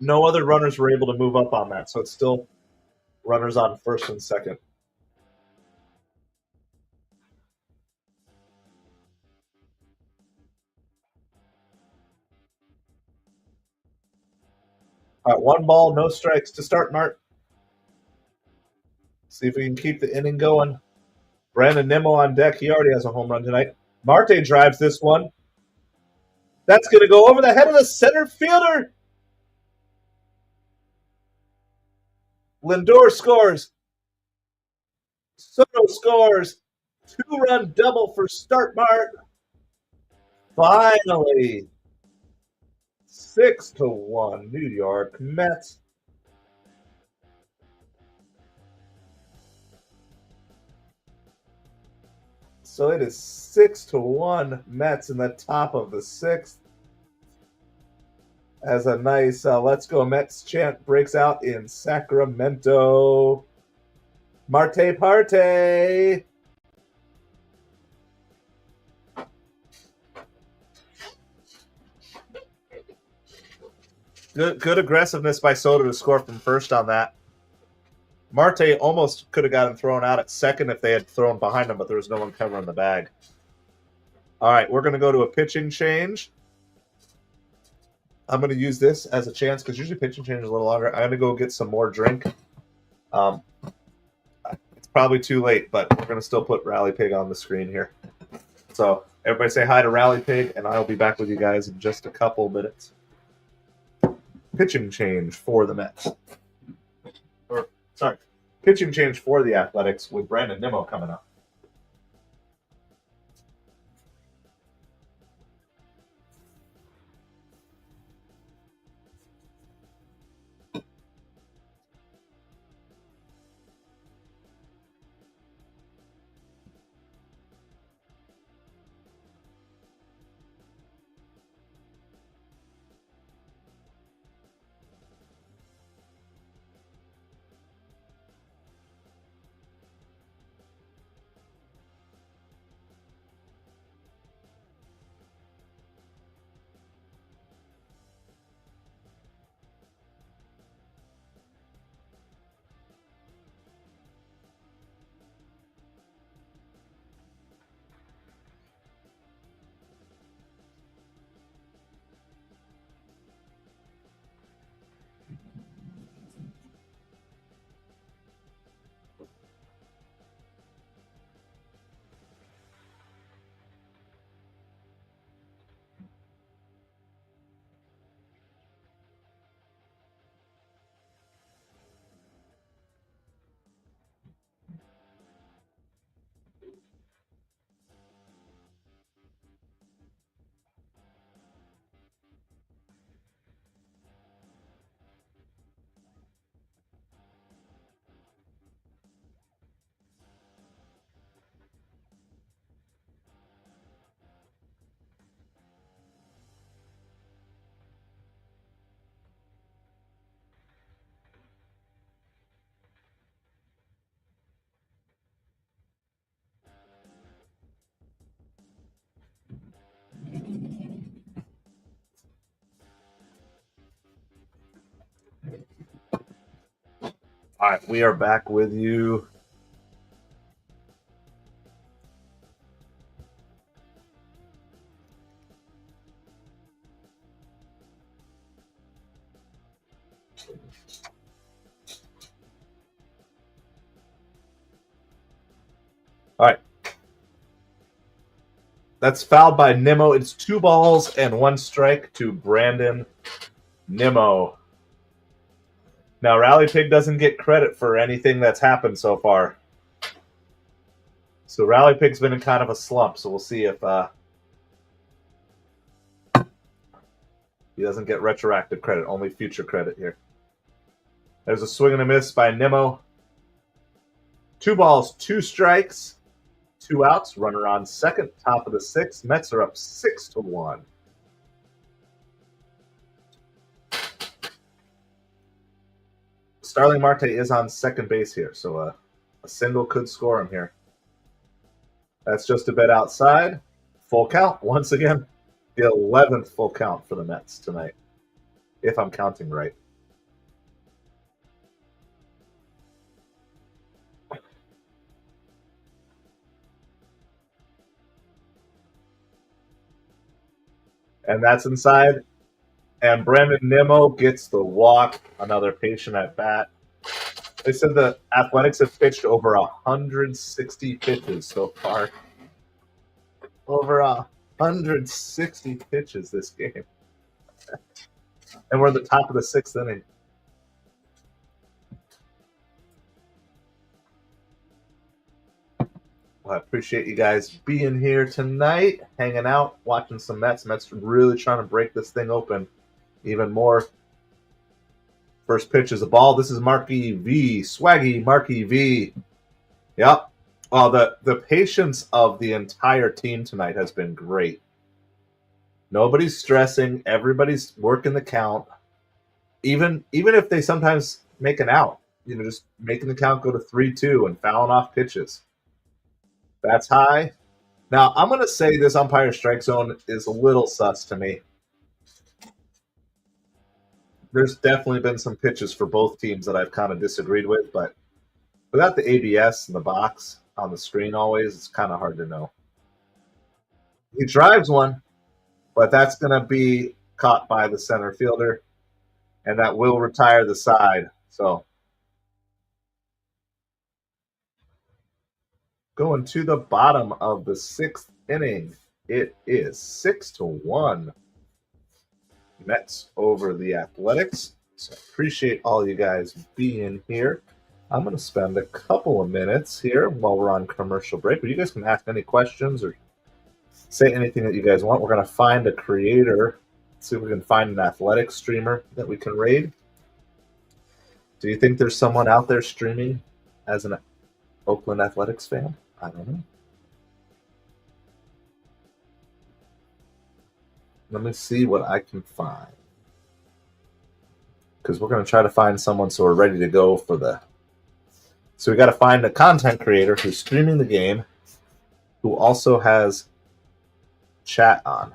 A: No other runners were able to move up on that, so it's still runners on first and second. All right, 1 ball, no strikes to start, Mart. See if we can keep the inning going. Brandon Nimmo on deck. He already has a home run tonight. Marte drives this one. That's going to go over the head of the center fielder. Lindor scores. Soto scores. 2-run double for Start Mart. Finally, 6-1 New York Mets. So it is 6-1 Mets in the top of the 6th. As a nice "Let's Go Mets" chant breaks out in Sacramento. Marte Parte. Good aggressiveness by Soto to score from first on that. Marte almost could have got him thrown out at second if they had thrown behind him, but there was no one covering the bag. All right, we're going to go to a pitching change. I'm going to use this as a chance because usually pitching change is a little longer. I'm going to go get some more drink. It's probably too late, but we're going to still put Rally Pig on the screen here. So everybody say hi to Rally Pig, and I'll be back with you guys in just a couple minutes. Pitching change for the Mets. Pitching change for the Athletics with Brandon Nimmo coming up. All right, we are back with you. All right. That's fouled by Nimmo. It's 2 balls and 1 strike to Brandon Nimmo. Now, Rally Pig doesn't get credit for anything that's happened so far. So Rally Pig's been in kind of a slump, so we'll see if he doesn't get retroactive credit, only future credit here. There's a swing and a miss by Nimmo. 2 balls, 2 strikes, 2 outs. Runner on second, top of the 6th. Mets are up 6-1. Starling Marte is on second base here, so a single could score him here. That's just a bit outside. Full count once again. The 11th full count for the Mets tonight, if I'm counting right. And that's inside. And Brandon Nimmo gets the walk. Another patient at bat. They said the Athletics have pitched over 160 pitches so far. Over 160 pitches this game. And we're at the top of the 6th inning. Well, I appreciate you guys being here tonight, hanging out, watching some Mets. Mets really trying to break this thing open even more. First pitch is a ball. This is Marky V. Swaggy Marky V. Yep. Oh, the patience of the entire team tonight has been great. Nobody's stressing. Everybody's working the count. Even if they sometimes make an out, just making the count go to 3-2 and fouling off pitches. That's high. Now, I'm going to say this umpire strike zone is a little sus to me. There's definitely been some pitches for both teams that I've kind of disagreed with, but without the ABS and the box on the screen always, it's kind of hard to know. He drives one, but that's going to be caught by the center fielder, and that will retire the side. So going to the bottom of the 6th inning, it is 6-1. Mets over the Athletics. So I appreciate all you guys being here. I'm going to spend a couple of minutes here while we're on commercial break, but you guys can ask any questions or say anything that you guys want. We're going to find a creator, see if we can find an Athletics streamer that we can raid. Do you think there's someone out there streaming as an Oakland Athletics fan? I don't know. Let me see what I can find. Because we're going to try to find someone so we're ready to go for the... So we got to find a content creator who's streaming the game, who also has chat on.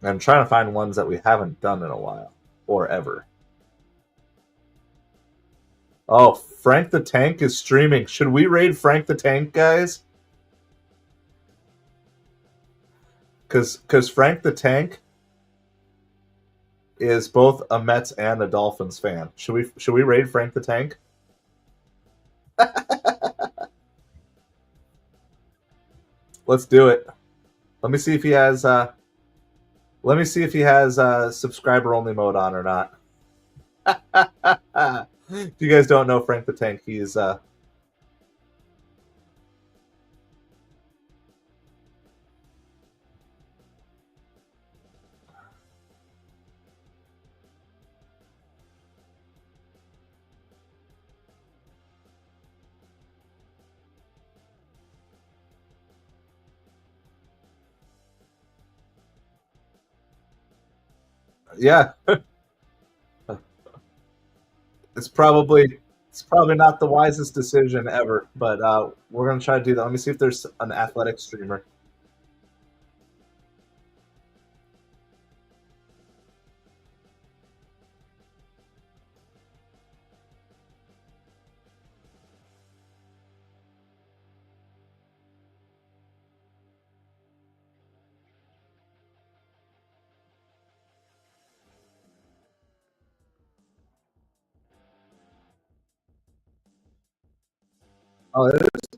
A: I'm trying to find ones that we haven't done in a while, or ever. Oh, Frank the Tank is streaming. Should we raid Frank the Tank, guys? Because Frank the Tank is both a Mets and a Dolphins fan. Should we raid Frank the Tank? Let's do it. Let me see if he has subscriber only mode on or not. If you guys don't know Frank the Tank, he's yeah. It's probably not the wisest decision ever, but we're gonna try to do that. Let me see if there's an athletic streamer. Oh,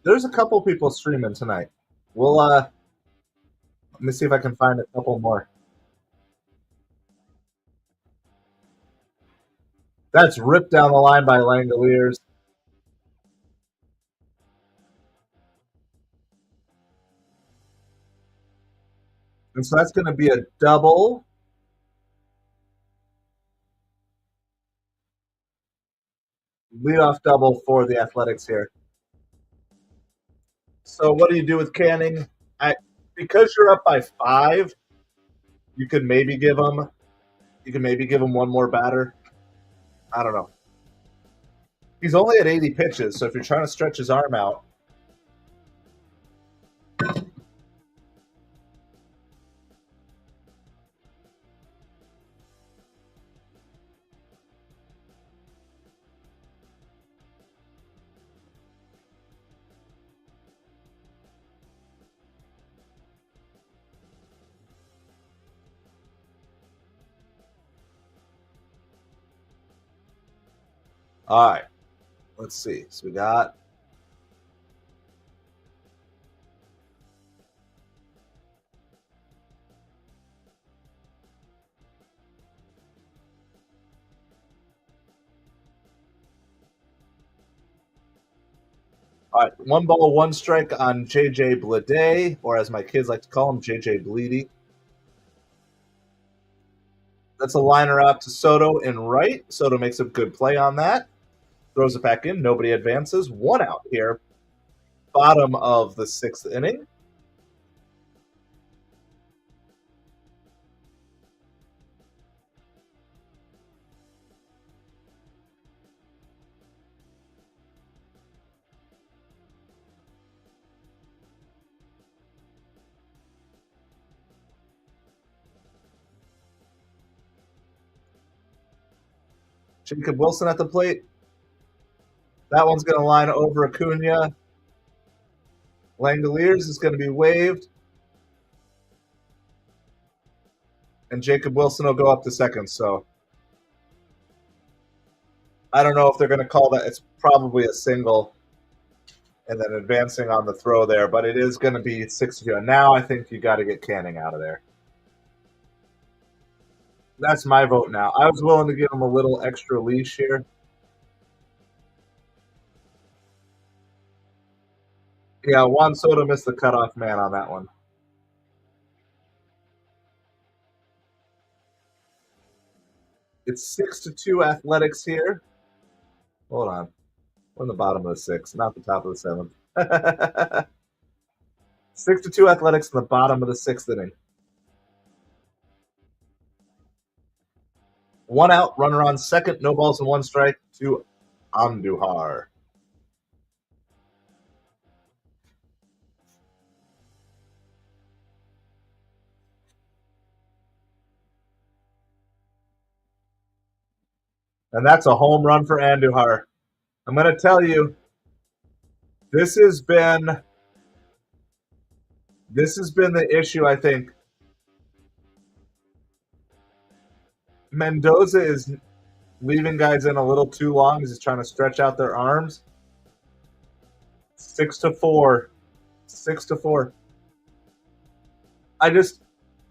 A: there's a couple people streaming tonight. We'll let me see if I can find a couple more. That's ripped down the line by Langoliers. And so that's going to be a double. Leadoff double for the Athletics here. So what do you do with Canning? Because you're up by 5, you could maybe give him one more batter. I don't know. He's only at 80 pitches, so if you're trying to stretch his arm out. All right. Let's see. So we got all right, 1 ball, 1 strike on JJ Bleday, or as my kids like to call him, JJ Bleedy. That's a liner out to Soto in right. Soto makes a good play on that. Throws it back in. Nobody advances. 1 out here. Bottom of the 6th inning. Jacob Wilson at the plate. That one's going to line over Acuna. Langoliers is going to be waved. And Jacob Wilson will go up to second. So I don't know if they're going to call that. It's probably a single and then advancing on the throw there. But it is going to be 6-2. And now I think you got to get Canning out of there. That's my vote now. I was willing to give him a little extra leash here. Yeah, Juan Soto missed the cutoff man on that one. It's 6-2 Athletics here. Hold on. We're in the bottom of the 6th, not the top of the 7th. 6-2 Athletics in the bottom of the 6th inning. 1 out, runner on second, no balls and 1 strike to Andujar. And that's a home run for Andujar. I'm going to tell you, this has been the issue, I think. Mendoza is leaving guys in a little too long. He's trying to stretch out their arms. 6-4. 6-4.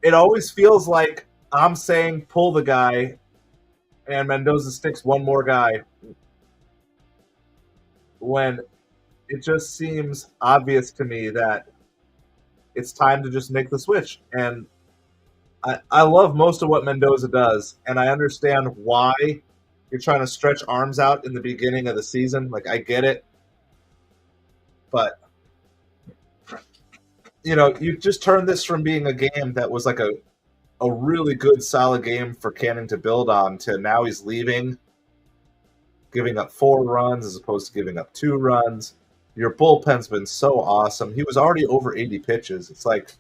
A: It always feels like I'm saying pull the guy, and Mendoza sticks one more guy, when it just seems obvious to me that it's time to just make the switch. And I love most of what Mendoza does, and I understand why you're trying to stretch arms out in the beginning of the season. Like, I get it. But, you just turned this from being a game that was like a really good, solid game for Canning to build on to now he's leaving, giving up 4 runs as opposed to giving up 2 runs. Your bullpen's been so awesome. He was already over 80 pitches. It's like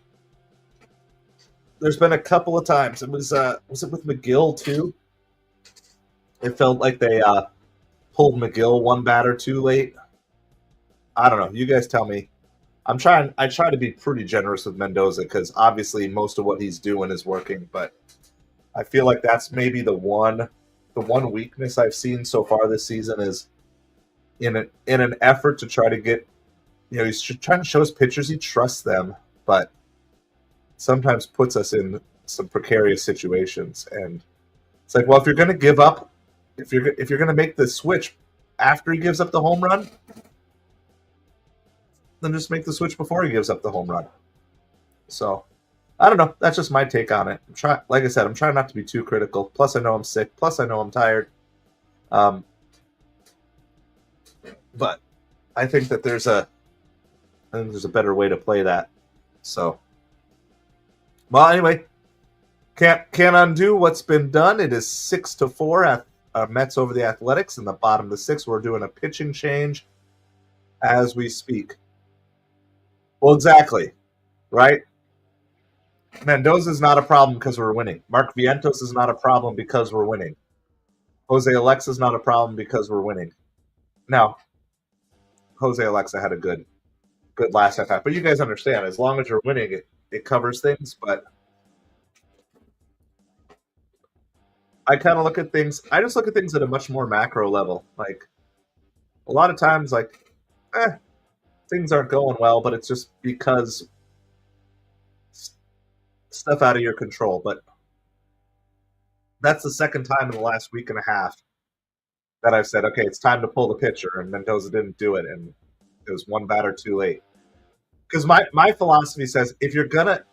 A: there's been a couple of times. It was it with McGill too? It felt like they pulled McGill 1 batter too late. I don't know. You guys tell me. I try to be pretty generous with Mendoza because obviously most of what he's doing is working, but I feel like that's maybe the one weakness I've seen so far this season is in an effort to try to get, he's trying to show his pitchers he trusts them, but sometimes puts us in some precarious situations. And it's like, well, if you're going to give up, if you're going to make the switch after he gives up the home run, then just make the switch before he gives up the home run. So, I don't know. That's just my take on it. Like I said, I'm trying not to be too critical. Plus, I know I'm sick. Plus, I know I'm tired. But I think that there's a better way to play that. So, well, anyway, can't undo what's been done. It is 6-4 at Mets over the Athletics in the bottom of the sixth. We're doing a pitching change as we speak. Well, exactly, right? Mendoza is not a problem because we're winning. Mark Vientos is not a problem because we're winning. Jose Alexa is not a problem because we're winning. Now, Jose Alexa had a good last half, but you guys understand, as long as you're winning, it covers things. But I kind of look at things. I just look at things at a much more macro level. Like a lot of times, things aren't going well, but it's just because stuff out of your control. But that's the second time in the last week and a half that I've said, okay, it's time to pull the pitcher, and Mendoza didn't do it, and it was one batter too late. Because my philosophy says, if you're gonna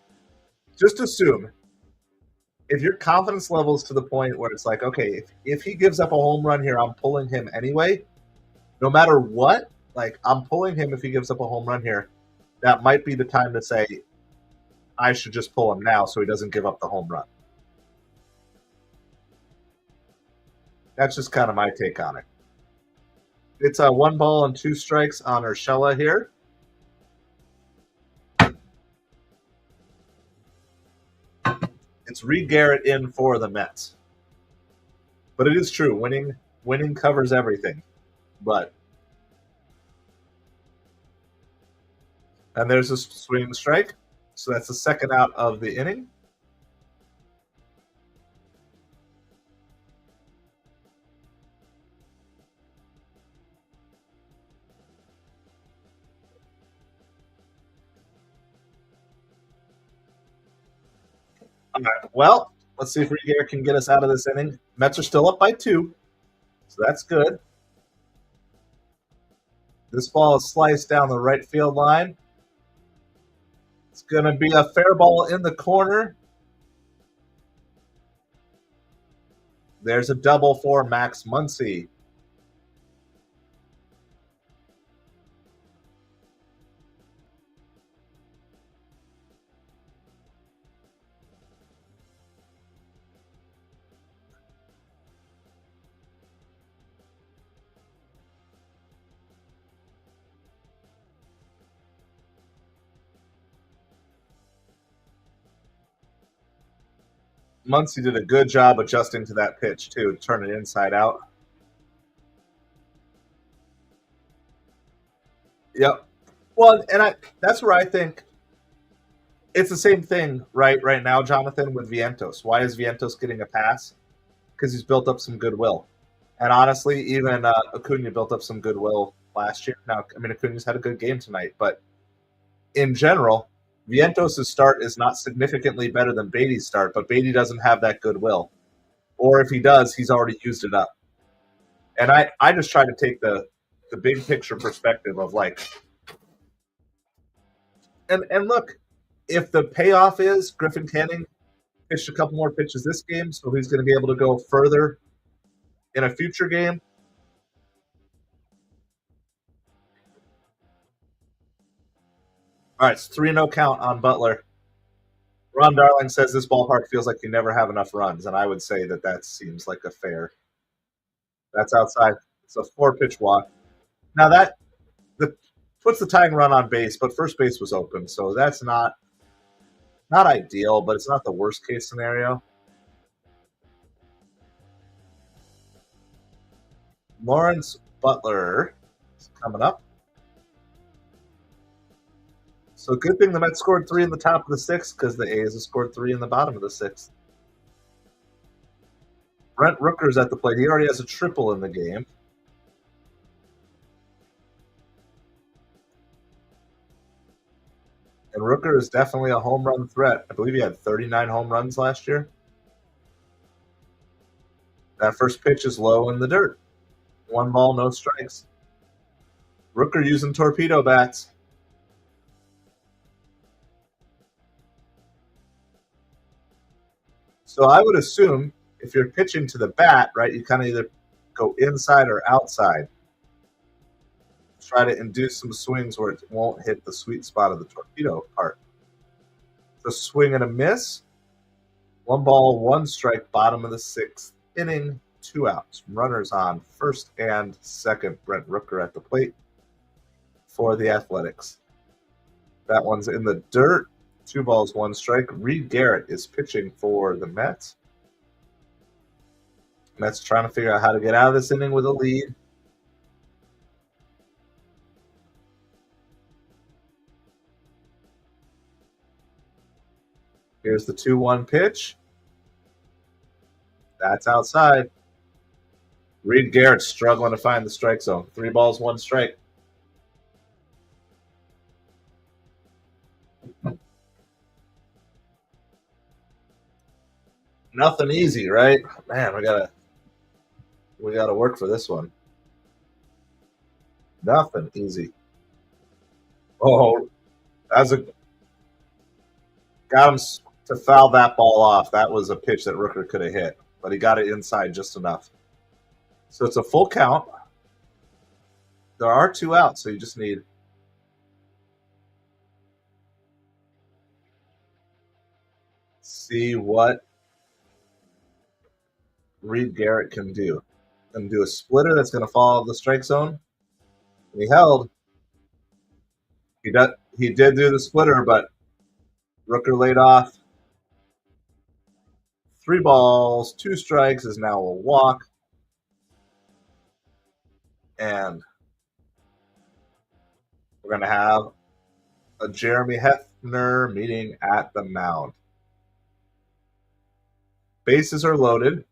A: just assume, if your confidence level is to the point where it's like, okay, if he gives up a home run here, I'm pulling him anyway, no matter what, like I'm pulling him if he gives up a home run here, that might be the time to say, I should just pull him now so he doesn't give up the home run. That's just kind of my take on it. It's a 1 ball and 2 strikes on Urshela here. It's Reed Garrett in for the Mets. But it is true, winning covers everything. And there's a swinging strike. So that's the second out of the inning. All right. Well, let's see if Reed Garrett can get us out of this inning. Mets are still up by 2, so that's good. This ball is sliced down the right field line. It's going to be a fair ball in the corner. There's a double for Max Muncy. Muncy did a good job adjusting to that pitch, too, to turn it inside out. Yep. Well, and that's where I think it's the same thing right now, Jonathan, with Vientos. Why is Vientos getting a pass? Because he's built up some goodwill. And honestly, even Acuna built up some goodwill last year. Now, I mean, Acuna's had a good game tonight, but in general, Vientos' start is not significantly better than Beatty's start, but Beatty doesn't have that goodwill. Or if he does, he's already used it up. And I just try to take the big picture perspective of and look, if the payoff is Griffin Canning pitched a couple more pitches this game, so he's going to be able to go further in a future game. All right, it's 3-0 count on Butler. Ron Darling says this ballpark feels like you never have enough runs, and I would say that seems like a fair. That's outside. It's a 4-pitch walk. Now that puts the tying run on base, but first base was open, so that's not ideal, but it's not the worst case scenario. Lawrence Butler is coming up. So good thing the Mets scored 3 in the top of the 6th because the A's have scored 3 in the bottom of the 6th. Brent Rooker's at the plate. He already has a triple in the game. And Rooker is definitely a home run threat. I believe he had 39 home runs last year. That first pitch is low in the dirt. 1 ball, no strikes. Rooker using torpedo bats. So I would assume if you're pitching to the bat, right, you kind of either go inside or outside. Try to induce some swings where it won't hit the sweet spot of the torpedo part. So swing and a miss. 1 ball, 1 strike, bottom of the 6th inning, 2 outs. Runners on first and second. Brent Rooker at the plate for the Athletics. That one's in the dirt. 2 balls, 1 strike. Reed Garrett is pitching for the Mets. Mets trying to figure out how to get out of this inning with a lead. Here's the 2-1 pitch. That's outside. Reed Garrett struggling to find the strike zone. 3 balls, 1 strike. Nothing easy, right? Man, we gotta work for this one. Nothing easy. Oh, got him to foul that ball off. That was a pitch that Rooker could have hit, but he got it inside just enough. So it's a full count. There are 2 outs, so you just need see what Reed Garrett can do. And do a splitter that's going to follow the strike zone. And he held. He did do the splitter, but Rooker laid off. 3 balls, 2 strikes is now a walk. And we're going to have a Jeremy Hefner meeting at the mound. Bases are loaded.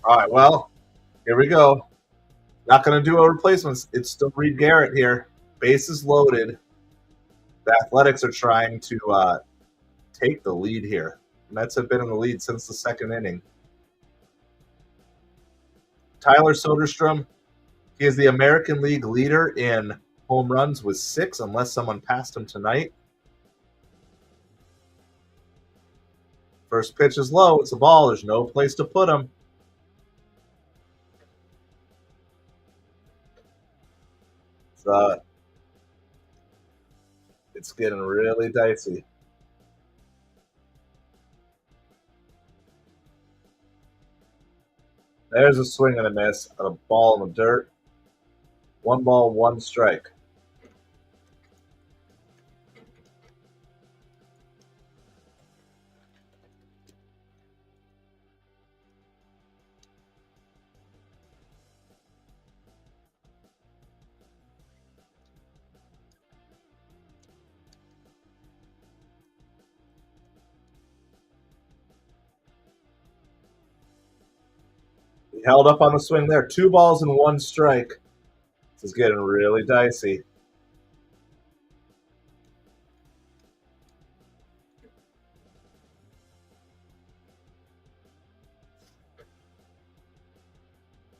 A: All right, well, here we go. Not going to do a replacement. It's still Reed Garrett here. Bases loaded. The Athletics are trying to take the lead here. Mets have been in the lead since the 2nd inning. Tyler Soderstrom, he is the American League leader in home runs with 6, unless someone passed him tonight. First pitch is low. It's a ball. There's no place to put him. It's getting really dicey. There's a swing and a miss. A ball in the dirt. 1 ball, 1 strike. He held up on the swing there. 2 balls and 1 strike. This is getting really dicey.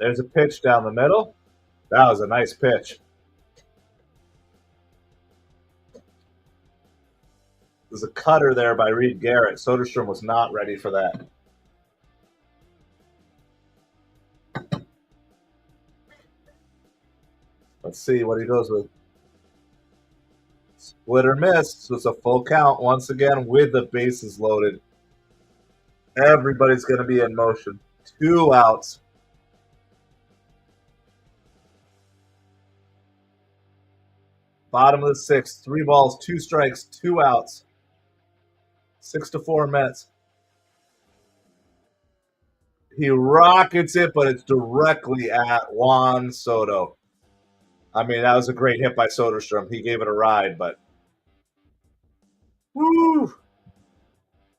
A: There's a pitch down the middle. That was a nice pitch. There's a cutter there by Reed Garrett. Soderstrom was not ready for that. Let's see what he goes with. Split or miss. So it's a full count once again with the bases loaded. Everybody's going to be in motion. 2 outs. Bottom of the 6th. 3 balls, 2 strikes, 2 outs. 6-4 Mets. He rockets it, but it's directly at Juan Soto. I mean, that was a great hit by Soderstrom. He gave it a ride, but Woo!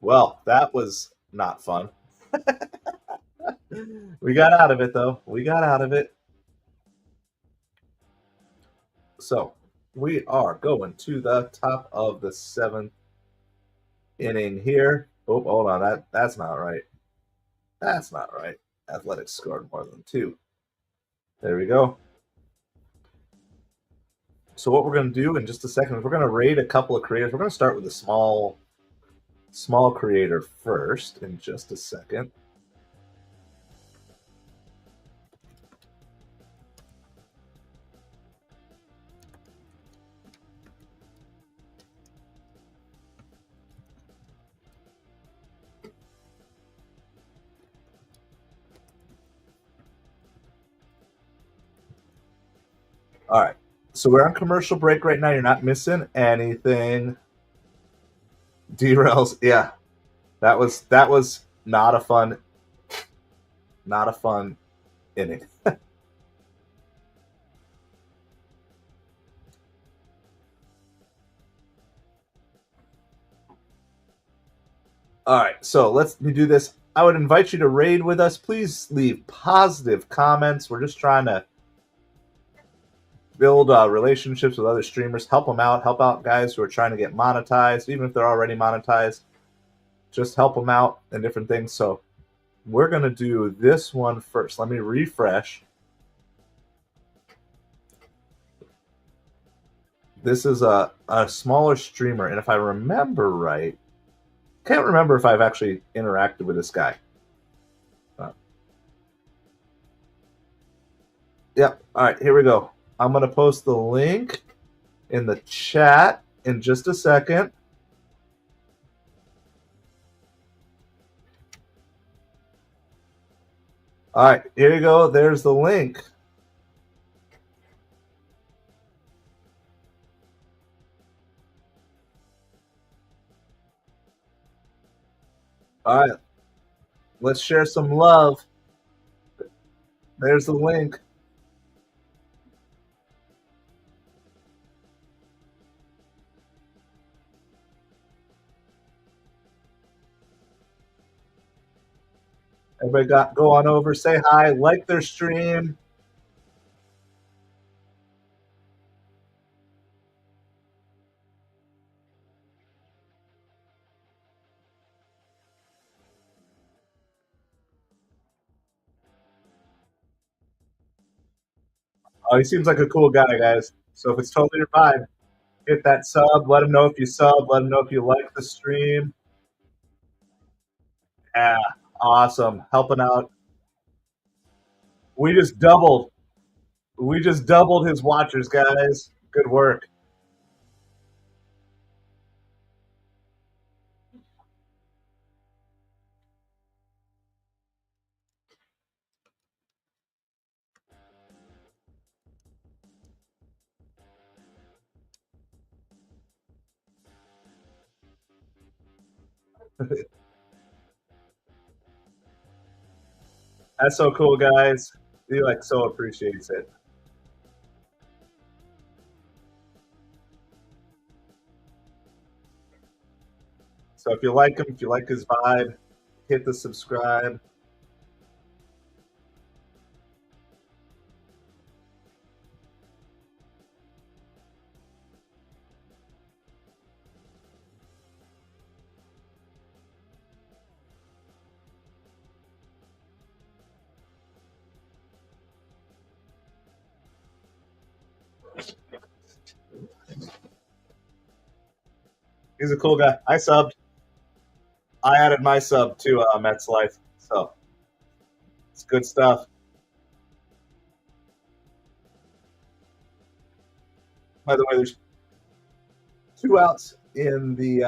A: Well, that was not fun. We got out of it, though. We got out of it. So we are going to the top of the 7th inning here. Oh, hold on. That's not right. That's not right. Athletics scored more than 2. There we go. So what we're going to do in just a second is we're going to rate a couple of creators. We're going to start with the small creator first in just a second. All right. So we're on commercial break right now. You're not missing anything. Derails. Yeah. That was not a fun inning. All right, so let's do this. I would invite you to raid with us. Please leave positive comments. We're just trying to build relationships with other streamers, help them out, help out guys who are trying to get monetized, even if they're already monetized. Just help them out and different things. So we're going to do this one first. Let me refresh. This is a smaller streamer, and if I remember right, can't remember if I've actually interacted with this guy. Yep. All right, here we go. I'm going to post the link in the chat in just a second. All right, here you go. There's the link. All right, let's share some love. There's the link. Everybody go on over, say hi, like their stream. Oh, he seems like a cool guy, guys. So if it's totally your vibe, hit that sub. Let him know if you sub. Let him know if you like the stream. Yeah, awesome. Helping out. We just doubled his watchers, guys. Good work. That's so cool, guys. He so appreciates it. So if you like him, if you like his vibe, hit the subscribe. He's a cool guy. I subbed. I added my sub to Mets Life, so it's good stuff. By the way, there's 2 outs in the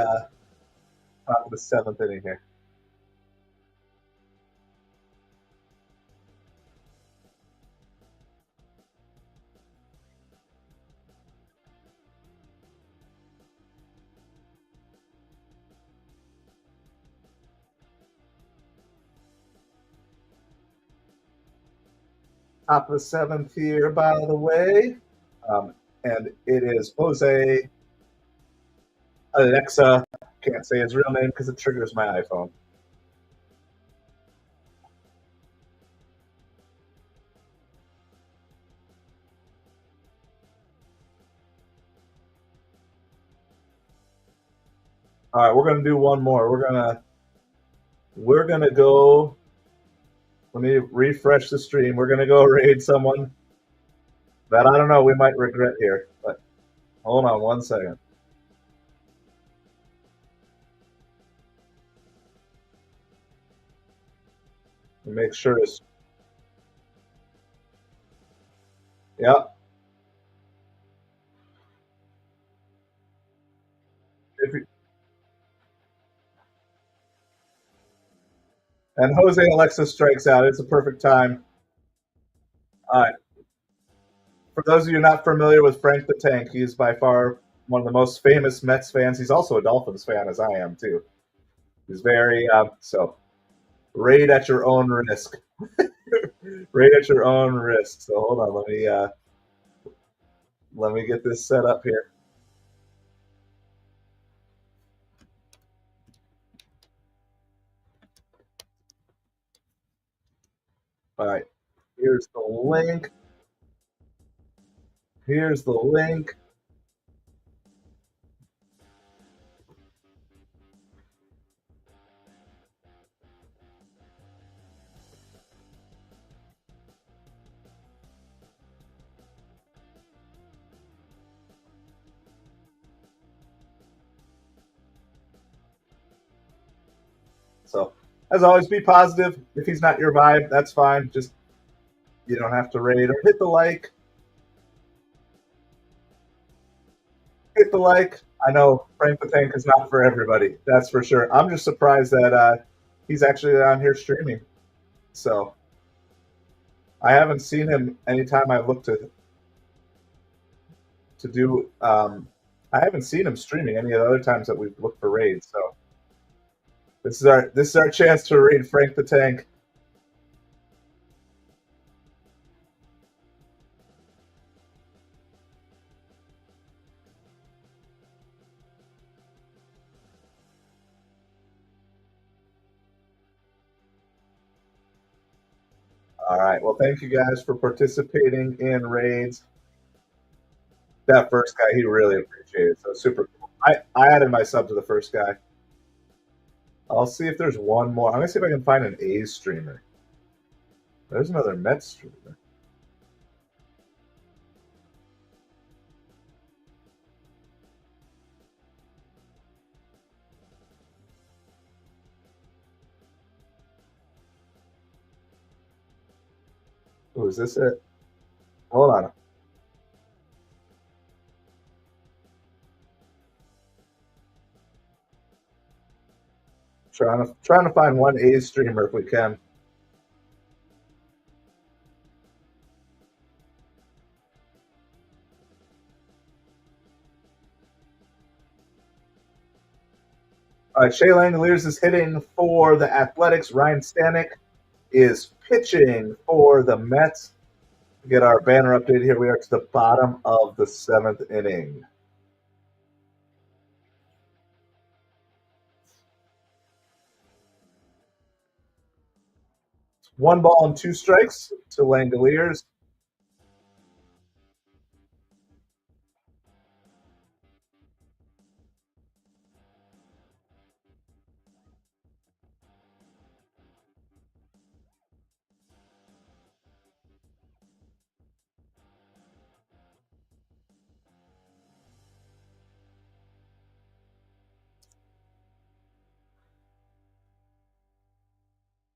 A: top of the 7th inning here. Top of the 7th here, by the way. And it is Jose Alexa. Can't say his real name because it triggers my iPhone. All right, we're gonna do one more. We're gonna go. Let me refresh the stream. We're gonna go raid someone that I don't know. We might regret here, but hold on one second. Make sure it's. Yep. And Jose Alexa strikes out. It's a perfect time. All right. For those of you not familiar with Frank the Tank, he's by far one of the most famous Mets fans. He's also a Dolphins fan, as I am too. He's very so. Raid at your own risk. Raid at your own risk. So hold on, let me get this set up here. All right, here's the link. Here's the link. So, as always, be positive. If he's not your vibe, that's fine. Just, you don't have to raid or hit the like. Hit the like. I know Frank the Tank is not for everybody. That's for sure. I'm just surprised that he's actually on here streaming. So, I haven't seen him anytime I've looked to do. I haven't seen him streaming any of the other times that we've looked for raids. So. This is our chance to raid Frank the Tank. All right. Well, thank you guys for participating in raids. That first guy, he really appreciated it. So super cool. I added my sub to the first guy. I'll see if there's one more. I'm going to see if I can find an A's streamer. There's another Mets streamer. Oh, is this it? Hold on. Trying to find one A's streamer if we can. All right, Shea Langoliers is hitting for the Athletics. Ryan Stanek is pitching for the Mets. Get our banner update here. We are to the bottom of the 7th inning. It's 1 ball and 2 strikes to Langoliers.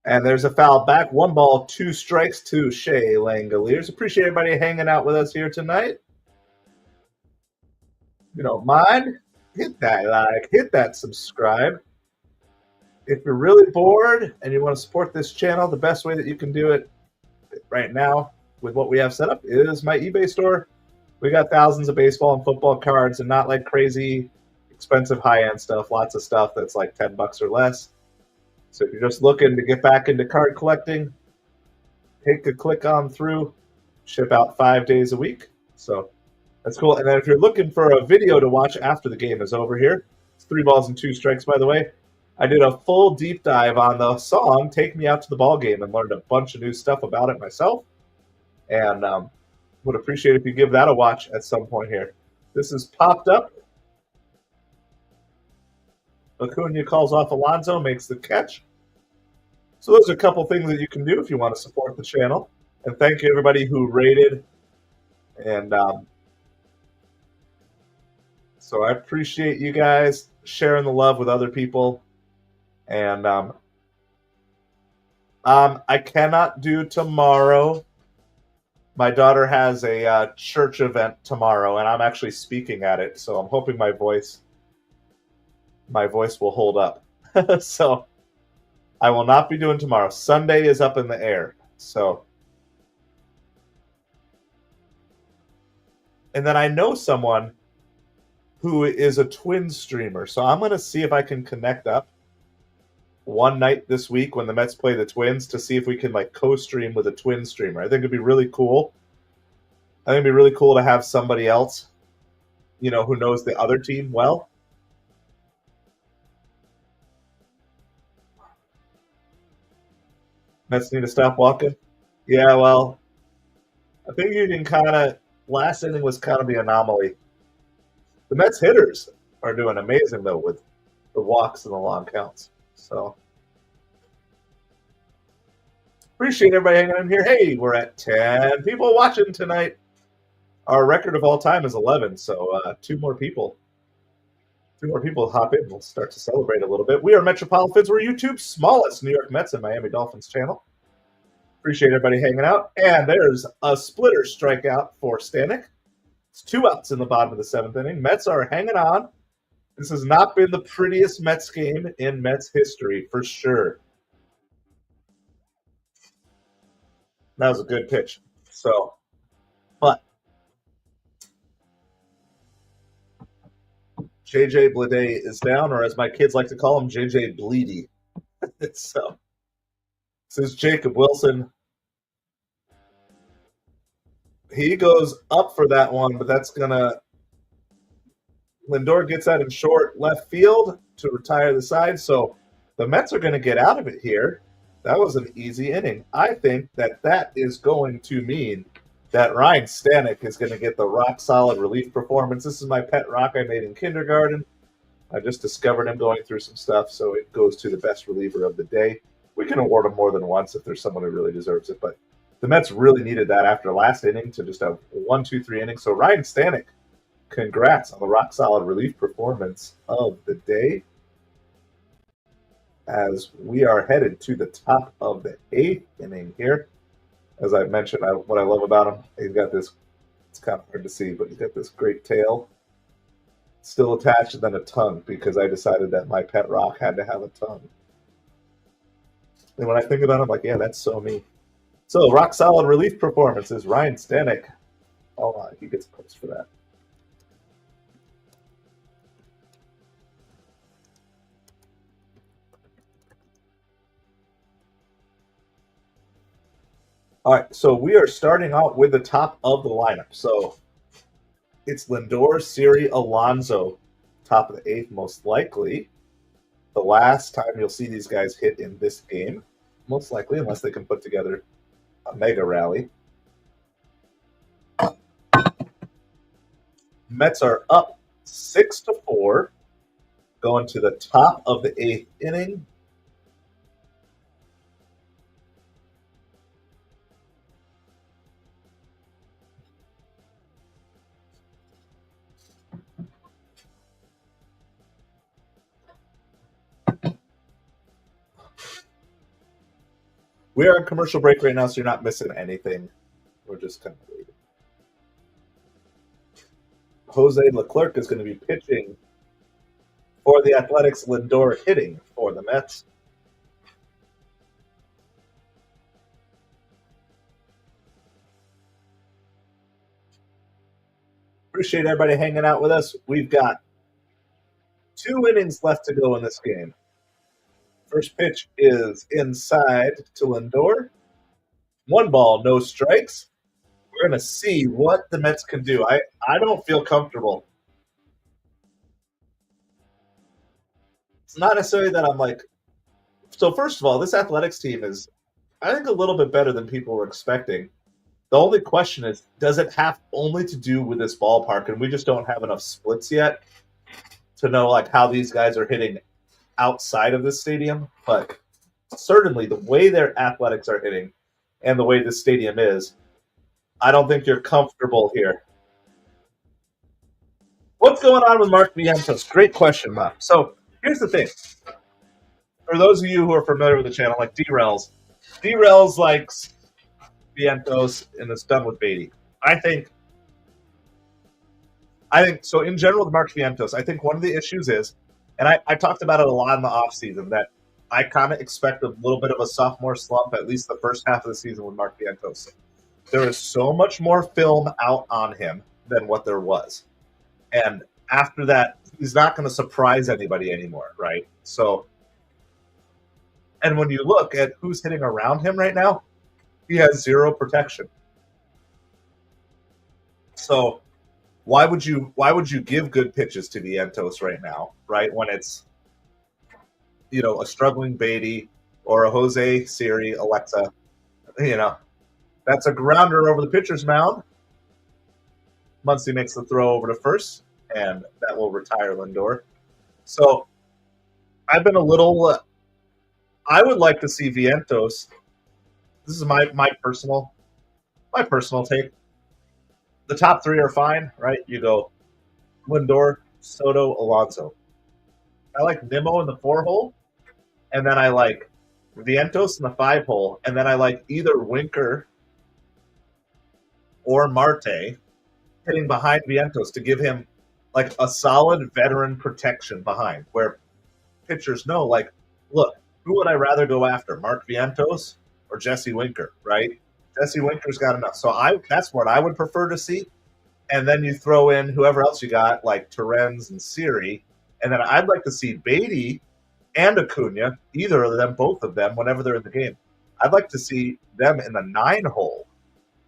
A: And there's a foul back. 1 ball, 2 strikes to Shea Langoliers. Appreciate everybody hanging out with us here tonight. If you don't mind, hit that like, hit that subscribe. If you're really bored and you want to support this channel, the best way that you can do it right now with what we have set up is my eBay store. We got thousands of baseball and football cards and not like crazy expensive high-end stuff. Lots of stuff that's like $10 or less. So if you're just looking to get back into card collecting, take a click on through. Ship out 5 days a week. So that's cool. And then if you're looking for a video to watch after the game is over here, It's 3 balls and 2 strikes, by the way. I did a full deep dive on the song "Take Me Out to the Ball Game" and learned a bunch of new stuff about it myself. And would appreciate if you give that a watch at some point here. This is popped up. Acuna calls off Alonso, makes the catch. So those are a couple things that you can do if you want to support the channel. And thank you everybody who rated. And so I appreciate you guys sharing the love with other people. And I cannot do tomorrow. My daughter has a church event tomorrow, and I'm actually speaking at it. So I'm hoping my voice will hold up. So I will not be doing tomorrow. Sunday is up in the air. So, and then I know someone who is a twin streamer. So I'm going to see if I can connect up one night this week when the Mets play the Twins to see if we can like co-stream with a twin streamer. I think it'd be really cool. I think it'd be really cool to have somebody else, you know, who knows the other team well. Mets need to stop walking. Yeah, well, I think you can kind of. Last inning was kind of the anomaly. The Mets hitters are doing amazing though with the walks and the long counts. So appreciate everybody hanging in here. Hey, we're at 10 people watching tonight. Our record of all time is 11, so two more people hop in. We'll start to celebrate a little bit. We are MetropoliFins. We're YouTube's smallest New York Mets and Miami Dolphins channel. Appreciate everybody hanging out. And there's a splitter strikeout for Stanek. It's 2 outs in the bottom of the 7th inning. Mets are hanging on. This has not been the prettiest Mets game in Mets history, for sure. That was a good pitch. So, but JJ Bleday is down, or as my kids like to call him, JJ Bleedy. So, this is Jacob Wilson. He goes up for that one, but that's going to – Lindor gets that in short left field to retire the side. So the Mets are going to get out of it here. That was an easy inning. I think that is going to mean that Ryan Stanek is going to get the rock-solid relief performance. This is my pet rock I made in kindergarten. I just discovered him going through some stuff, so it goes to the best reliever of the day. We can award him more than once if there's someone who really deserves it, but the Mets really needed that after last inning to just have 1, 2, 3 innings. So Ryan Stanek, congrats on the rock-solid relief performance of the day as we are headed to the top of the 8th inning here. As I mentioned, what I love about him, he's got this, it's kind of hard to see, but he's got this great tail still attached and then a tongue because I decided that my pet rock had to have a tongue. And when I think about it, I'm like, yeah, that's so me. So, rock-solid relief performance is Ryan Stanek. Hold on, he gets a post for that. All right, so we are starting out with the top of the lineup. So, it's Lindor, Siri, Alonso, top of the 8th most likely. The last time you'll see these guys hit in this game, most likely, unless they can put together a mega rally. Mets are up 6-4, going to the top of the 8th inning. We are on commercial break right now, so you're not missing anything. We're just kind of waiting. Jose Leclerc is going to be pitching for the Athletics. Lindor hitting for the Mets. Appreciate everybody hanging out with us. We've got 2 innings left to go in this game. First pitch is inside to Lindor. 1 ball, no strikes. We're going to see what the Mets can do. I don't feel comfortable. not necessarily that I'm like. So first of all, this athletics team is, I think, a little bit better than people were expecting. The only question is, does it have only to do with this ballpark? And we just don't have enough splits yet to know like how these guys are hitting outside of this stadium. But certainly the way their athletics are hitting and the way this stadium is, I don't think you're comfortable here. What's going on with Mark Vientos? Great question, Bob. So here's the thing. For those of you who are familiar with the channel, like D-Rels likes Vientos and it's done with Beatty. I think so. In general, the Mark Vientos, I think one of the issues is, and I talked about it a lot in the offseason, that I kind of expect a little bit of a sophomore slump, at least the first half of the season with Mark Vientos. There is so much more film out on him than what there was. And after that, he's not going to surprise anybody anymore, right? So, and when you look at who's hitting around him right now, he has zero protection. So why would you give good pitches to Vientos right now, right? When it's, you know, a struggling Beatty or a Jose Siri, Alexa, you know, that's a grounder over the pitcher's mound. Muncy makes the throw over to first, and that will retire Lindor. So I've been a little. I would like to see Vientos. This is my personal take. The top three are fine, right? You go Lindor, Soto, Alonso. I like Nimmo in the 4-hole, and then I like Vientos in the 5-hole, and then I like either Winker or Marte hitting behind Vientos to give him like a solid veteran protection behind, where pitchers know, like, look, who would I rather go after, Mark Vientos or Jesse Winker, right? Jesse Winker's got enough. So that's what I would prefer to see. And then you throw in whoever else you got, like Terens and Siri. And then I'd like to see Beatty and Acuna, either of them, both of them, whenever they're in the game. I'd like to see them in the 9-hole.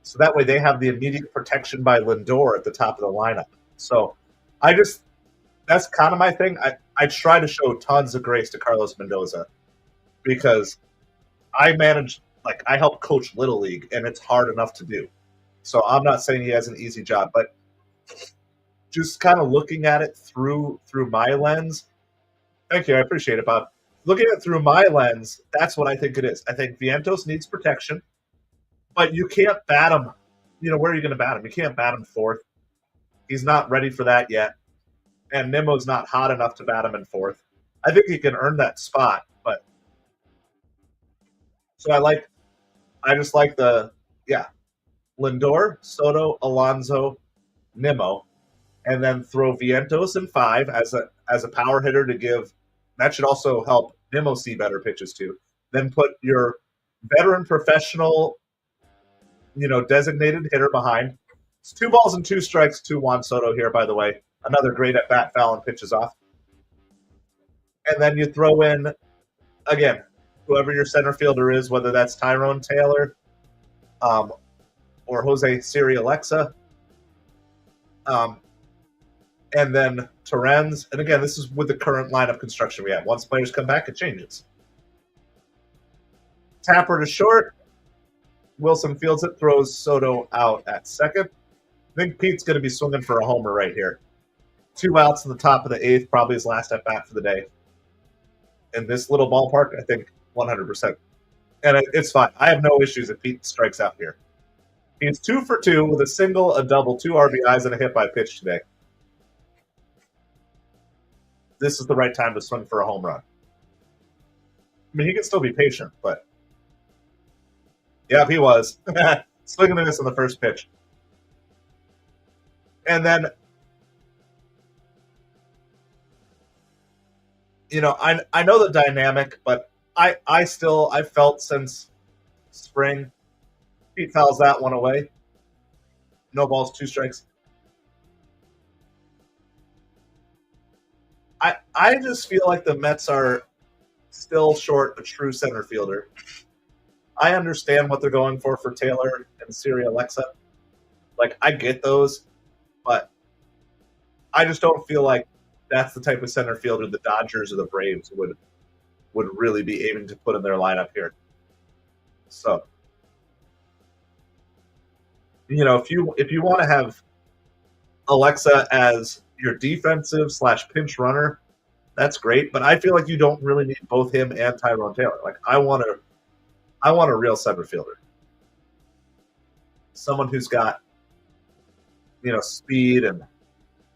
A: So that way they have the immediate protection by Lindor at the top of the lineup. So that's kind of my thing. I try to show tons of grace to Carlos Mendoza because I help coach Little League, and it's hard enough to do. So I'm not saying he has an easy job, but just kind of looking at it through my lens. Thank you. I appreciate it, Bob. Looking at it through my lens, that's what I think it is. I think Vientos needs protection, but you can't bat him. You know, where are you going to bat him? You can't bat him 4th. He's not ready for that yet. And Nimmo's not hot enough to bat him in 4th. I think he can earn that spot, but so I just like Lindor, Soto, Alonso, Nimmo, and then throw Vientos in 5 as a power hitter to give. That should also help Nimmo see better pitches too. Then put your veteran professional, designated hitter behind. It's 2 balls and 2 strikes to Juan Soto here, by the way. Another great at bat, fouling pitches off. And then you throw in, again, whoever your center fielder is, whether that's Tyrone Taylor or Jose Siri Alexa. And then Terens. And again, this is with the current line of construction we have. Once players come back, it changes. Tapper to short. Wilson fields it, throws Soto out at second. I think Pete's going to be swinging for a homer right here. 2 outs in the top of the 8th, probably his last at bat for the day. In this little ballpark, I think 100%. And it's fine. I have no issues if Pete strikes out here. He's 2 for 2 with a single, a double, 2 RBIs, and a hit by pitch today. This is the right time to swing for a home run. I mean, he can still be patient, but yeah, he was. Swinging and miss on the first pitch. And then, I know the dynamic, but I felt since spring, Pete fouls that one away. No balls, 2 strikes. I just feel like the Mets are still short a true center fielder. I understand what they're going for Taylor and Siri Alexa. Like, I get those, but I just don't feel like that's the type of center fielder the Dodgers or the Braves would really be aiming to put in their lineup here. So, if you want to have Alexa as your defensive / pinch runner, that's great. But I feel like you don't really need both him and Tyrone Taylor. Like I want a real center fielder, someone who's got speed, and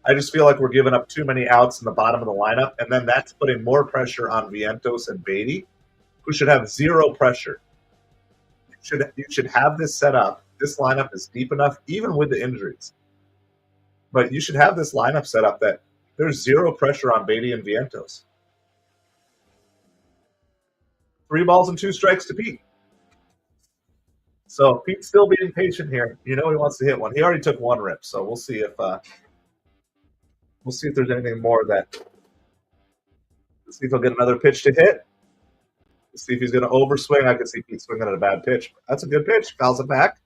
A: I just feel like we're giving up too many outs in the bottom of the lineup, and then that's putting more pressure on Vientos and Beatty, who should have zero pressure. You should have this set up. This lineup is deep enough, even with the injuries. But you should have this lineup set up that there's zero pressure on Beatty and Vientos. 3 balls and 2 strikes to Pete. So Pete's still being patient here. He wants to hit one. He already took 1 rip, so we'll see if there's anything more that. Let's see if he'll get another pitch to hit. Let's see if he's going to overswing. I can see Pete swinging at a bad pitch. That's a good pitch. Fouls it back.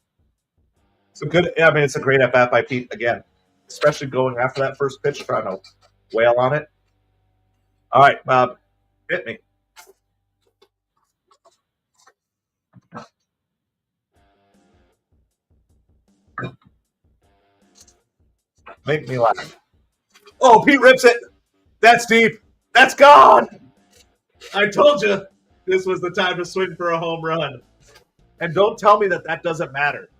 A: It's a great at bat by Pete again, especially going after that first pitch, trying to wail on it. All right, Bob, hit me. Make me laugh. Oh, Pete rips it. That's deep. That's gone. I told you this was the time to swing for a home run. And don't tell me that doesn't matter.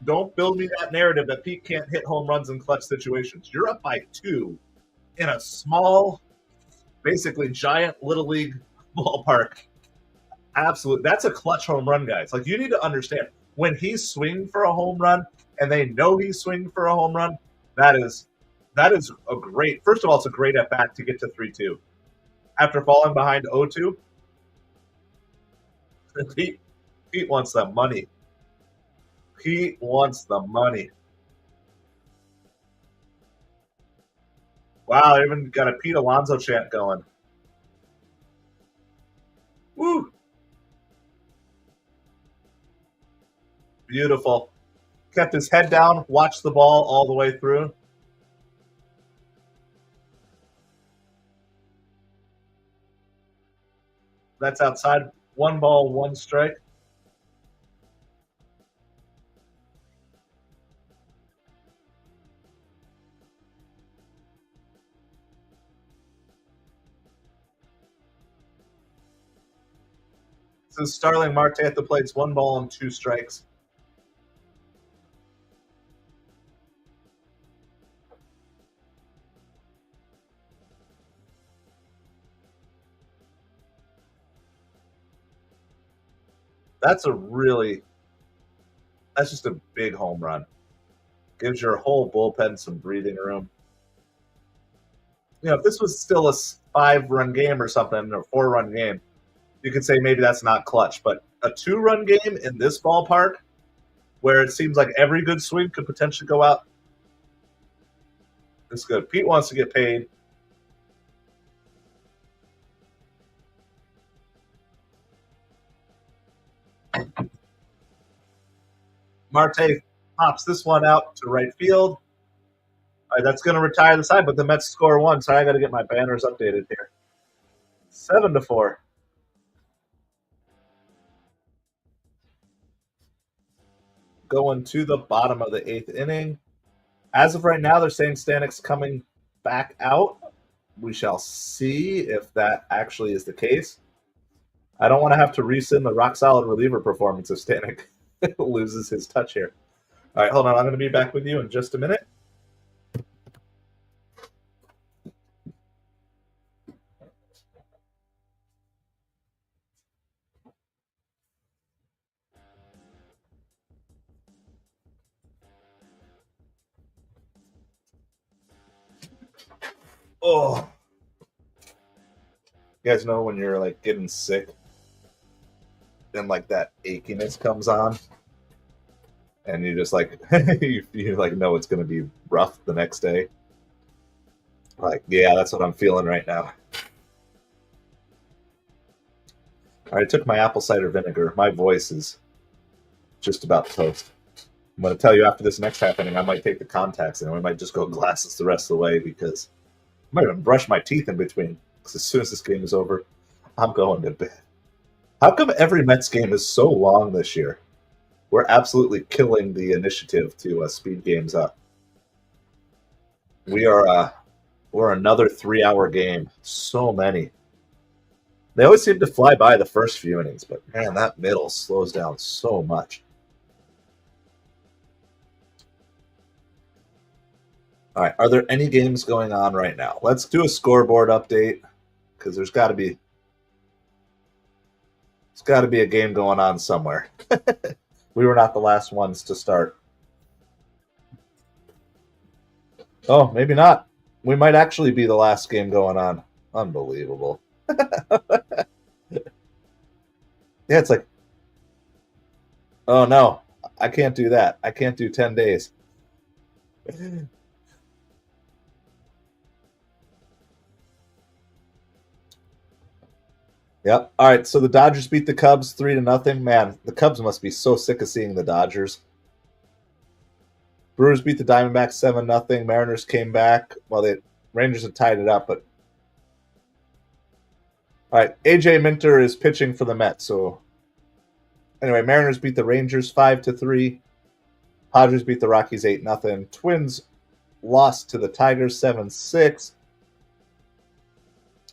A: Don't build me that narrative that Pete can't hit home runs in clutch situations. You're up by 2 in a small, basically giant Little League ballpark. Absolutely. That's a clutch home run, guys. Like, you need to understand, when he's swinging for a home run and they know he's swinging for a home run, that is a great, first of all, it's a great at bat to get to 3-2. After falling behind 0-2, Pete wants the money. Pete wants the money. Wow, I even got a Pete Alonso chant going. Woo! Beautiful. Kept his head down, watched the ball all the way through. That's outside. 1 ball, 1 strike. So Starling Marte at the plates, 1 ball and 2 strikes. That's just a big home run. Gives your whole bullpen some breathing room. If this was still a 5-run game or something, or 4-run game, you could say maybe that's not clutch. But a 2-run game in this ballpark, where it seems like every good swing could potentially go out, it's good. Pete wants to get paid. Marte pops this one out to right field. All right, that's going to retire the side, but the Mets score 1, so I got to get my banners updated here. 7-4. Going to the bottom of the 8th inning. As of right now, they're saying Stanek's coming back out. We shall see if that actually is the case. I don't want to have to rescind the rock-solid reliever performance if Stanek loses his touch here. All right, hold on. I'm going to be back with you in just a minute. Oh. You guys know when you're like getting sick, then like that achiness comes on, and you just like you like know it's going to be rough the next day. Like, yeah, that's what I'm feeling right now. All right, I took my apple cider vinegar. My voice is just about toast. I'm going to tell you after this next happening, I might take the contacts and we might just go glasses the rest of the way because might even brush my teeth in between, because as soon as this game is over, I'm going to bed. How come every Mets game is so long this year? We're absolutely killing the initiative to speed games up. We're another 3-hour game. So many. They always seem to fly by the first few innings, but man, that middle slows down so much. All right, are there any games going on right now? Let's do a scoreboard update, because there's got to be a game going on somewhere. We were not the last ones to start. Oh, maybe not. We might actually be the last game going on. Unbelievable. Yeah, it's like, oh no, I can't do that. I can't do 10 days. Yep. All right. So the Dodgers beat the Cubs 3-0. Man, the Cubs must be so sick of seeing the Dodgers. Brewers beat the Diamondbacks 7-0. Mariners came back. Well, the Rangers had tied it up, but all right. AJ Minter is pitching for the Mets. So anyway, Mariners beat the Rangers 5-3. Padres beat the Rockies 8-0. Twins lost to the Tigers 7-6.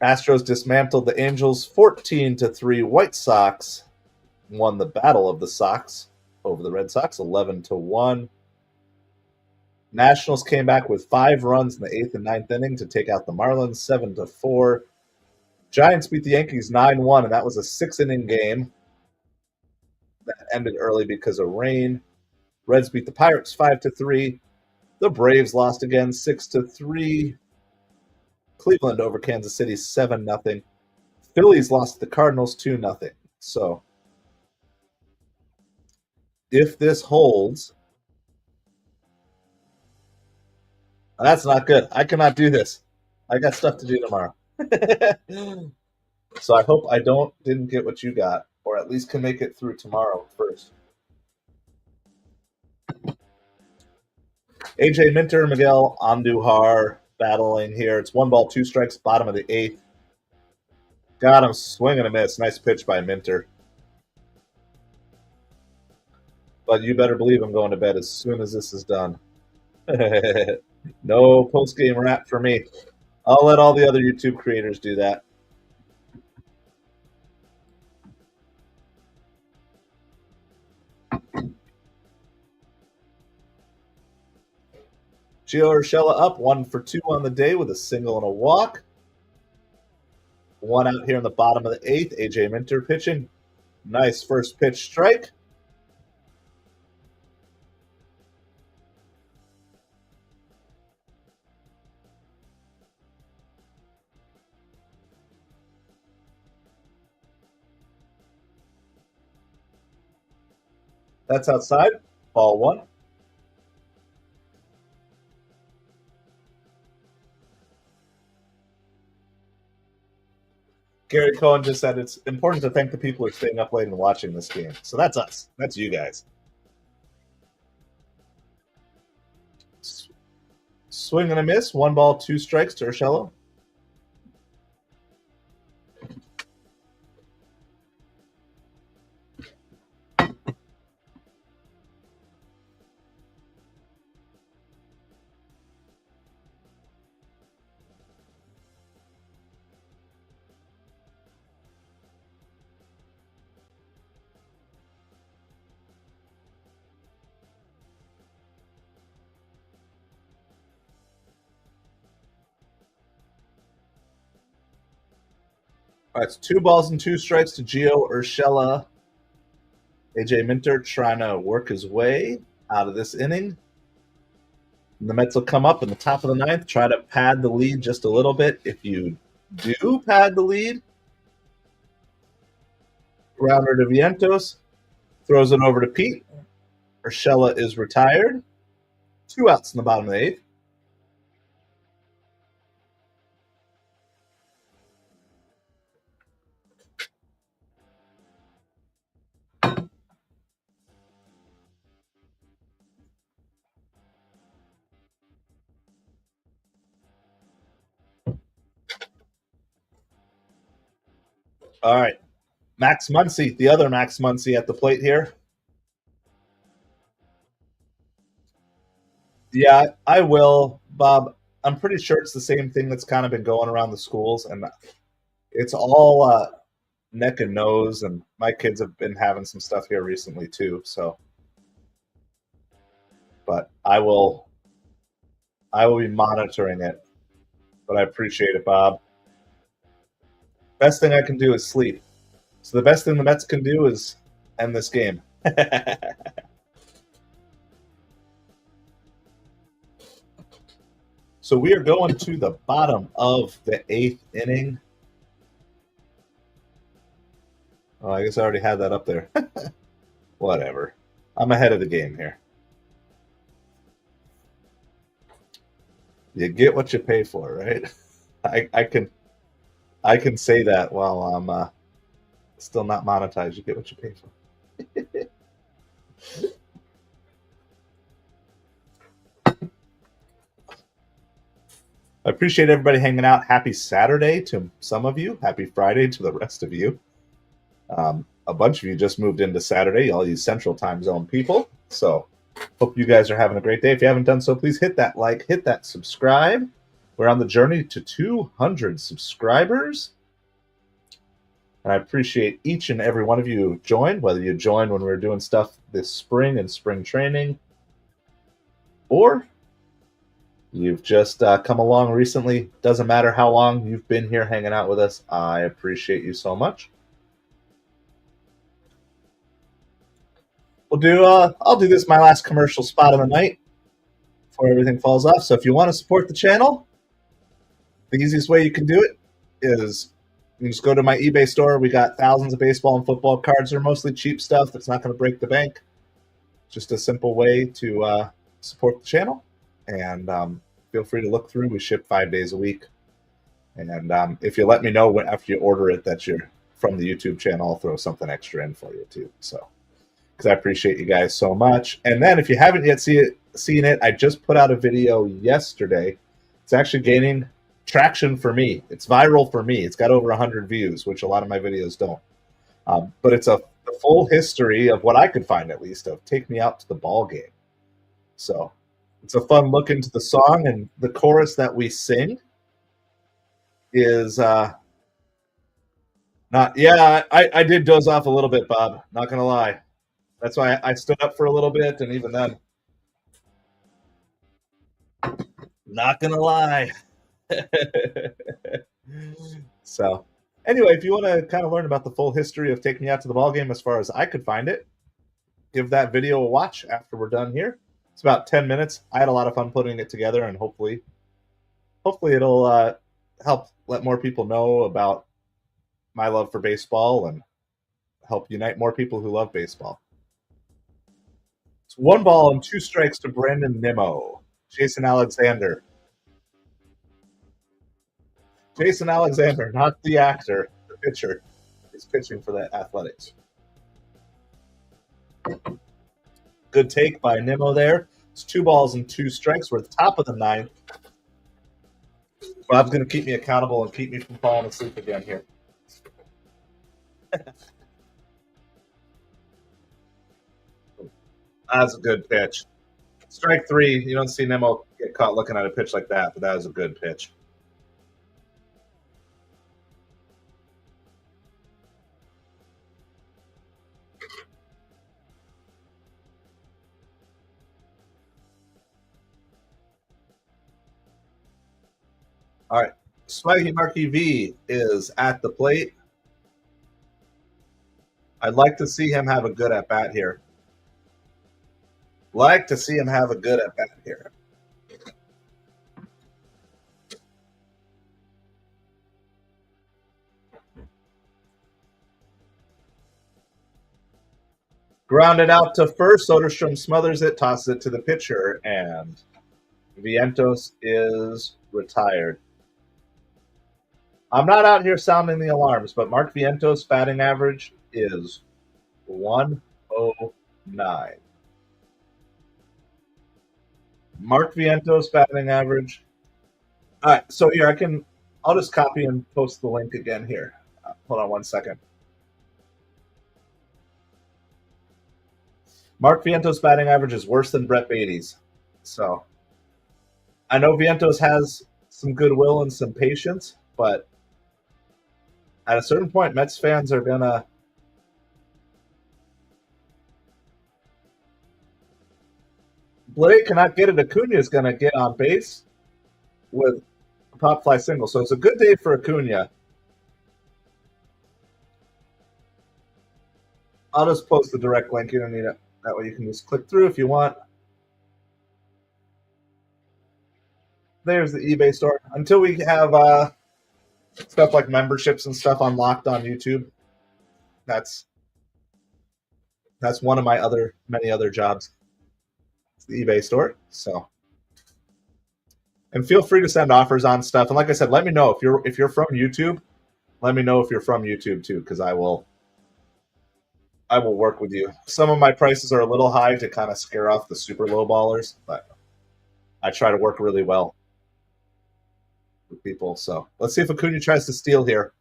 A: Astros dismantled the Angels 14-3. White Sox won the Battle of the Sox over the Red Sox 11-1. Nationals came back with 5 runs in the 8th and 9th inning to take out the Marlins 7-4. Giants beat the Yankees 9-1, and that was a 6-inning game that ended early because of rain. Reds beat the Pirates 5-3. The Braves lost again 6-3. Cleveland over Kansas City 7-0. Phillies lost to the Cardinals 2-0. So if this holds, that's not good. I cannot do this. I got stuff to do tomorrow. So I hope I didn't get what you got, or at least can make it through tomorrow first. AJ Minter, Miguel Andujar battling here. It's 1-2 strikes, bottom of the 8th. Got him, swing and a miss. Nice pitch by Minter. But you better believe I'm going to bed as soon as this is done. No post-game wrap for me. I'll let all the other YouTube creators do that. Gio Urshela up 1-for-2 on the day with a single and a walk. 1 out here in the bottom of the 8th. AJ Minter pitching. Nice first pitch strike. That's outside. Ball 1. Gary Cohen just said it's important to thank the people who are staying up late and watching this game. So that's us. That's you guys. Swing and a miss. 1-2 strikes to Urshela. All right, it's 2-2 strikes to Gio Urshela. AJ Minter trying to work his way out of this inning. And the Mets will come up in the top of the 9th, try to pad the lead just a little bit. If you do pad the lead, grounder to Vientos, throws it over to Pete. Urshela is retired. 2 outs in the bottom of the 8th. All right. Max Muncy, the other Max Muncy at the plate here. Yeah, I will, Bob. I'm pretty sure it's the same thing that's kind of been going around the schools, and it's all neck and nose, and my kids have been having some stuff here recently too. So, but I will be monitoring it. But I appreciate it, Bob. Best thing I can do is sleep. So the best thing the Mets can do is end this game. So we are going to the bottom of the 8th inning. Oh, I guess I already had that up there. Whatever. I'm ahead of the game here. You get what you pay for, right? I can say that while I'm still not monetized. You get what you pay for. I appreciate everybody hanging out. Happy Saturday to some of you. Happy Friday to the rest of you. A bunch of you just moved into Saturday, all you Central Time Zone people. So hope you guys are having a great day. If you haven't done so, please hit that like, hit that subscribe. We're on the journey to 200 subscribers. And I appreciate each and every one of you who joined, whether you joined when we were doing stuff this spring and spring training, or you've just come along recently. Doesn't matter how long you've been here hanging out with us. I appreciate you so much. I'll do this my last commercial spot of the night before everything falls off. So if you want to support the channel, the easiest way you can do it is you just go to my eBay store. We got thousands of baseball and football cards. They're mostly cheap stuff that's not going to break the bank. Just a simple way to support the channel. And feel free to look through. We ship 5 days a week. And if you let me know after you order it that you're from the YouTube channel, I'll throw something extra in for you too. So, because I appreciate you guys so much. And then if you haven't yet seen it, I just put out a video yesterday. It's actually gaining traction for me. It's viral for me. It's got over 100 views, which a lot of my videos don't. But it's the full history of what I could find, at least, of Take Me Out to the Ball Game. So it's a fun look into the song, and the chorus that we sing is not. Yeah, I did doze off a little bit, Bob. Not gonna lie. That's why I stood up for a little bit, and even then, not gonna lie. So, anyway, if you want to kind of learn about the full history of Take Me Out to the Ball Game, as far as I could find it, give that video a watch after we're done here. It's about 10 minutes. I had a lot of fun putting it together, and hopefully it'll help let more people know about my love for baseball and help unite more people who love baseball. It's 1 ball and 2 strikes to Brandon Nimmo. Jason Alexander. Jason Alexander, not the actor, the pitcher. He's pitching for the Athletics. Good take by Nimmo there. It's 2 balls and 2 strikes. We're at the top of the 9th. Bob's going to keep me accountable and keep me from falling asleep again here. That's a good pitch. Strike 3. You don't see Nimmo get caught looking at a pitch like that, but that was a good pitch. All right. Swaggy Marky V is at the plate. I'd like to see him have a good at-bat here. Grounded out to first. Soderstrom smothers it, tosses it to the pitcher, and Vientos is retired. I'm not out here sounding the alarms, but Mark Vientos' batting average is 109. Mark Vientos' batting average. All right, so here I'll just copy and post the link again here. Hold on 1 second. Mark Vientos' batting average is worse than Brett Beatty's. So I know Vientos has some goodwill and some patience, but at a certain point, Mets fans are going to Blake cannot get it. Acuna is going to get on base with a pop fly single. So it's a good day for Acuna. I'll just post the direct link. You don't need it. That way you can just click through if you want. There's the eBay store. Until we have stuff like memberships and stuff unlocked on YouTube, that's one of my many other jobs. It's the eBay store. So, and feel free to send offers on stuff. And like I said, let me know if you're from YouTube. Let me know if you're from YouTube too, because I will work with you. Some of my prices are a little high to kind of scare off the super low ballers, but I try to work really well with people. So let's see if Acuna tries to steal here.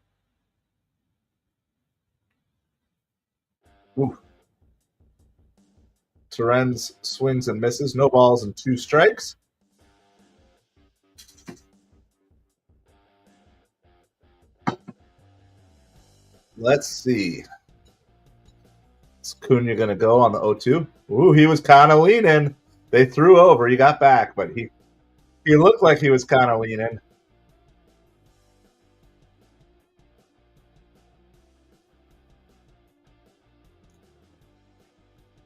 A: Ooh. Terens swings and misses. No balls and 2 strikes. Let's see. Is Acuna going to go on the 0-2? Ooh, he was kind of leaning. They threw over. He got back, but he looked like he was kind of leaning.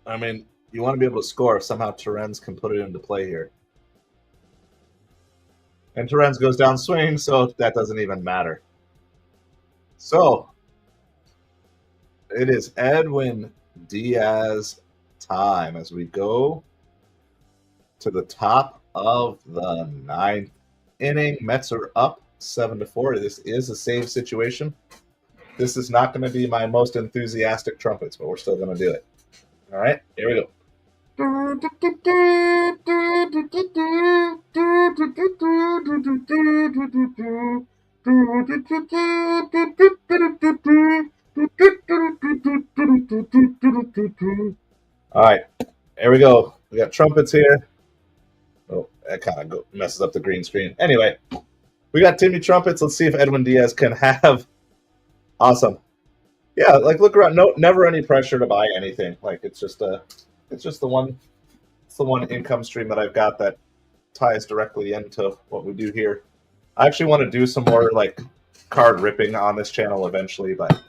A: I mean, you want to be able to score if somehow Terens can put it into play here. And Terens goes down swing, so that doesn't even matter. So, it is Edwin Diaz time as we go to the top of the 9th inning. Mets are up 7-4. This is a save situation. This is not going to be my most enthusiastic trumpets, but we're still going to do it. All right, here we go. All right, here we go. We got trumpets here. Oh, that kind of messes up the green screen. Anyway, we got Timmy trumpets. Let's see if Edwin Diaz can have. Awesome. Yeah, like look around. No, never any pressure to buy anything. Like it's just the one income stream that I've got that ties directly into what we do here. I actually want to do some more like card ripping on this channel eventually, but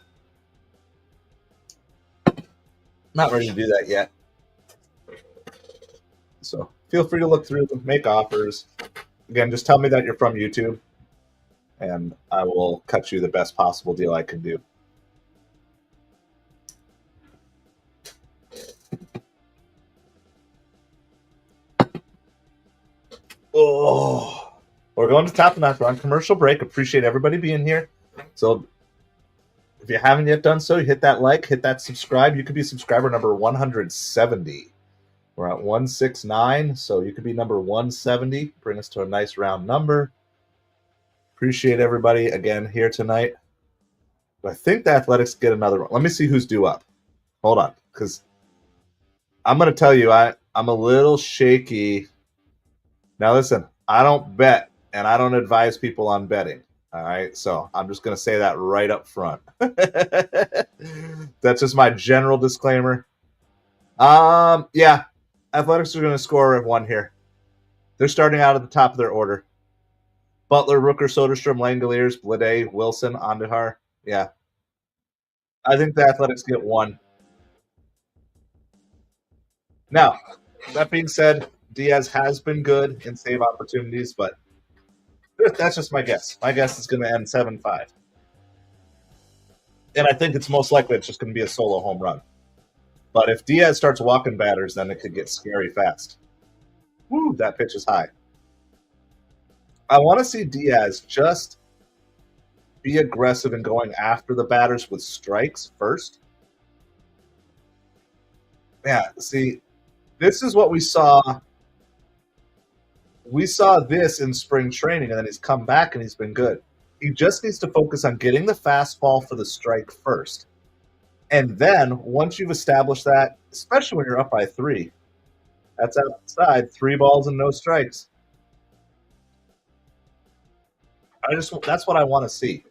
A: not ready to do that yet. So feel free to look through them, make offers. Again, just tell me that you're from YouTube, and I will cut you the best possible deal I can do. Oh, we're going to top the 9th. We're on commercial break. Appreciate everybody being here. So if you haven't yet done so, hit that like, hit that subscribe. You could be subscriber number 170. We're at 169, so you could be number 170. Bring us to a nice round number. Appreciate everybody again here tonight. But I think the Athletics get another one. Let me see who's due up. Hold on, because I'm going to tell you, I'm a little shaky. Now, listen, I don't bet, and I don't advise people on betting, all right? So I'm just going to say that right up front. That's just my general disclaimer. Yeah, Athletics are going to score 1 here. They're starting out at the top of their order. Butler, Rooker, Soderstrom, Langoliers, Blade, Wilson, Andujar. Yeah. I think the Athletics get 1. Now, that being said, Diaz has been good in save opportunities, but that's just my guess. My guess is going to end 7-5. And I think it's most likely it's just going to be a solo home run. But if Diaz starts walking batters, then it could get scary fast. Woo, that pitch is high. I want to see Diaz just be aggressive in going after the batters with strikes first. Yeah, see, this is what we saw. We saw this in spring training, and then he's come back and he's been good. He just needs to focus on getting the fastball for the strike first. And then once you've established that, especially when you're up by 3, that's outside, 3 balls and no strikes. That's what I want to see.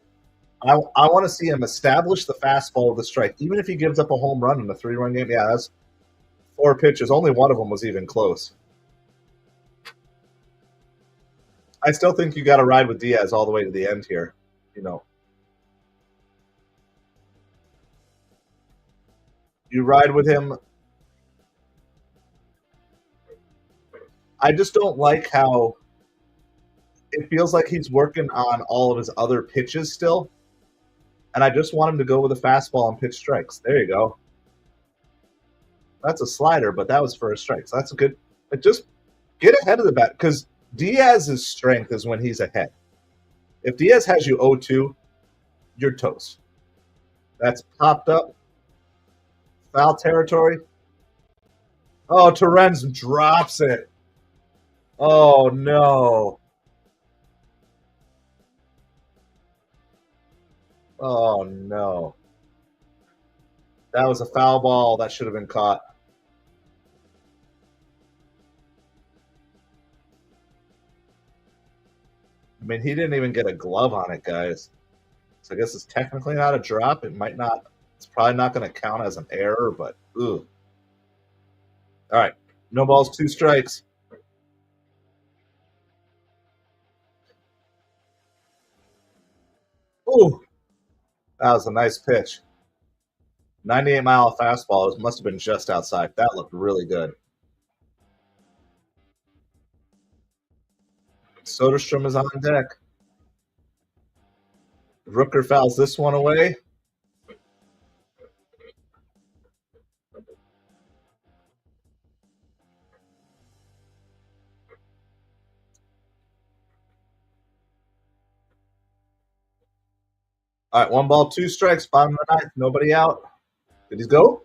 A: I want to see him establish the fastball with the strike, even if he gives up a home run in a 3-run game. Yeah, that's 4 pitches. Only one of them was even close. I still think you got to ride with Diaz all the way to the end here. You ride with him. I just don't like how it feels like he's working on all of his other pitches still. And I just want him to go with a fastball and pitch strikes. There you go. That's a slider, but that was for a strike. So that's a good. But just get ahead of the bat, because Diaz's strength is when he's ahead. If Diaz has you 0-2, you're toast. That's popped up. Foul territory. Oh, Torrens drops it. Oh, no. Oh, no. That was a foul ball. That should have been caught. I mean, he didn't even get a glove on it, guys. So I guess it's technically not a drop. It might not. It's probably not going to count as an error, but ooh. All right. No balls, 2 strikes. Ooh. That was a nice pitch. 98-mile fastball. It must have been just outside. That looked really good. Soderstrom is on deck. Rooker fouls this one away. All right, 1 ball, 2 strikes, bottom of the 9th, nobody out. Did he go?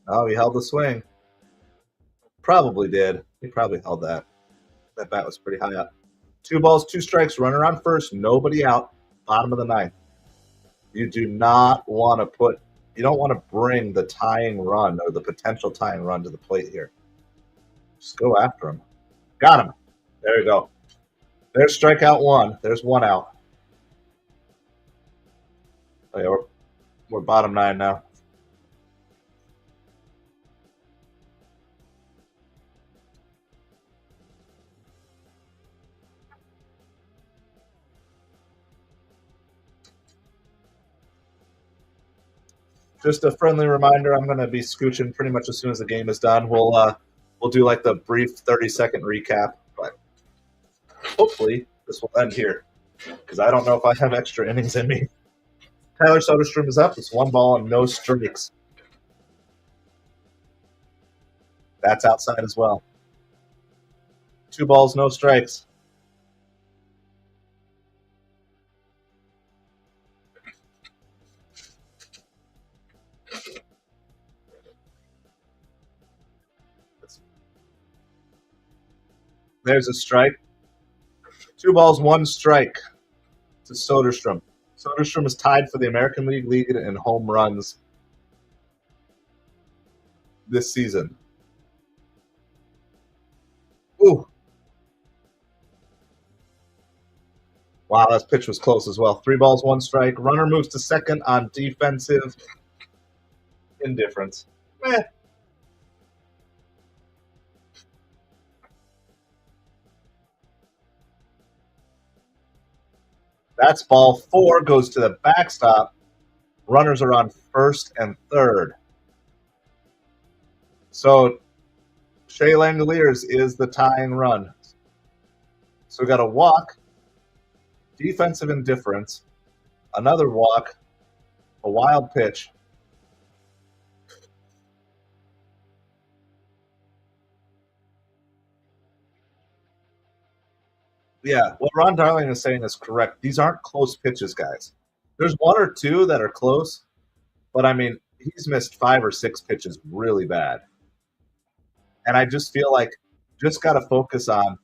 A: Oh, he held the swing. Probably did. He probably held that. That bat was pretty high up. 2 balls, 2 strikes, runner on first, nobody out, bottom of the 9th. You do not want to you don't want to bring the tying run or the potential tying run to the plate here. Just go after him. Got him. There you go. There's strikeout 1. There's 1 out. Oh, yeah, we're bottom 9 now. Just a friendly reminder, I'm going to be scooching pretty much as soon as the game is done. We'll do like the brief 30-second recap, but hopefully this will end here, because I don't know if I have extra innings in me. Tyler Soderstrom is up. It's 1 ball and no strikes. That's outside as well. 2 balls, no strikes. There's a strike. 2 balls, 1 strike to Soderstrom. Soderstrom is tied for the American League lead in home runs this season. Ooh. Wow, that pitch was close as well. 3 balls, 1 strike. Runner moves to second on defensive indifference. That's ball 4, goes to the backstop. Runners are on first and third. So Shea Langoliers is the tying run. So we got a walk, defensive indifference, another walk, a wild pitch. Yeah, what Ron Darling is saying is correct. These aren't close pitches, guys. There's 1 or 2 that are close, but I mean, he's missed 5 or 6 pitches really bad. And I just feel like just got to focus on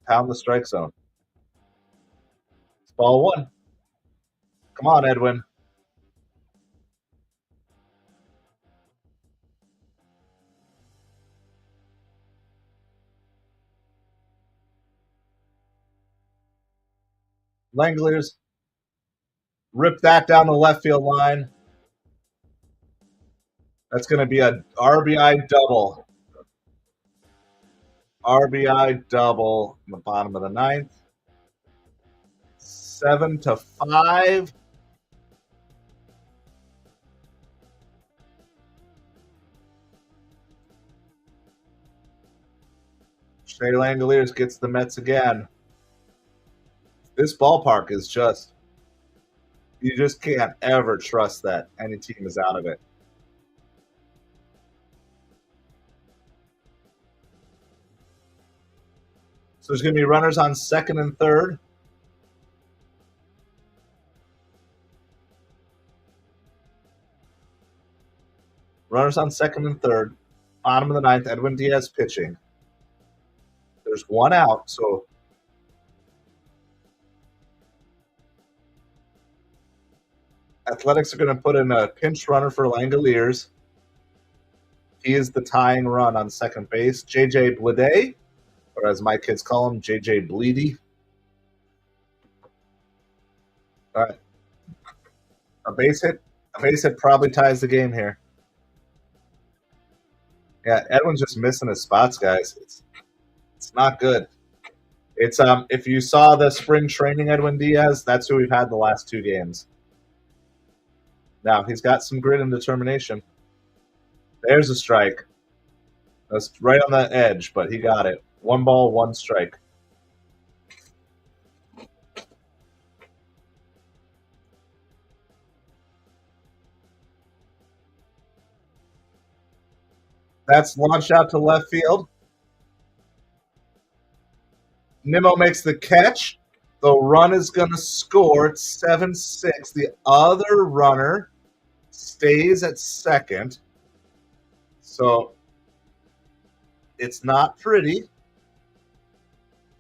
A: pound the strike zone. Ball one. Come on, Edwin. Langoliers rip that down the left field line. That's going to be a RBI double. RBI double in the bottom of the ninth. 7-5. Shea Langoliers gets the Mets again. This ballpark is just, you just can't ever trust that any team is out of it. So there's going to be runners on second and third. Runners on second and third. Bottom of the ninth, Edwin Diaz pitching. There's one out, so Athletics are going to put in a pinch runner for Langoliers. He is the tying run on second base. JJ Blade, or as my kids call him, JJ Bleedy. All right. A base hit probably ties the game here. Yeah, Edwin's just missing his spots, guys. It's not good. It's if you saw the spring training Edwin Diaz, that's who we've had the last two games. Now he's got some grit and determination. There's a strike. That's right on the edge, but he got it. 1 ball, 1 strike. That's launched out to left field. Nimmo makes the catch. The run is going to score. It's 7-6. The other runner stays at second. So it's not pretty.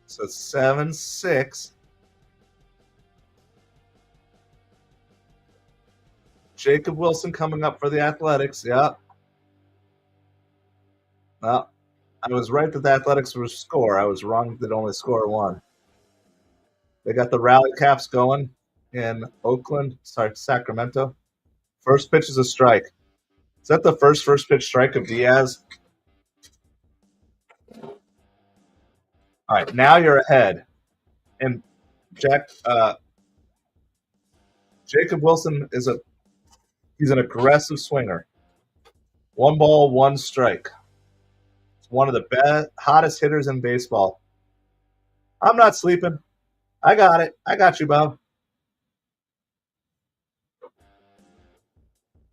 A: So 7-6. Jacob Wilson coming up for the Athletics. Yep. Well, I was right that the Athletics would score. I was wrong that they'd only score 1. They got the rally caps going in Sacramento. First pitch is a strike. Is that the first pitch strike of Diaz? All right, now you're ahead. And Jacob Wilson he's an aggressive swinger. 1 ball, 1 strike. It's one of the hottest hitters in baseball. I'm not sleeping. I got it. I got you, Bob.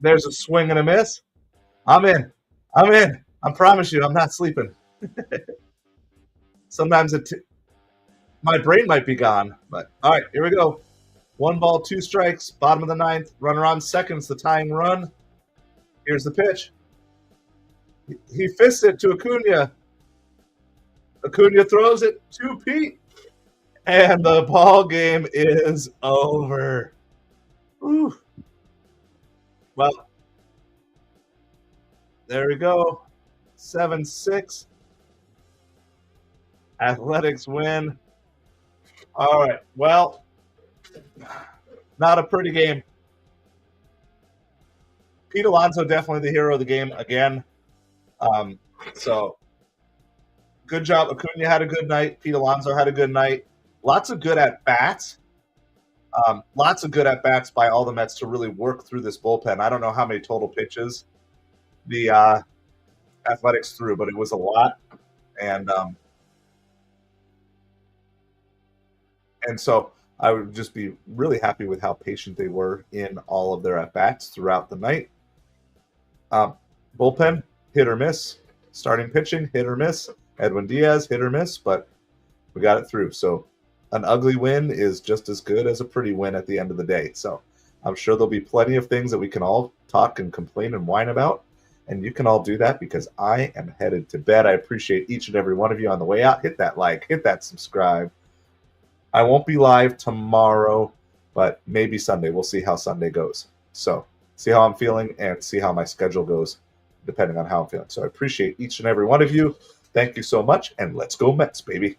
A: There's a swing and a miss. I'm in. I promise you, I'm not sleeping. Sometimes my brain might be gone. But all right, here we go. 1 ball, 2 strikes. Bottom of the ninth. Runner on second. It's the tying run. Here's the pitch. He fists it to Acuna. Acuna throws it to Pete. And the ball game is over. Whew. Well, there we go. 7-6. Athletics win. All right. Well, not a pretty game. Pete Alonso definitely the hero of the game again. So good job. Acuna had a good night. Pete Alonso had a good night. Lots of good at-bats. Lots of good at-bats by all the Mets to really work through this bullpen. I don't know how many total pitches the Athletics threw, but it was a lot. And so I would just be really happy with how patient they were in all of their at-bats throughout the night. Bullpen, hit or miss. Starting pitching, hit or miss. Edwin Diaz, hit or miss, but we got it through. So an ugly win is just as good as a pretty win at the end of the day. So I'm sure there'll be plenty of things that we can all talk and complain and whine about. And you can all do that because I am headed to bed. I appreciate each and every one of you on the way out. Hit that like, hit that subscribe. I won't be live tomorrow, but maybe Sunday. We'll see how Sunday goes. So see how I'm feeling and see how my schedule goes, depending on how I'm feeling. So I appreciate each and every one of you. Thank you so much, and let's go Mets, baby.